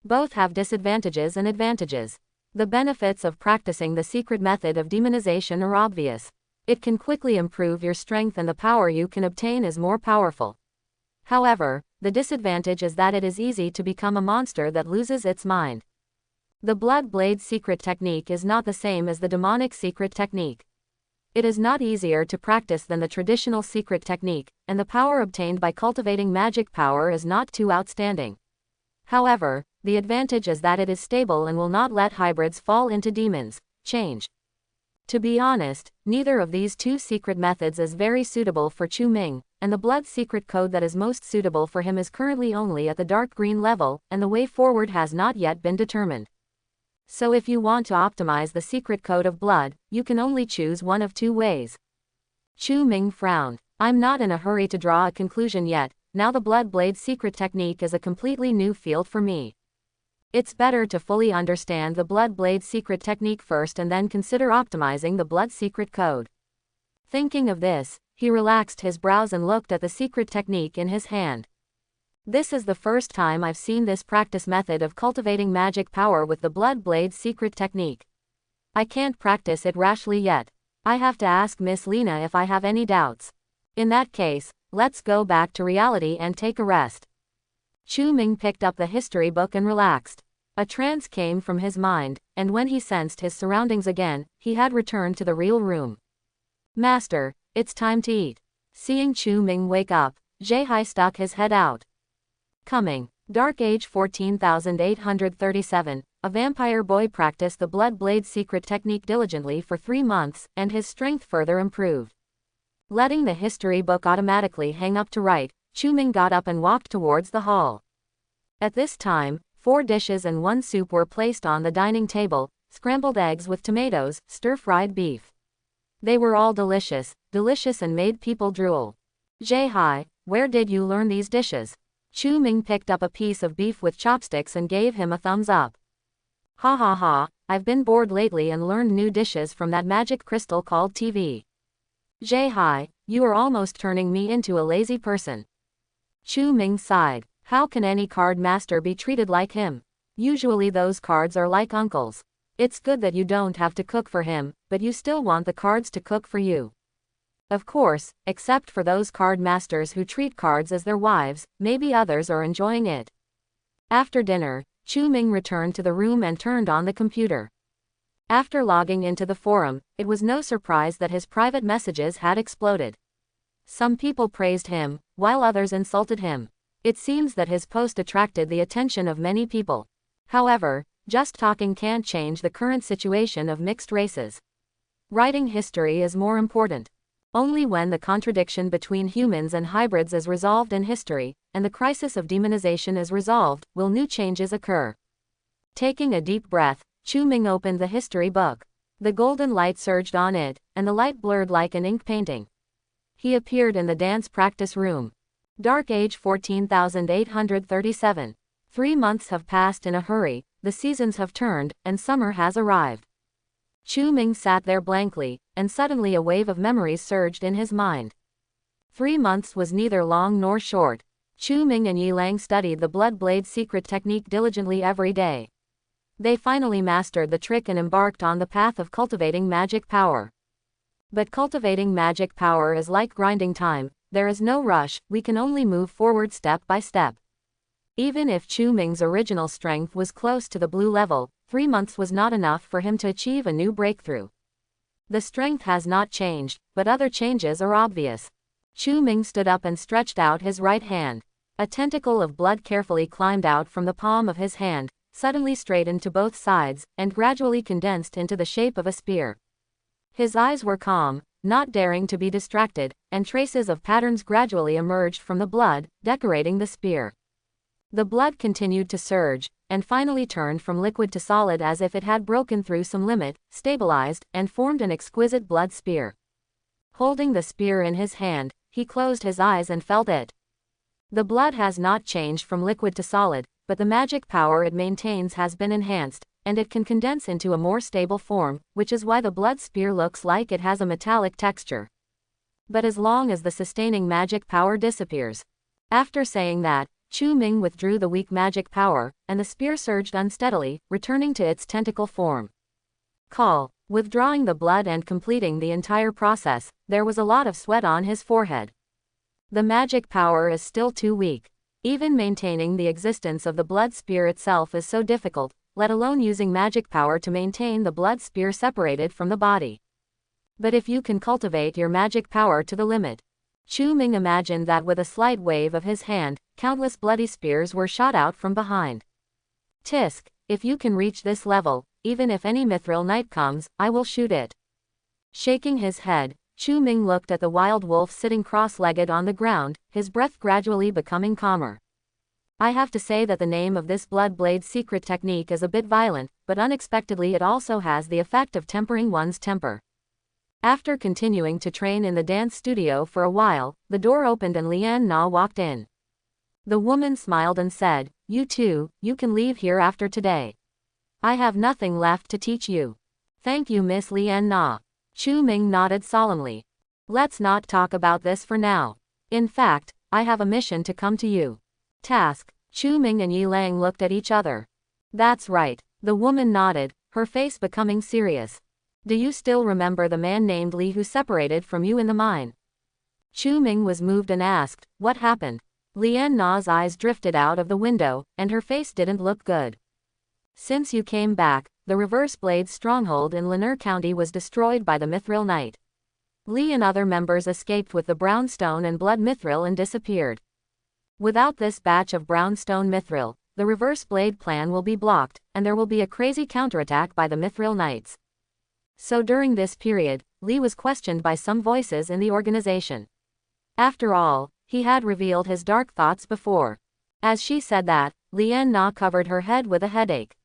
Both have disadvantages and advantages. The benefits of practicing the secret method of demonization are obvious. It can quickly improve your strength and the power you can obtain is more powerful. However, the disadvantage is that it is easy to become a monster that loses its mind. The blood blade secret technique is not the same as the demonic secret technique. It is not easier to practice than the traditional secret technique, and the power obtained by cultivating magic power is not too outstanding. However, the advantage is that it is stable and will not let hybrids fall into demons. Change. To be honest, neither of these two secret methods is very suitable for Chu Ming, and the blood secret code that is most suitable for him is currently only at the dark green level, and the way forward has not yet been determined. So if you want to optimize the secret code of blood, you can only choose one of two ways. Chu Ming frowned. I'm not in a hurry to draw a conclusion yet, now the blood blade secret technique is a completely new field for me. It's better to fully understand the blood blade secret technique first and then consider optimizing the blood secret code. Thinking of this, he relaxed his brows and looked at the secret technique in his hand. This is the first time I've seen this practice method of cultivating magic power with the blood blade secret technique. I can't practice it rashly yet. I have to ask Miss Lena if I have any doubts. In that case, let's go back to reality and take a rest. Chu Ming picked up the history book and relaxed. A trance came from his mind, and when he sensed his surroundings again, he had returned to the real room. Master, it's time to eat. Seeing Chu Ming wake up, Jai stuck his head out. Coming. Dark Age 14837, a vampire boy practiced the blood blade secret technique diligently for 3 months, and his strength further improved. Letting the history book automatically hang up to write, Chu Ming got up and walked towards the hall. At this time, 4 dishes and 1 soup were placed on the dining table, scrambled eggs with tomatoes, stir-fried beef. They were all delicious and made people drool. Jai, where did you learn these dishes? Chu Ming picked up a piece of beef with chopsticks and gave him a thumbs up. Ha ha ha, I've been bored lately and learned new dishes from that magic crystal called TV. Jai, you are almost turning me into a lazy person. Chu Ming sighed. How can any card master be treated like him? Usually those cards are like uncles. It's good that you don't have to cook for him, but you still want the cards to cook for you. Of course, except for those card masters who treat cards as their wives, maybe others are enjoying it. After dinner, Chu Ming returned to the room and turned on the computer. After logging into the forum, it was no surprise that his private messages had exploded. Some people praised him, while others insulted him. It seems that his post attracted the attention of many people. However, just talking can't change the current situation of mixed races. Writing history is more important. Only when the contradiction between humans and hybrids is resolved in history, and the crisis of demonization is resolved, will new changes occur. Taking a deep breath, Chu Ming opened the history book. The golden light surged on it, and the light blurred like an ink painting. He appeared in the dance practice room. Dark Age 14837. 3 months have passed in a hurry, the seasons have turned, and summer has arrived. Chu Ming sat there blankly, and suddenly a wave of memories surged in his mind. 3 months was neither long nor short. Chu Ming and Yi Lang studied the blood blade secret technique diligently every day. They finally mastered the trick and embarked on the path of cultivating magic power. But cultivating magic power is like grinding time, there is no rush, we can only move forward step by step. Even if Chu Ming's original strength was close to the blue level, 3 months was not enough for him to achieve a new breakthrough. The strength has not changed, but other changes are obvious. Chu Ming stood up and stretched out his right hand. A tentacle of blood carefully climbed out from the palm of his hand, suddenly straightened to both sides, and gradually condensed into the shape of a spear. His eyes were calm, not daring to be distracted, and traces of patterns gradually emerged from the blood, decorating the spear. The blood continued to surge, and finally turned from liquid to solid as if it had broken through some limit, stabilized, and formed an exquisite blood spear. Holding the spear in his hand, he closed his eyes and felt it. The blood has not changed from liquid to solid, but the magic power it maintains has been enhanced, and it can condense into a more stable form, which is why the blood spear looks like it has a metallic texture. But as long as the sustaining magic power disappears. After saying that, Chu Ming withdrew the weak magic power, and the spear surged unsteadily, returning to its tentacle form. Withdrawing the blood and completing the entire process, there was a lot of sweat on his forehead. The magic power is still too weak. Even maintaining the existence of the blood spear itself is so difficult, let alone using magic power to maintain the blood spear separated from the body. But if you can cultivate your magic power to the limit. Chu Ming imagined that with a slight wave of his hand, countless bloody spears were shot out from behind. Tisk, if you can reach this level, even if any mithril knight comes, I will shoot it. Shaking his head, Chu Ming looked at the wild wolf sitting cross-legged on the ground, his breath gradually becoming calmer. I have to say that the name of this blood blade secret technique is a bit violent, but unexpectedly it also has the effect of tempering one's temper. After continuing to train in the dance studio for a while, the door opened and Lian Na walked in. The woman smiled and said, "You too, you can leave here after today. I have nothing left to teach you." "Thank you, Miss Lian Na." Chu Ming nodded solemnly. "Let's not talk about this for now. In fact, I have a mission to come to you." Task. Chu Ming and Yi Lang looked at each other. "That's right." The woman nodded, her face becoming serious. "Do you still remember the man named Li who separated from you in the mine?" Chu Ming was moved and asked, "What happened?" Lian Na's eyes drifted out of the window, and her face didn't look good. "Since you came back, the Reverse Blade's stronghold in Lanier County was destroyed by the Mithril Knight. Li and other members escaped with the brownstone and blood mithril and disappeared. Without this batch of brownstone mithril, the Reverse Blade plan will be blocked, and there will be a crazy counterattack by the Mithril Knights. So during this period, Li was questioned by some voices in the organization. After all, he had revealed his dark thoughts before." As she said that, Lian Na covered her head with a headache.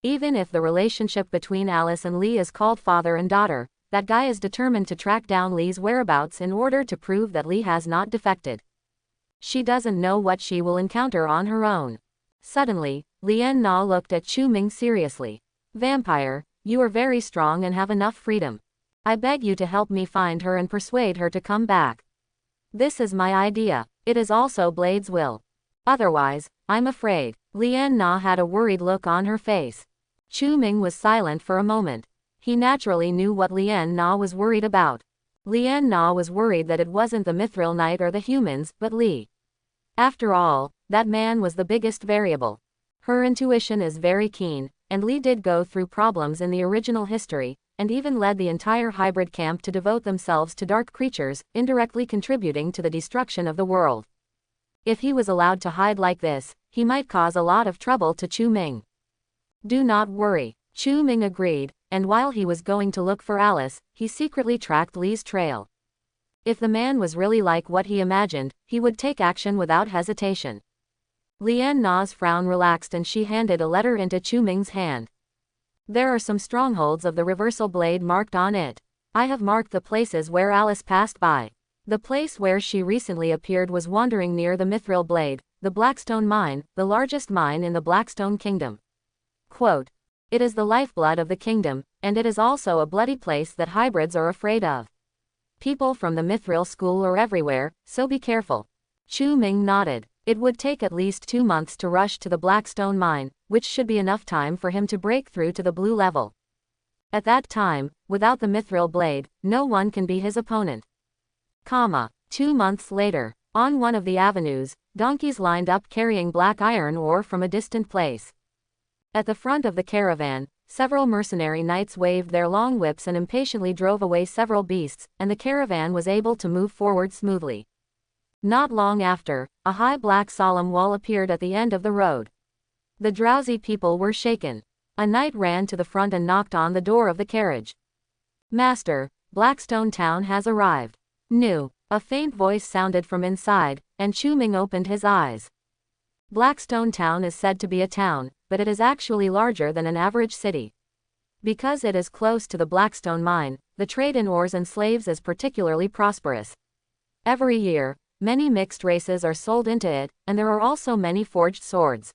Even if the relationship between Alice and Li is called father and daughter, that guy is determined to track down Li's whereabouts in order to prove that Li has not defected. She doesn't know what she will encounter on her own. Suddenly, Lian Na looked at Chu Ming seriously. "Vampire, you are very strong and have enough freedom. I beg you to help me find her and persuade her to come back. This is my idea. It is also Blade's will. Otherwise, I'm afraid." Lian Na had a worried look on her face. Chu Ming was silent for a moment. He naturally knew what Lian Na was worried about. Lian Na was worried that it wasn't the Mithril Knight or the humans, but Li. After all, that man was the biggest variable. Her intuition is very keen, and Li did go through problems in the original history, and even led the entire hybrid camp to devote themselves to dark creatures, indirectly contributing to the destruction of the world. If he was allowed to hide like this, he might cause a lot of trouble to Chu Ming. "Do not worry," Chu Ming agreed, and while he was going to look for Alice, he secretly tracked Li's trail. If the man was really like what he imagined, he would take action without hesitation. Lian Na's frown relaxed and she handed a letter into Chu Ming's hand. "There are some strongholds of the Reversal Blade marked on it. I have marked the places where Alice passed by. The place where she recently appeared was wandering near the Mithril Blade, the Blackstone Mine, the largest mine in the Blackstone Kingdom. Quote, it is the lifeblood of the kingdom, and it is also a bloody place that hybrids are afraid of. People from the Mithril school are everywhere, so be careful." Chu Ming nodded. It would take at least 2 months to rush to the Blackstone Mine, which should be enough time for him to break through to the blue level. At that time, without the mithril blade, no one can be his opponent. 2 months later, on one of the avenues, donkeys lined up carrying black iron ore from a distant place. At the front of the caravan, several mercenary knights waved their long whips and impatiently drove away several beasts, and the caravan was able to move forward smoothly. Not long after, a high black solemn wall appeared at the end of the road. The drowsy people were shaken. A knight ran to the front and knocked on the door of the carriage. "Master, Blackstone Town has arrived." "New." A faint voice sounded from inside, and Chu Ming opened his eyes. Blackstone Town is said to be a town, but it is actually larger than an average city. Because it is close to the Blackstone mine, the trade in ores and slaves is particularly prosperous. Every year, many mixed races are sold into it, and there are also many forged swords.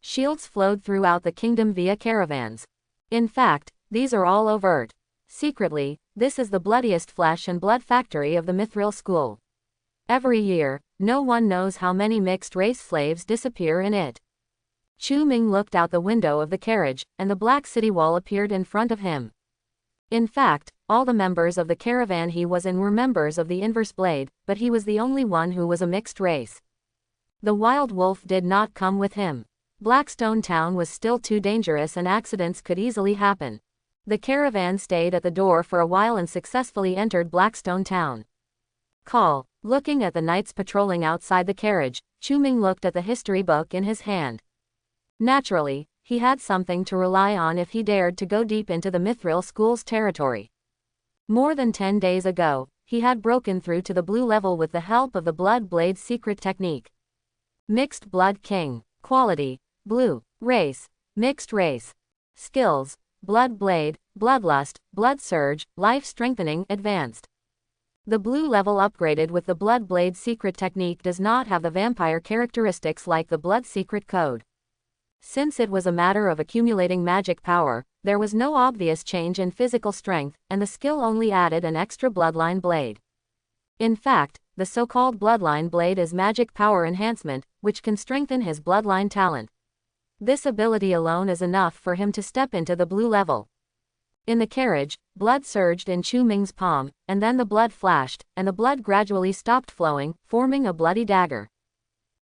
Shields flowed throughout the kingdom via caravans. In fact, these are all overt. Secretly, this is the bloodiest flesh and blood factory of the Mithril school. Every year, no one knows how many mixed-race slaves disappear in it. Chu Ming looked out the window of the carriage, and the black city wall appeared in front of him. In fact, all the members of the caravan he was in were members of the Inverse Blade, but he was the only one who was a mixed race. The wild wolf did not come with him. Blackstone Town was still too dangerous and accidents could easily happen. The caravan stayed at the door for a while and successfully entered Blackstone Town. Looking at the knights patrolling outside the carriage, Chu Ming looked at the history book in his hand. Naturally, he had something to rely on if he dared to go deep into the Mithril school's territory. More than 10 days ago, he had broken through to the blue level with the help of the Blood Blade's secret technique. Mixed Blood King. Quality: Blue. Race: Mixed race. Skills: Blood Blade, Bloodlust, Blood Surge, Life Strengthening, Advanced. The blue level upgraded with the Blood Blade secret technique does not have the vampire characteristics like the Blood Secret Code. Since it was a matter of accumulating magic power, there was no obvious change in physical strength, and the skill only added an extra bloodline blade. In fact, the so-called bloodline blade is magic power enhancement, which can strengthen his bloodline talent. This ability alone is enough for him to step into the blue level. In the carriage, blood surged in Chu Ming's palm, and then the blood flashed, and the blood gradually stopped flowing, forming a bloody dagger.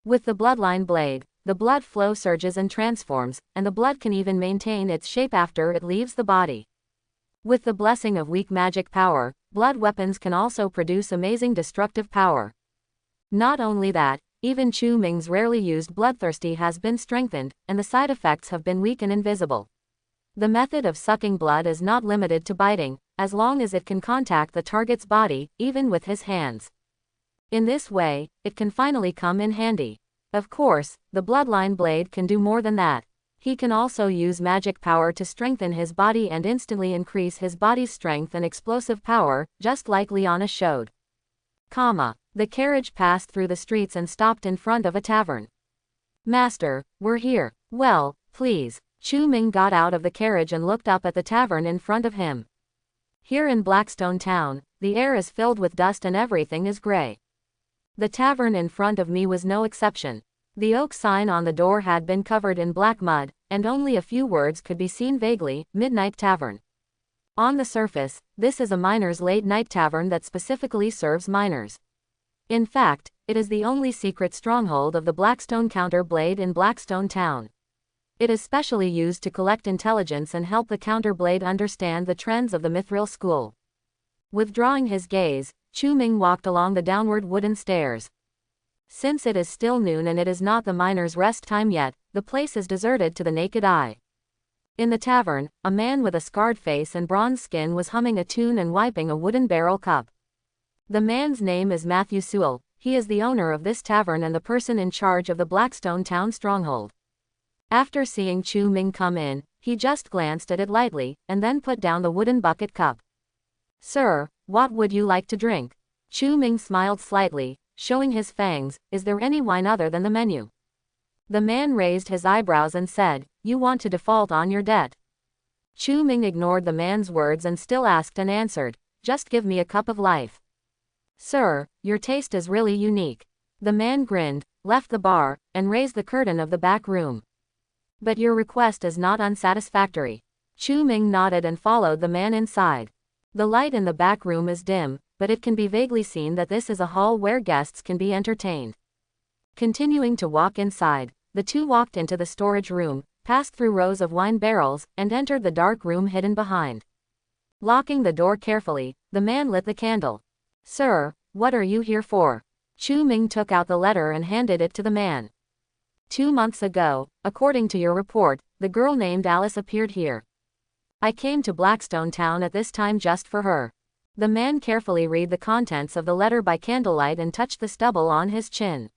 With the bloodline blade, the blood flow surges and transforms, and the blood can even maintain its shape after it leaves the body. With the blessing of weak magic power, blood weapons can also produce amazing destructive power. Not only that, even Chu Ming's rarely used bloodthirsty has been strengthened, and the side effects have been weak and invisible. The method of sucking blood is not limited to biting, as long as it can contact the target's body, even with his hands. In this way, it can finally come in handy. Of course, the bloodline blade can do more than that. He can also use magic power to strengthen his body and instantly increase his body's strength and explosive power, just like Liana showed. The carriage passed through the streets and stopped in front of a tavern. "Master, we're here." "Well, please." Chu Ming got out of the carriage and looked up at the tavern in front of him. Here in Blackstone Town, the air is filled with dust and everything is gray. The tavern in front of me was no exception. The oak sign on the door had been covered in black mud, and only a few words could be seen vaguely: Midnight Tavern. On the surface, this is a miner's late-night tavern that specifically serves miners. In fact, it is the only secret stronghold of the Blackstone Counter Blade in Blackstone Town. It is specially used to collect intelligence and help the Counter Blade understand the trends of the Mithril school. Withdrawing his gaze, Chu Ming walked along the downward wooden stairs. Since it is still noon and it is not the miners' rest time yet, the place is deserted to the naked eye. In the tavern, a man with a scarred face and bronze skin was humming a tune and wiping a wooden barrel cup. The man's name is Matthew Sewell. He is the owner of this tavern and the person in charge of the Blackstone Town stronghold. After seeing Chu Ming come in, he just glanced at it lightly, and then put down the wooden bucket cup. "Sir, what would you like to drink?" Chu Ming smiled slightly, showing his fangs. "Is there any wine other than the menu?" The man raised his eyebrows and said, "You want to default on your debt?" Chu Ming ignored the man's words and still asked and answered, "Just give me a cup of life." "Sir, your taste is really unique." The man grinned, left the bar, and raised the curtain of the back room. "But your request is not unsatisfactory." Chu Ming nodded and followed the man inside. The light in the back room is dim, but it can be vaguely seen that this is a hall where guests can be entertained. Continuing to walk inside, the two walked into the storage room, passed through rows of wine barrels, and entered the dark room hidden behind. Locking the door carefully, the man lit the candle. "Sir, what are you here for?" Chu Ming took out the letter and handed it to the man. 2 months ago, according to your report, the girl named Alice appeared here. I came to Blackstone Town at this time just for her. The man carefully read the contents of the letter by candlelight and touched the stubble on his chin.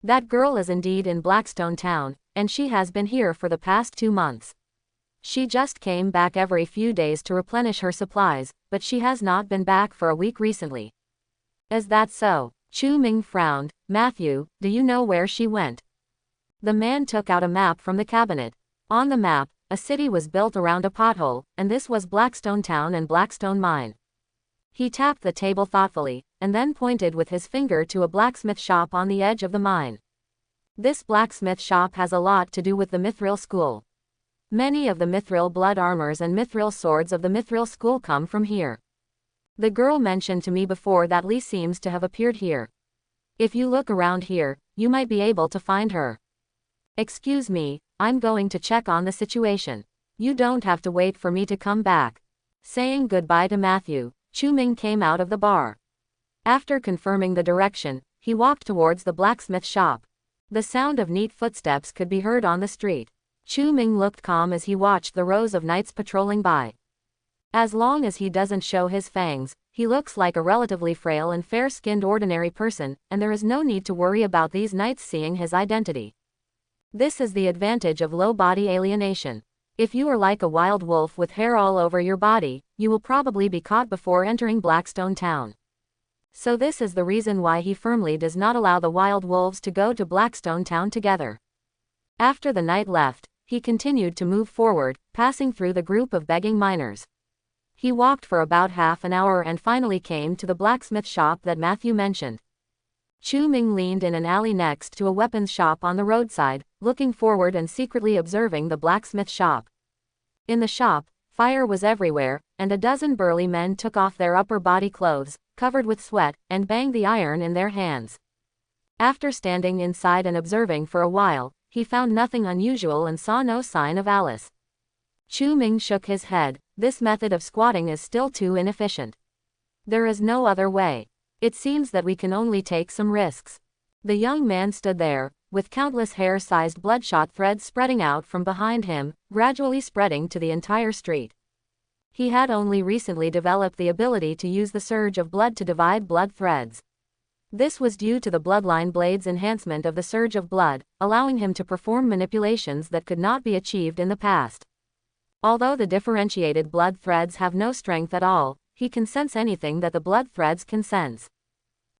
That girl is indeed in Blackstone Town, and she has been here for the past 2 months. She just came back every few days to replenish her supplies, but she has not been back for a week recently. Is that so? Chu Ming frowned. Matthew, do you know where she went? The man took out a map from the cabinet. On the map, a city was built around a pothole, and this was Blackstone Town and Blackstone Mine. He tapped the table thoughtfully, and then pointed with his finger to a blacksmith shop on the edge of the mine. This blacksmith shop has a lot to do with the Mithril School. Many of the Mithril blood armors and Mithril swords of the Mithril School come from here. The girl mentioned to me before that Lee seems to have appeared here. If you look around here, you might be able to find her. Excuse me, I'm going to check on the situation. You don't have to wait for me to come back. Saying goodbye to Matthew, Chu Ming came out of the bar. After confirming the direction, he walked towards the blacksmith shop. The sound of neat footsteps could be heard on the street. Chu Ming looked calm as he watched the rows of knights patrolling by. As long as he doesn't show his fangs, he looks like a relatively frail and fair-skinned ordinary person, and there is no need to worry about these knights seeing his identity. This is the advantage of low body alienation. If you are like a wild wolf with hair all over your body, you will probably be caught before entering Blackstone Town. So this is the reason why he firmly does not allow the wild wolves to go to Blackstone Town together. After the knight left, he continued to move forward, passing through the group of begging miners. He walked for about half an hour and finally came to the blacksmith shop that Matthew mentioned. Chu Ming leaned in an alley next to a weapons shop on the roadside, looking forward and secretly observing the blacksmith shop. In the shop, fire was everywhere, and a dozen burly men took off their upper body clothes, covered with sweat, and banged the iron in their hands. After standing inside and observing for a while, he found nothing unusual and saw no sign of Alice. Chu Ming shook his head. This method of squatting is still too inefficient. There is no other way. It seems that we can only take some risks. The young man stood there, with countless hair-sized bloodshot threads spreading out from behind him, gradually spreading to the entire street. He had only recently developed the ability to use the surge of blood to divide blood threads. This was due to the bloodline blade's enhancement of the surge of blood, allowing him to perform manipulations that could not be achieved in the past. Although the differentiated blood threads have no strength at all, he can sense anything that the blood threads can sense.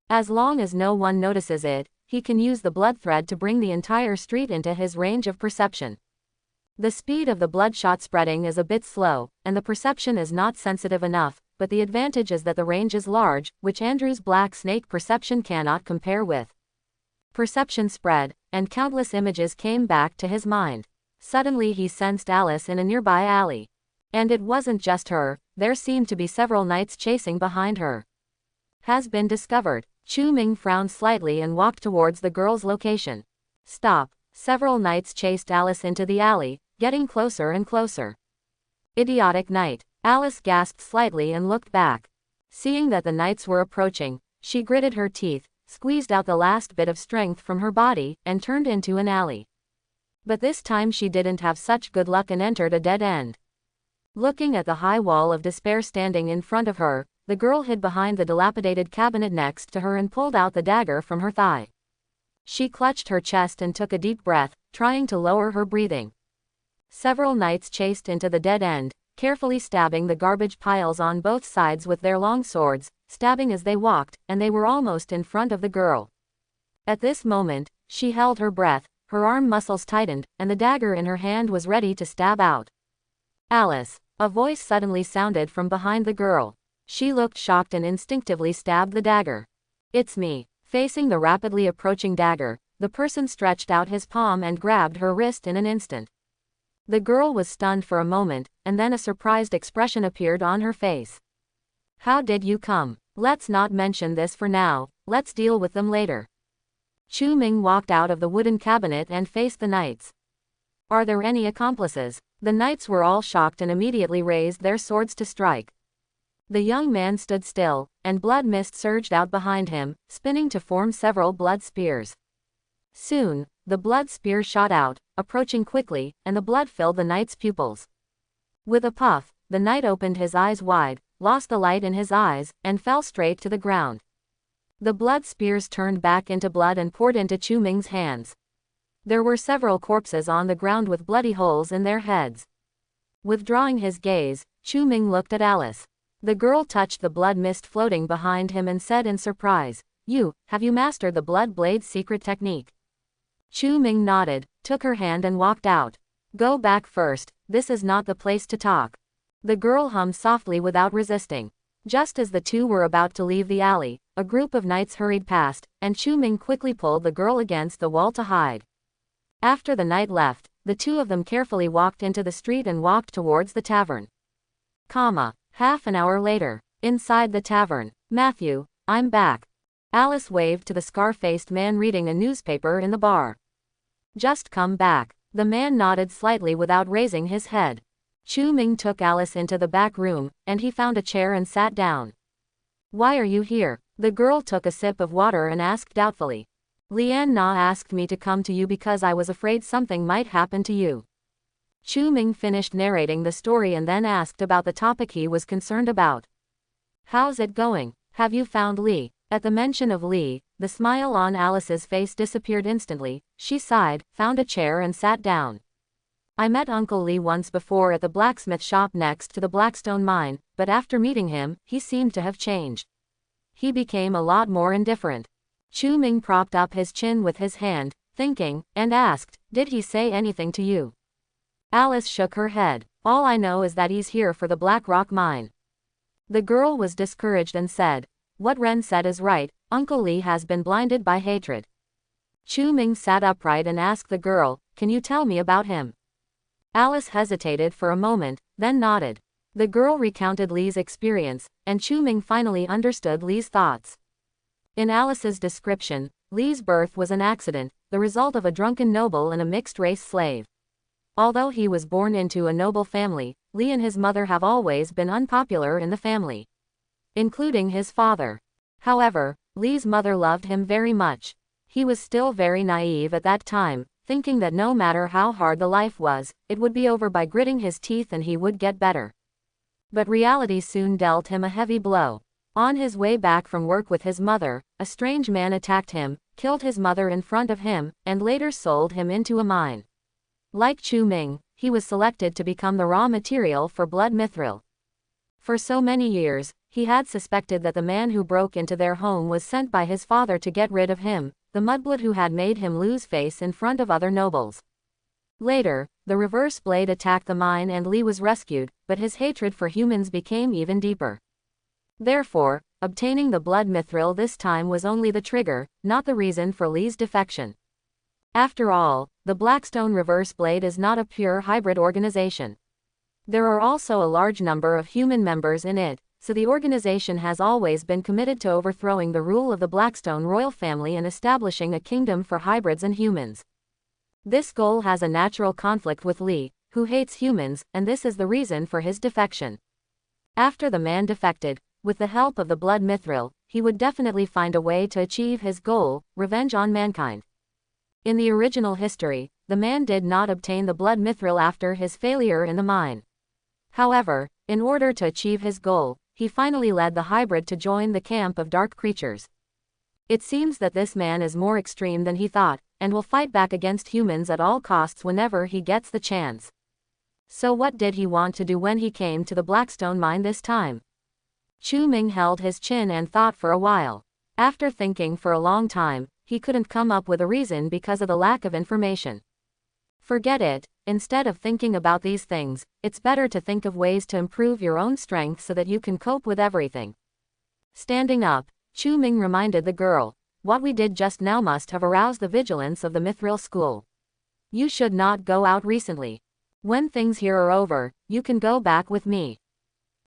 As long as no one notices it, he can use the blood thread to bring the entire street into his range of perception. The speed of the bloodshot spreading is a bit slow, and the perception is not sensitive enough, but the advantage is that the range is large, which Andrew's black snake perception cannot compare with. Perception spread, and countless images came back to his mind. Suddenly he sensed Alice in a nearby alley. And it wasn't just her, there seemed to be several knights chasing behind her. Has been discovered. Chu Ming frowned slightly and walked towards the girl's location. Stop. Several knights chased Alice into the alley, getting closer and closer. Idiotic knight. Alice gasped slightly and looked back. Seeing that the knights were approaching, she gritted her teeth, squeezed out the last bit of strength from her body, and turned into an alley. But this time she didn't have such good luck and entered a dead end. Looking at the high wall of despair standing in front of her, the girl hid behind the dilapidated cabinet next to her and pulled out the dagger from her thigh. She clutched her chest and took a deep breath, trying to lower her breathing. Several knights chased into the dead end, carefully stabbing the garbage piles on both sides with their long swords, stabbing as they walked, and they were almost in front of the girl. At this moment, she held her breath, her arm muscles tightened, and the dagger in her hand was ready to stab out. Alice. A voice suddenly sounded from behind the girl. She looked shocked and instinctively stabbed the dagger. It's me. Facing the rapidly approaching dagger, the person stretched out his palm and grabbed her wrist in an instant. The girl was stunned for a moment, and then a surprised expression appeared on her face. How did you come? Let's not mention this for now, let's deal with them later. Chu Ming walked out of the wooden cabinet and faced the knights. Are there any accomplices? The knights were all shocked and immediately raised their swords to strike. The young man stood still, and blood mist surged out behind him, spinning to form several blood spears. Soon, the blood spears shot out, approaching quickly, and the blood filled the knight's pupils. With a puff, the knight opened his eyes wide, lost the light in his eyes, and fell straight to the ground. The blood spears turned back into blood and poured into Chu Ming's hands. There were several corpses on the ground with bloody holes in their heads. Withdrawing his gaze, Chu Ming looked at Alice. The girl touched the blood mist floating behind him and said in surprise, have you mastered the blood blade's secret technique? Chu Ming nodded, took her hand and walked out. Go back first, this is not the place to talk. The girl hummed softly without resisting. Just as the two were about to leave the alley, a group of knights hurried past, and Chu Ming quickly pulled the girl against the wall to hide. After the knight left, the two of them carefully walked into the street and walked towards the tavern. Half an hour later, inside the tavern. Matthew, I'm back. Alice waved to the scar-faced man reading a newspaper in the bar. Just come back. The man nodded slightly without raising his head. Chu Ming took Alice into the back room, and he found a chair and sat down. Why are you here? The girl took a sip of water and asked doubtfully. Lian Na asked me to come to you because I was afraid something might happen to you. Chu Ming finished narrating the story and then asked about the topic he was concerned about. How's it going? Have you found Li? At the mention of Li, the smile on Alice's face disappeared instantly. She sighed, found a chair and sat down. I met Uncle Li once before at the blacksmith shop next to the Blackstone mine, but after meeting him, he seemed to have changed. He became a lot more indifferent. Chu Ming propped up his chin with his hand, thinking, and asked, did he say anything to you? Alice shook her head. All I know is that he's here for the Black Rock mine. The girl was discouraged and said, what Ren said is right, Uncle Li has been blinded by hatred. Chu Ming sat upright and asked the girl, can you tell me about him? Alice hesitated for a moment, then nodded. The girl recounted Li's experience, and Chu Ming finally understood Li's thoughts. In Alice's description, Li's birth was an accident, the result of a drunken noble and a mixed-race slave. Although he was born into a noble family, Li and his mother have always been unpopular in the family, including his father. However, Li's mother loved him very much. He was still very naive at that time, thinking that no matter how hard the life was, it would be over by gritting his teeth and he would get better. But reality soon dealt him a heavy blow. On his way back from work with his mother, a strange man attacked him, killed his mother in front of him, and later sold him into a mine. Like Chu Ming, he was selected to become the raw material for blood mithril. For so many years, he had suspected that the man who broke into their home was sent by his father to get rid of him, the mudblood who had made him lose face in front of other nobles. Later, the reverse blade attacked the mine and Li was rescued, but his hatred for humans became even deeper. Therefore, obtaining the blood mithril this time was only the trigger, not the reason for Li's defection. After all, the Blackstone Reverse Blade is not a pure hybrid organization. There are also a large number of human members in it, so the organization has always been committed to overthrowing the rule of the Blackstone royal family and establishing a kingdom for hybrids and humans. This goal has a natural conflict with Li, who hates humans, and this is the reason for his defection. After the man defected, with the help of the blood mithril, he would definitely find a way to achieve his goal, revenge on mankind. In the original history, the man did not obtain the blood mithril after his failure in the mine. However, in order to achieve his goal, he finally led the hybrid to join the camp of dark creatures. It seems that this man is more extreme than he thought, and will fight back against humans at all costs whenever he gets the chance. So what did he want to do when he came to the Blackstone mine this time? Chu Ming held his chin and thought for a while. After thinking for a long time, he couldn't come up with a reason because of the lack of information. Forget it. Instead of thinking about these things, it's better to think of ways to improve your own strength so that you can cope with everything. Standing up, Chu Ming reminded the girl, what we did just now must have aroused the vigilance of the Mithril school. You should not go out recently. When things here are over, you can go back with me.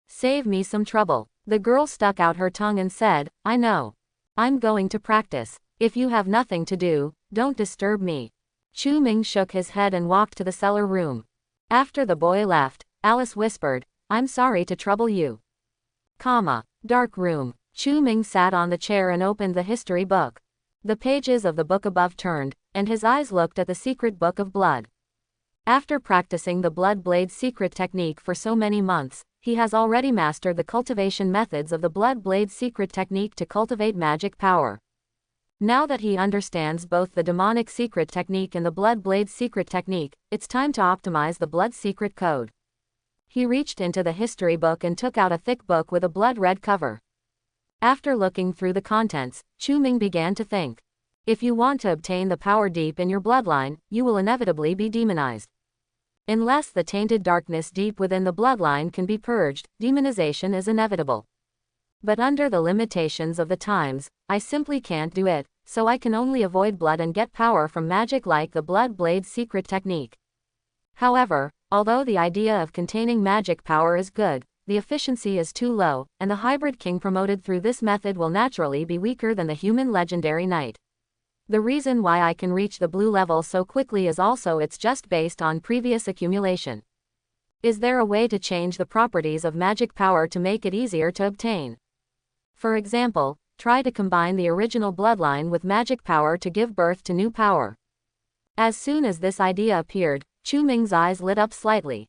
Save me some trouble. The girl stuck out her tongue and said, I know. I'm going to practice. If you have nothing to do, don't disturb me. Chu Ming shook his head and walked to the cellar room. After the boy left, Alice whispered, I'm sorry to trouble you. Dark room. Chu Ming sat on the chair and opened the history book. The pages of the book above turned, and his eyes looked at the secret book of blood. After practicing the blood blade secret technique for so many months, he has already mastered the cultivation methods of the blood blade secret technique to cultivate magic power. Now that he understands both the demonic secret technique and the blood blade secret technique, it's time to optimize the blood secret code. He reached into the history book and took out a thick book with a blood red cover. After looking through the contents, Chu Ming began to think. If you want to obtain the power deep in your bloodline, you will inevitably be demonized. Unless the tainted darkness deep within the bloodline can be purged, demonization is inevitable. But under the limitations of the times, I simply can't do it, so I can only avoid blood and get power from magic like the blood blade secret technique. However, although the idea of containing magic power is good, the efficiency is too low, and the hybrid king promoted through this method will naturally be weaker than the human legendary knight. The reason why I can reach the blue level so quickly is also it's just based on previous accumulation. Is there a way to change the properties of magic power to make it easier to obtain? For example, try to combine the original bloodline with magic power to give birth to new power. As soon as this idea appeared, Chu Ming's eyes lit up slightly.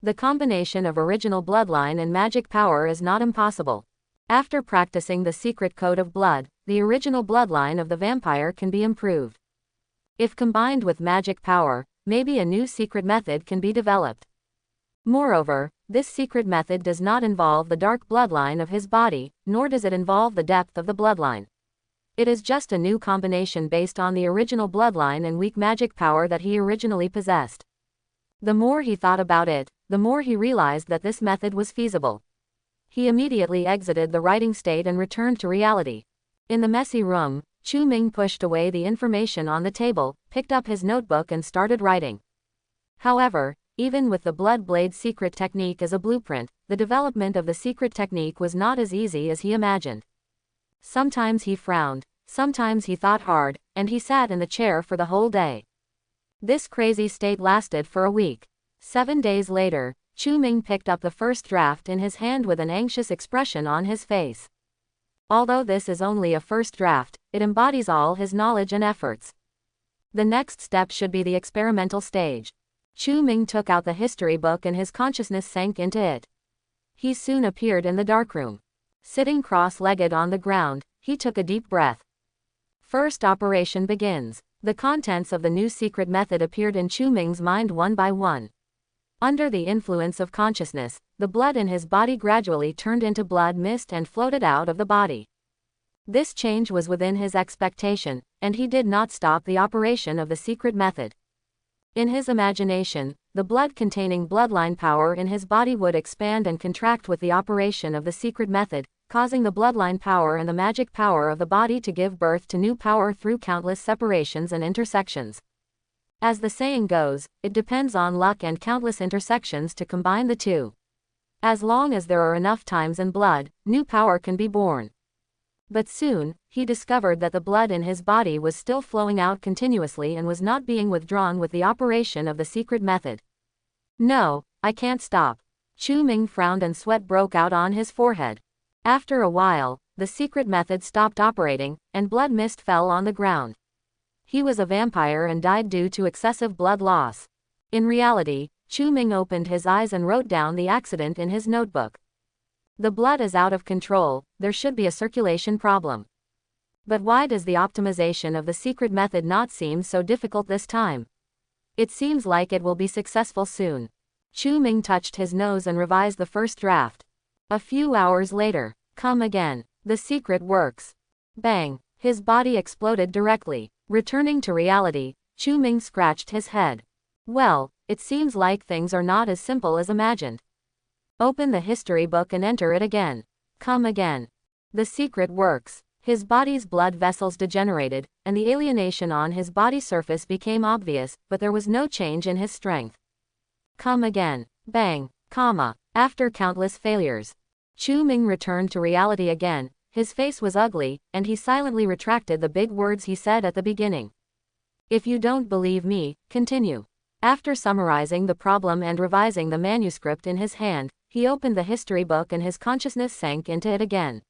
The combination of original bloodline and magic power is not impossible. After practicing the secret code of blood, the original bloodline of the vampire can be improved. If combined with magic power, maybe a new secret method can be developed. Moreover, this secret method does not involve the dark bloodline of his body, nor does it involve the depth of the bloodline. It is just a new combination based on the original bloodline and weak magic power that he originally possessed. The more he thought about it, the more he realized that this method was feasible. He immediately exited the writing state and returned to reality. In the messy room, Chu Ming pushed away the information on the table, picked up his notebook and started writing. However, even with the blood blade secret technique as a blueprint, the development of the secret technique was not as easy as he imagined. Sometimes he frowned, sometimes he thought hard, and he sat in the chair for the whole day. This crazy state lasted for a week. 7 days later, Chu Ming picked up the first draft in his hand with an anxious expression on his face. Although this is only a first draft, it embodies all his knowledge and efforts. The next step should be the experimental stage. Chu Ming took out the history book and his consciousness sank into it. He soon appeared in the darkroom. Sitting cross-legged on the ground, he took a deep breath. First operation begins. The contents of the new secret method appeared in Chu Ming's mind one by one. Under the influence of consciousness, the blood in his body gradually turned into blood mist and floated out of the body. This change was within his expectation, and he did not stop the operation of the secret method. In his imagination, the blood-containing bloodline power in his body would expand and contract with the operation of the secret method, causing the bloodline power and the magic power of the body to give birth to new power through countless separations and intersections. As the saying goes, it depends on luck and countless intersections to combine the two. As long as there are enough times and blood, new power can be born. But soon, he discovered that the blood in his body was still flowing out continuously and was not being withdrawn with the operation of the secret method. No, I can't stop. Chu Ming frowned and sweat broke out on his forehead. After a while, the secret method stopped operating, and blood mist fell on the ground. He was a vampire and died due to excessive blood loss. In reality, Chu Ming opened his eyes and wrote down the accident in his notebook. The blood is out of control, there should be a circulation problem. But why does the optimization of the secret method not seem so difficult this time? It seems like it will be successful soon. Chu Ming touched his nose and revised the first draft. A few hours later, come again. The secret works. Bang! His body exploded directly. Returning to reality, Chu Ming scratched his head. Well, it seems like things are not as simple as imagined. Open the history book and enter it again. Come again. The secret works. His body's blood vessels degenerated, and the alienation on his body surface became obvious, but there was no change in his strength. Come again. Bang, comma. After countless failures, Chu Ming returned to reality again. His face was ugly, and he silently retracted the big words he said at the beginning. If you don't believe me, continue. After summarizing the problem and revising the manuscript in his hand, he opened the history book and his consciousness sank into it again.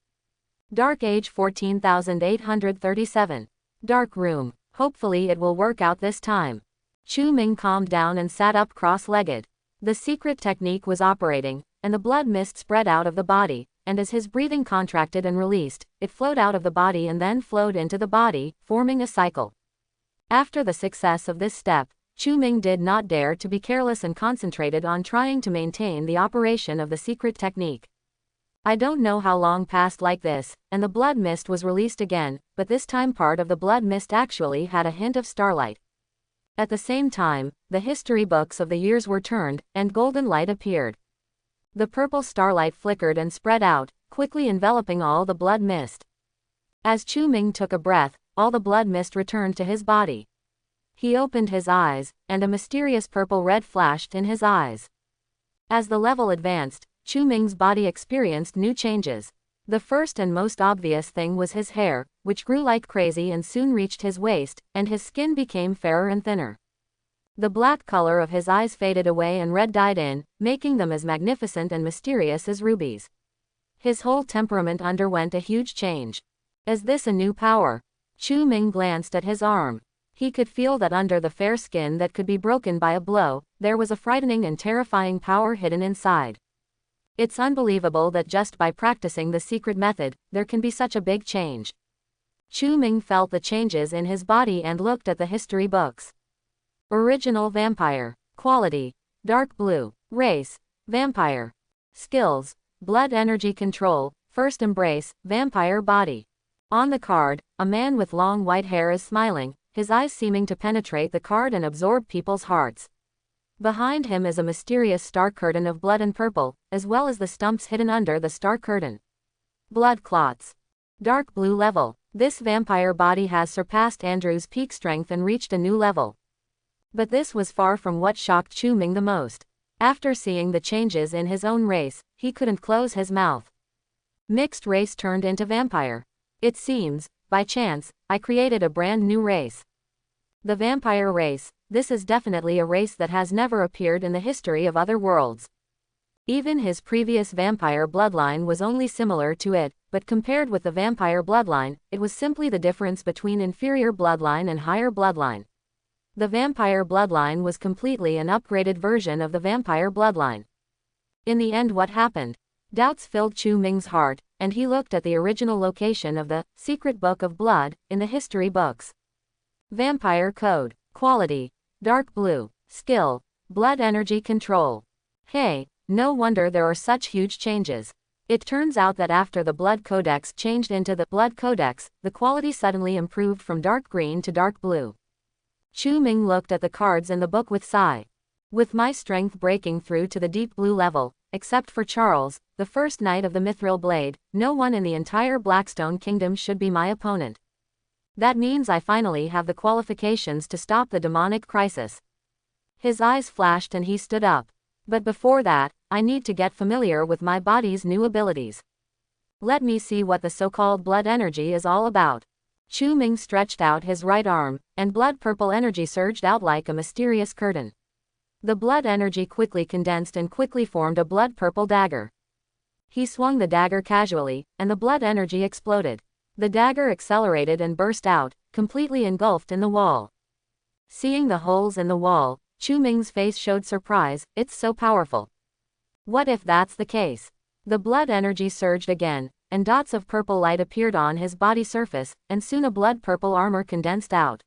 Dark Age 14837. Dark Room. Hopefully it will work out this time. Chu Ming calmed down and sat up cross-legged. The secret technique was operating, and the blood mist spread out of the body, and as his breathing contracted and released, it flowed out of the body and then flowed into the body, forming a cycle. After the success of this step, Chu Ming did not dare to be careless and concentrated on trying to maintain the operation of the secret technique. I don't know how long passed like this, and the blood mist was released again, but this time part of the blood mist actually had a hint of starlight. At the same time, the history books of the years were turned, and golden light appeared. The purple starlight flickered and spread out, quickly enveloping all the blood mist. As Chu Ming took a breath, all the blood mist returned to his body. He opened his eyes, and a mysterious purple red flashed in his eyes. As the level advanced, Chu Ming's body experienced new changes. The first and most obvious thing was his hair, which grew like crazy and soon reached his waist, and his skin became fairer and thinner. The black color of his eyes faded away and red dyed in, making them as magnificent and mysterious as rubies. His whole temperament underwent a huge change. Is this a new power? Chu Ming glanced at his arm. He could feel that under the fair skin that could be broken by a blow, there was a frightening and terrifying power hidden inside. It's unbelievable that just by practicing the secret method, there can be such a big change. Chu Ming felt the changes in his body and looked at the history books. Original vampire. Quality: dark blue. Race: vampire. Skills: blood energy control. First embrace: vampire body. On the card, a man with long white hair is smiling, his eyes seeming to penetrate the card and absorb people's hearts. Behind him is a mysterious star curtain of blood and purple, as well as the stumps hidden under the star curtain. Blood clots. Dark blue level. This vampire body has surpassed Andrew's peak strength and reached a new level. But this was far from what shocked Chu Ming the most. After seeing the changes in his own race, he couldn't close his mouth. Mixed race turned into vampire. It seems, by chance, I created a brand new race. The vampire race. This is definitely a race that has never appeared in the history of other worlds. Even his previous vampire bloodline was only similar to it, but compared with the vampire bloodline, it was simply the difference between inferior bloodline and higher bloodline. The vampire bloodline was completely an upgraded version of the vampire bloodline. In the end, what happened? Doubts filled Chu Ming's heart, and he looked at the original location of the secret book of blood in the history books. Vampire code. Quality: dark blue. Skill: blood energy control. Hey, no wonder there are such huge changes. It turns out that after the blood codex changed into the blood codex, the quality suddenly improved from dark green to dark blue. Chu Ming looked at the cards in the book with sigh. With my strength breaking through to the deep blue level, except for Charles, the first knight of the Mithril Blade, no one in the entire Blackstone Kingdom should be my opponent. That means I finally have the qualifications to stop the demonic crisis. His eyes flashed and he stood up. But before that, I need to get familiar with my body's new abilities. Let me see what the so-called blood energy is all about. Chu Ming stretched out his right arm, and blood purple energy surged out like a mysterious curtain. The blood energy quickly condensed and quickly formed a blood purple dagger. He swung the dagger casually, and the blood energy exploded. The dagger accelerated and burst out, completely engulfed in the wall. Seeing the holes in the wall, Chu Ming's face showed surprise. It's so powerful. What if that's the case? The blood energy surged again, and dots of purple light appeared on his body surface, and soon a blood purple armor condensed out.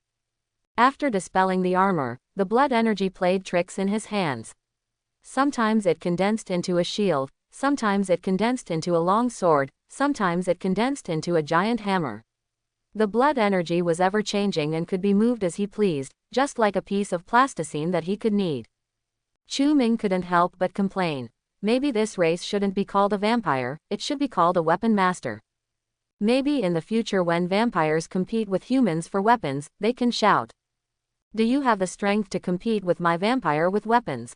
After dispelling the armor, the blood energy played tricks in his hands. Sometimes it condensed into a shield, sometimes it condensed into a long sword, sometimes it condensed into a giant hammer. The blood energy was ever-changing and could be moved as he pleased, just like a piece of plasticine that he could knead. Chu Ming couldn't help but complain. Maybe this race shouldn't be called a vampire, it should be called a weapon master. Maybe in the future when vampires compete with humans for weapons, they can shout, "Do you have the strength to compete with my vampire with weapons?"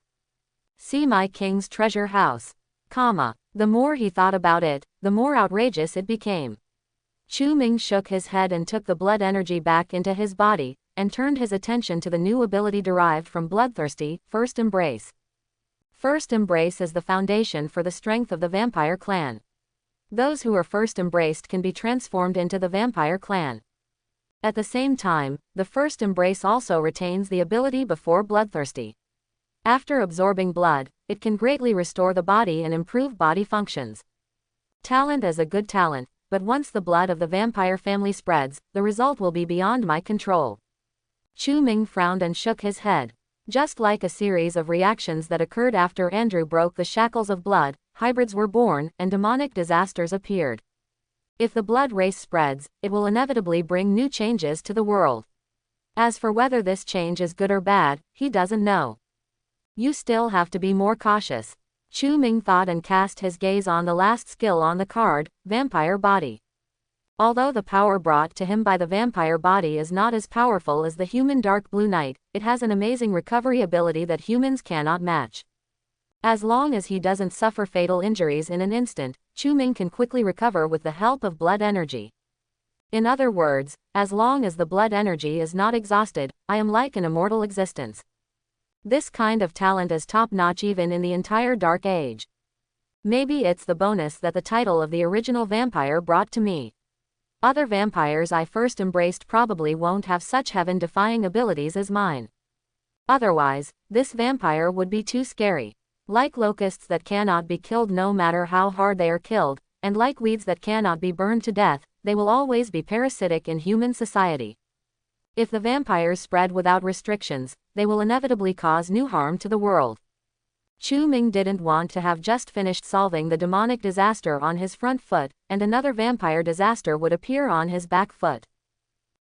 See my king's treasure house. The more he thought about it, the more outrageous it became. Chu Ming shook his head and took the blood energy back into his body, and turned his attention to the new ability derived from bloodthirsty, First Embrace. First Embrace is the foundation for the strength of the vampire clan. Those who are first embraced can be transformed into the vampire clan. At the same time, the First Embrace also retains the ability before bloodthirsty. After absorbing blood, it can greatly restore the body and improve body functions. Talent is a good talent, but once the blood of the vampire family spreads, the result will be beyond my control. Chu Ming frowned and shook his head. Just like a series of reactions that occurred after Andrew broke the shackles of blood, hybrids were born, and demonic disasters appeared. If the blood race spreads, it will inevitably bring new changes to the world. As for whether this change is good or bad, he doesn't know. You still have to be more cautious. Chu Ming thought and cast his gaze on the last skill on the card, Vampire Body. Although the power brought to him by the vampire body is not as powerful as the human Dark Blue Knight, it has an amazing recovery ability that humans cannot match. As long as he doesn't suffer fatal injuries in an instant, Chu Ming can quickly recover with the help of blood energy. In other words, as long as the blood energy is not exhausted, I am like an immortal existence. This kind of talent is top-notch even in the entire Dark Age. Maybe it's the bonus that the title of the original vampire brought to me. Other vampires I first embraced probably won't have such heaven-defying abilities as mine. Otherwise, this vampire would be too scary. Like locusts that cannot be killed no matter how hard they are killed, and like weeds that cannot be burned to death, they will always be parasitic in human society. If the vampires spread without restrictions, they will inevitably cause new harm to the world. Chu Ming didn't want to have just finished solving the demonic disaster on his front foot, and another vampire disaster would appear on his back foot.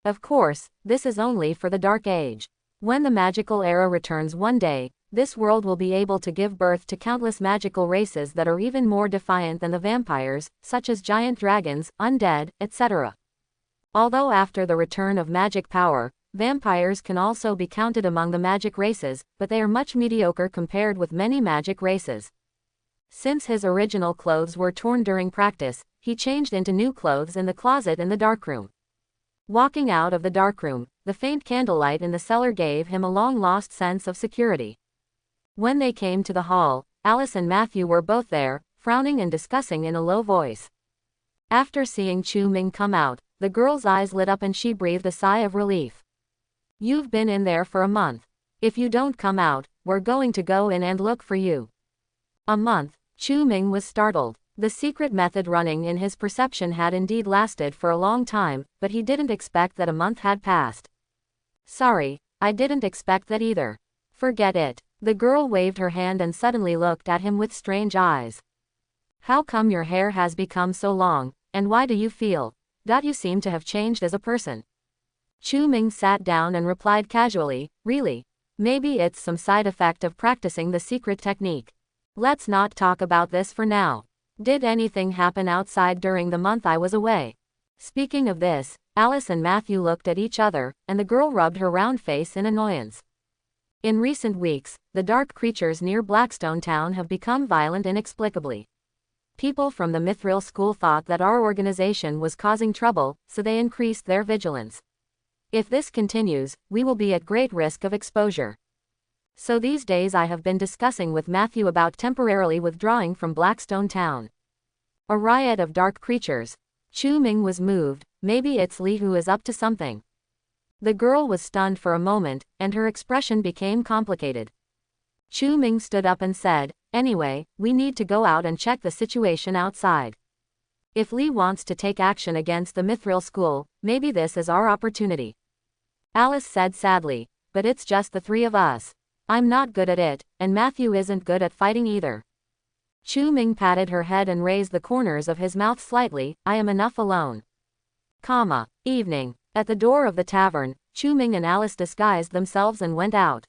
Of course, this is only for the Dark Age. When the magical era returns one day, this world will be able to give birth to countless magical races that are even more defiant than the vampires, such as giant dragons, undead, etc. Although after the return of magic power, vampires can also be counted among the magic races, but they are much mediocre compared with many magic races. Since his original clothes were torn during practice, he changed into new clothes in the closet in the darkroom. Walking out of the darkroom, the faint candlelight in the cellar gave him a long-lost sense of security. When they came to the hall, Alice and Matthew were both there, frowning and discussing in a low voice. After seeing Chu Ming come out, the girl's eyes lit up and she breathed a sigh of relief. You've been in there for a month. If you don't come out, we're going to go in and look for you. A month? Chu Ming was startled. The secret method running in his perception had indeed lasted for a long time, but he didn't expect that a month had passed. Sorry, I didn't expect that either. Forget it. The girl waved her hand and suddenly looked at him with strange eyes. How come your hair has become so long, and why do you feel that you seem to have changed as a person? Chu Ming sat down and replied casually, really? Maybe it's some side effect of practicing the secret technique. Let's not talk about this for now. Did anything happen outside during the month I was away? Speaking of this, Alice and Matthew looked at each other, and the girl rubbed her round face in annoyance. In recent weeks, the dark creatures near Blackstone Town have become violent inexplicably. People from the Mythical school thought that our organization was causing trouble, so they increased their vigilance. If this continues, we will be at great risk of exposure. So these days I have been discussing with Matthew about temporarily withdrawing from Blackstone Town. A riot of dark creatures. Chu Ming was moved. Maybe it's Li who is up to something. The girl was stunned for a moment, and her expression became complicated. Chu Ming stood up and said, anyway, we need to go out and check the situation outside. If Li wants to take action against the Mythical school, maybe this is our opportunity. Alice said sadly, but it's just the three of us. I'm not good at it, and Matthew isn't good at fighting either. Chu Ming patted her head and raised the corners of his mouth slightly, I am enough alone. Evening. At the door of the tavern, Chu Ming and Alice disguised themselves and went out.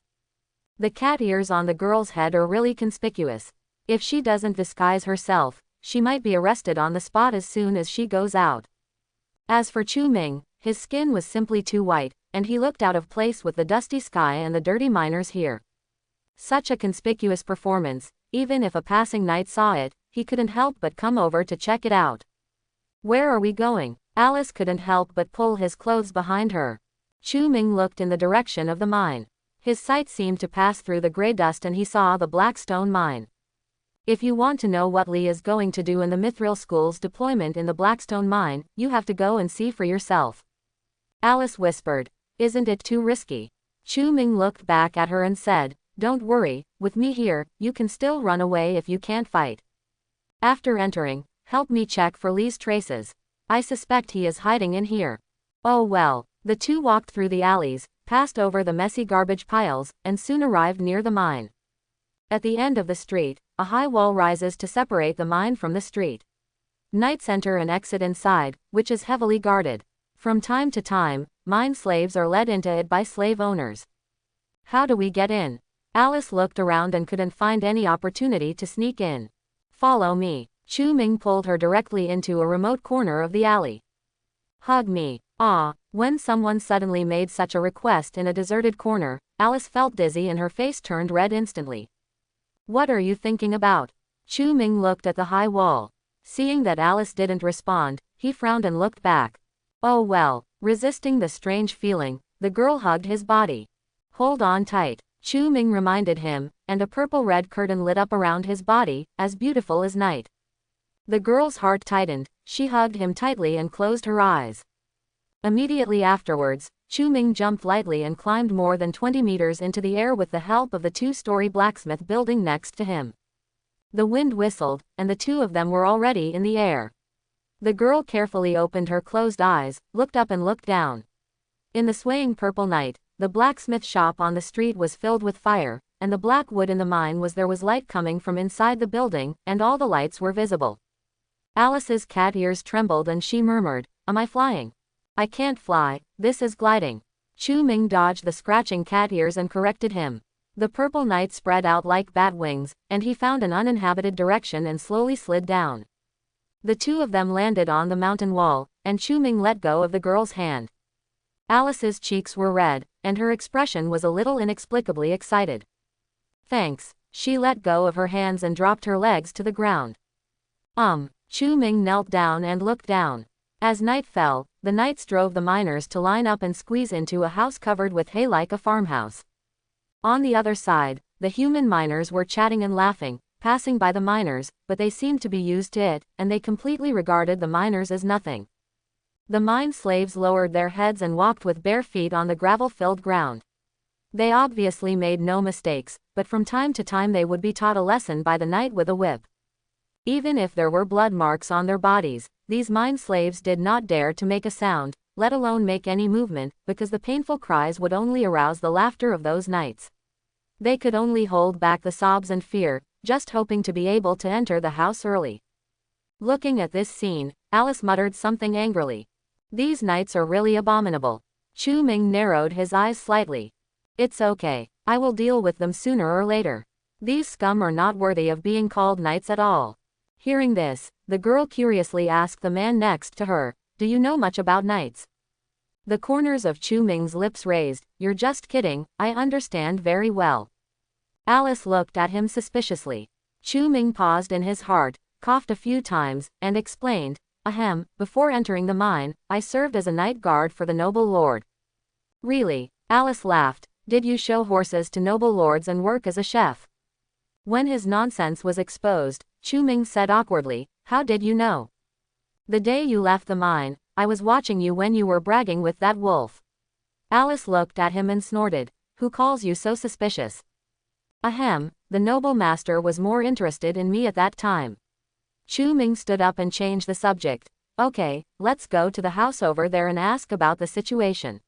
The cat ears on the girl's head are really conspicuous. If she doesn't disguise herself, she might be arrested on the spot as soon as she goes out. As for Chu Ming, his skin was simply too white, and he looked out of place with the dusty sky and the dirty miners here. Such a conspicuous performance, even if a passing knight saw it, he couldn't help but come over to check it out. Where are we going? Alice couldn't help but pull his clothes behind her. Chu Ming looked in the direction of the mine. His sight seemed to pass through the gray dust and he saw the Blackstone mine. If you want to know what Lee is going to do in the Mithril School's deployment in the Blackstone mine, you have to go and see for yourself. Alice whispered. Isn't it too risky? Chu Ming looked back at her and said, don't worry, with me here, you can still run away if you can't fight. After entering, help me check for Lee's traces. I suspect he is hiding in here. Oh well. The two walked through the alleys, passed over the messy garbage piles, and soon arrived near the mine. At the end of the street, a high wall rises to separate the mine from the street. Knights enter and exit inside, which is heavily guarded. From time to time, mine slaves are led into it by slave owners. How do we get in? Alice looked around and couldn't find any opportunity to sneak in. Follow me. Chu Ming pulled her directly into a remote corner of the alley. Hug me. Ah, when someone suddenly made such a request in a deserted corner, Alice felt dizzy and her face turned red instantly. What are you thinking about? Chu Ming looked at the high wall. Seeing that Alice didn't respond, he frowned and looked back. Oh well, resisting the strange feeling, the girl hugged his body. Hold on tight, Chu Ming reminded him, and a purple-red curtain lit up around his body, as beautiful as night. The girl's heart tightened, she hugged him tightly and closed her eyes. Immediately afterwards, Chu Ming jumped lightly and climbed more than 20 meters into the air with the help of the two-story blacksmith building next to him. The wind whistled, and the two of them were already in the air. The girl carefully opened her closed eyes, looked up and looked down. In the swaying purple night, the blacksmith shop on the street was filled with fire, and the black wood in the mine was light coming from inside the building, and all the lights were visible. Alice's cat ears trembled and she murmured, "Am I flying? I can't fly, this is gliding." Chu Ming dodged the scratching cat ears and corrected him. The purple night spread out like bat wings, and he found an uninhabited direction and slowly slid down. The two of them landed on the mountain wall, and Chu Ming let go of the girl's hand. Alice's cheeks were red, and her expression was a little inexplicably excited. Thanks. She let go of her hands and dropped her legs to the ground. Chu Ming knelt down and looked down. As night fell, the knights drove the miners to line up and squeeze into a house covered with hay like a farmhouse. On the other side, the human miners were chatting and laughing, passing by the miners, but they seemed to be used to it, and they completely regarded the miners as nothing. The mine slaves lowered their heads and walked with bare feet on the gravel-filled ground. They obviously made no mistakes, but from time to time they would be taught a lesson by the knight with a whip. Even if there were blood marks on their bodies, these mine slaves did not dare to make a sound, let alone make any movement, because the painful cries would only arouse the laughter of those knights. They could only hold back the sobs and fear, just hoping to be able to enter the house early. Looking at this scene, Alice muttered something angrily. These knights are really abominable. Chu Ming narrowed his eyes slightly. It's okay, I will deal with them sooner or later. These scum are not worthy of being called knights at all. Hearing this, the girl curiously asked the man next to her, "Do you know much about knights?" The corners of Chu Ming's lips raised. "You're just kidding, I understand very well." Alice looked at him suspiciously. Chu Ming paused in his heart, coughed a few times, and explained, "Before entering the mine, I served as a night guard for the noble lord." Really? Alice laughed. Did you show horses to noble lords and work as a chef? When his nonsense was exposed, Chu Ming said awkwardly, "How did you know?" "The day you left the mine, I was watching you when you were bragging with that wolf." Alice looked at him and snorted. "Who calls you so suspicious?" The noble master was more interested in me at that time." Chu Ming stood up and changed the subject. "Okay, let's go to the house over there and ask about the situation.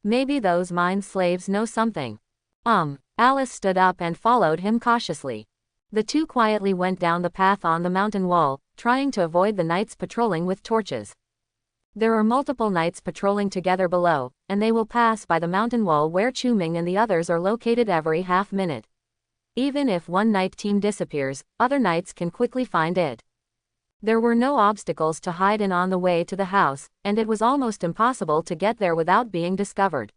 Maybe those mine slaves know something." Alice stood up and followed him cautiously. The two quietly went down the path on the mountain wall, trying to avoid the knights patrolling with torches. There are multiple knights patrolling together below, and they will pass by the mountain wall where Chu Ming and the others are located every half-minute. Even if one knight team disappears, other knights can quickly find it. There were no obstacles to hide in on the way to the house, and it was almost impossible to get there without being discovered.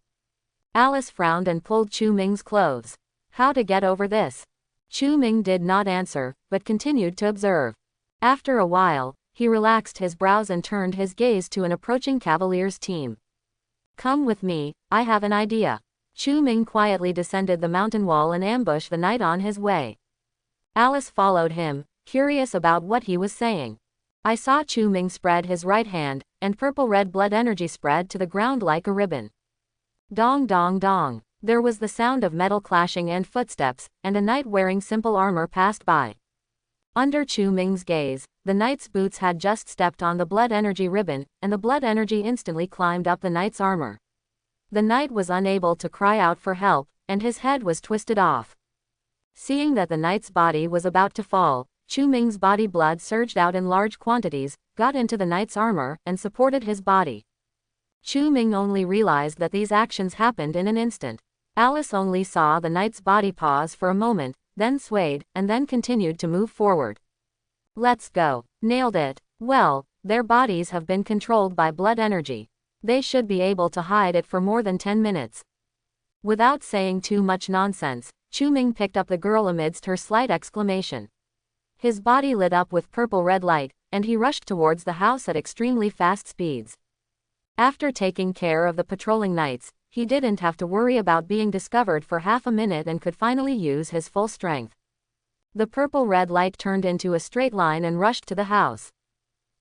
Alice frowned and pulled Chu Ming's clothes. How to get over this? Chu Ming did not answer, but continued to observe. After a while, he relaxed his brows and turned his gaze to an approaching Cavaliers team. Come with me, I have an idea. Chu Ming quietly descended the mountain wall and ambushed the knight on his way. Alice followed him, curious about what he was saying. I saw Chu Ming spread his right hand, and purple-red blood energy spread to the ground like a ribbon. Dong dong dong. There was the sound of metal clashing and footsteps, and a knight wearing simple armor passed by. Under Chu Ming's gaze, the knight's boots had just stepped on the blood energy ribbon, and the blood energy instantly climbed up the knight's armor. The knight was unable to cry out for help, and his head was twisted off. Seeing that the knight's body was about to fall, Chu Ming's body blood surged out in large quantities, got into the knight's armor, and supported his body. Chu Ming only realized that these actions happened in an instant. Alice only saw the knight's body pause for a moment, then swayed, and then continued to move forward. Let's go. Nailed it. Well, their bodies have been controlled by blood energy. They should be able to hide it for more than 10 minutes. Without saying too much nonsense, Chu Ming picked up the girl amidst her slight exclamation. His body lit up with purple-red light, and he rushed towards the house at extremely fast speeds. After taking care of the patrolling knights, he didn't have to worry about being discovered for half a minute and could finally use his full strength. The purple-red light turned into a straight line and rushed to the house.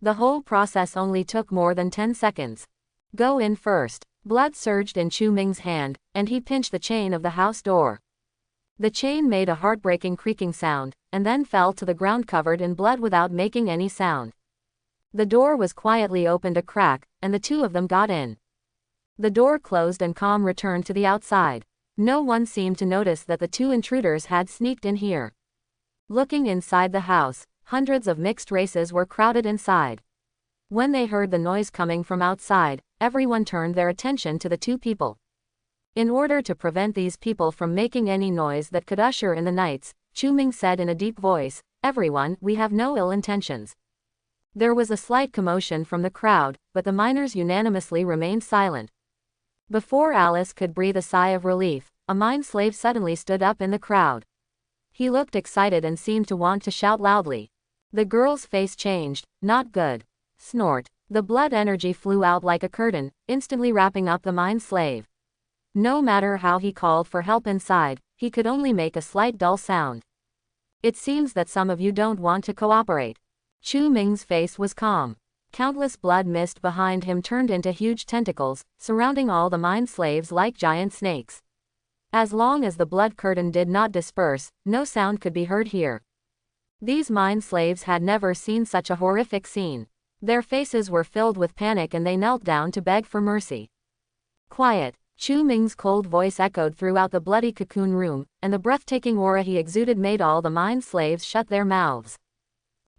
The whole process only took more than 10 seconds. Go in first. Blood surged in Chu Ming's hand, and he pinched the chain of the house door. The chain made a heartbreaking creaking sound, and then fell to the ground covered in blood without making any sound. The door was quietly opened a crack, and the two of them got in. The door closed and calm returned to the outside. No one seemed to notice that the two intruders had sneaked in here. Looking inside the house, hundreds of mixed races were crowded inside. When they heard the noise coming from outside, everyone turned their attention to the two people. In order to prevent these people from making any noise that could usher in the knights, Chu Ming said in a deep voice, "Everyone, we have no ill intentions." There was a slight commotion from the crowd, but the miners unanimously remained silent. Before Alice could breathe a sigh of relief, a mine slave suddenly stood up in the crowd. He looked excited and seemed to want to shout loudly. The girl's face changed. Not good. Snort. The blood energy flew out like a curtain, instantly wrapping up the mine slave. No matter how he called for help inside, he could only make a slight dull sound. It seems that some of you don't want to cooperate. Chu Ming's face was calm. Countless blood mist behind him turned into huge tentacles, surrounding all the mine slaves like giant snakes. As long as the blood curtain did not disperse, no sound could be heard here. These mine slaves had never seen such a horrific scene. Their faces were filled with panic and they knelt down to beg for mercy. Quiet. Chu Ming's cold voice echoed throughout the bloody cocoon room, and the breathtaking aura he exuded made all the mine slaves shut their mouths.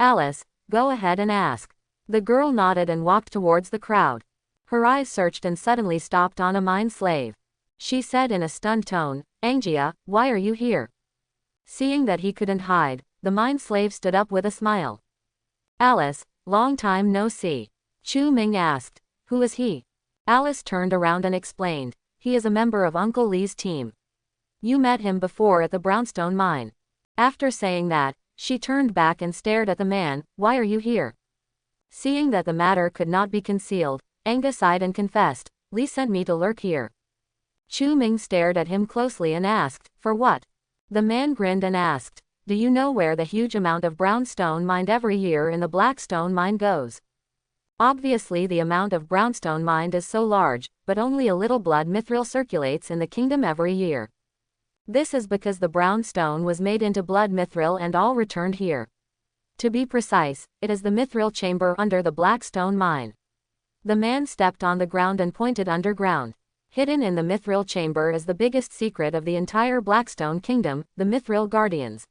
Alice, go ahead and ask. The girl nodded and walked towards the crowd. Her eyes searched and suddenly stopped on a mine slave. She said in a stunned tone, "Angia, why are you here?" Seeing that he couldn't hide, the mine slave stood up with a smile. Alice, long time no see. Chu Ming asked. Who is he? Alice turned around and explained. He is a member of Uncle Lee's team. You met him before at the brownstone mine. After saying that, she turned back and stared at the man. Why are you here? Seeing that the matter could not be concealed, Anga sighed and confessed, Lee sent me to lurk here. Chu Ming stared at him closely and asked, for what? The man grinned and asked, do you know where the huge amount of brown stone mined every year in the black stone mine goes? Obviously the amount of brownstone mined is so large, but only a little blood mithril circulates in the kingdom every year. This is because the brown stone was made into blood mithril and all returned here. To be precise, it is the mithril chamber under the black stone mine. The man stepped on the ground and pointed underground. Hidden in the mithril chamber is the biggest secret of the entire Blackstone Kingdom, the Mithril Guardians.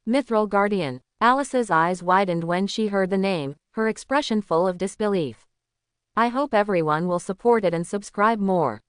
Mithril Guardian. Alice's eyes widened when she heard the name, her expression full of disbelief. I hope everyone will support it and subscribe more.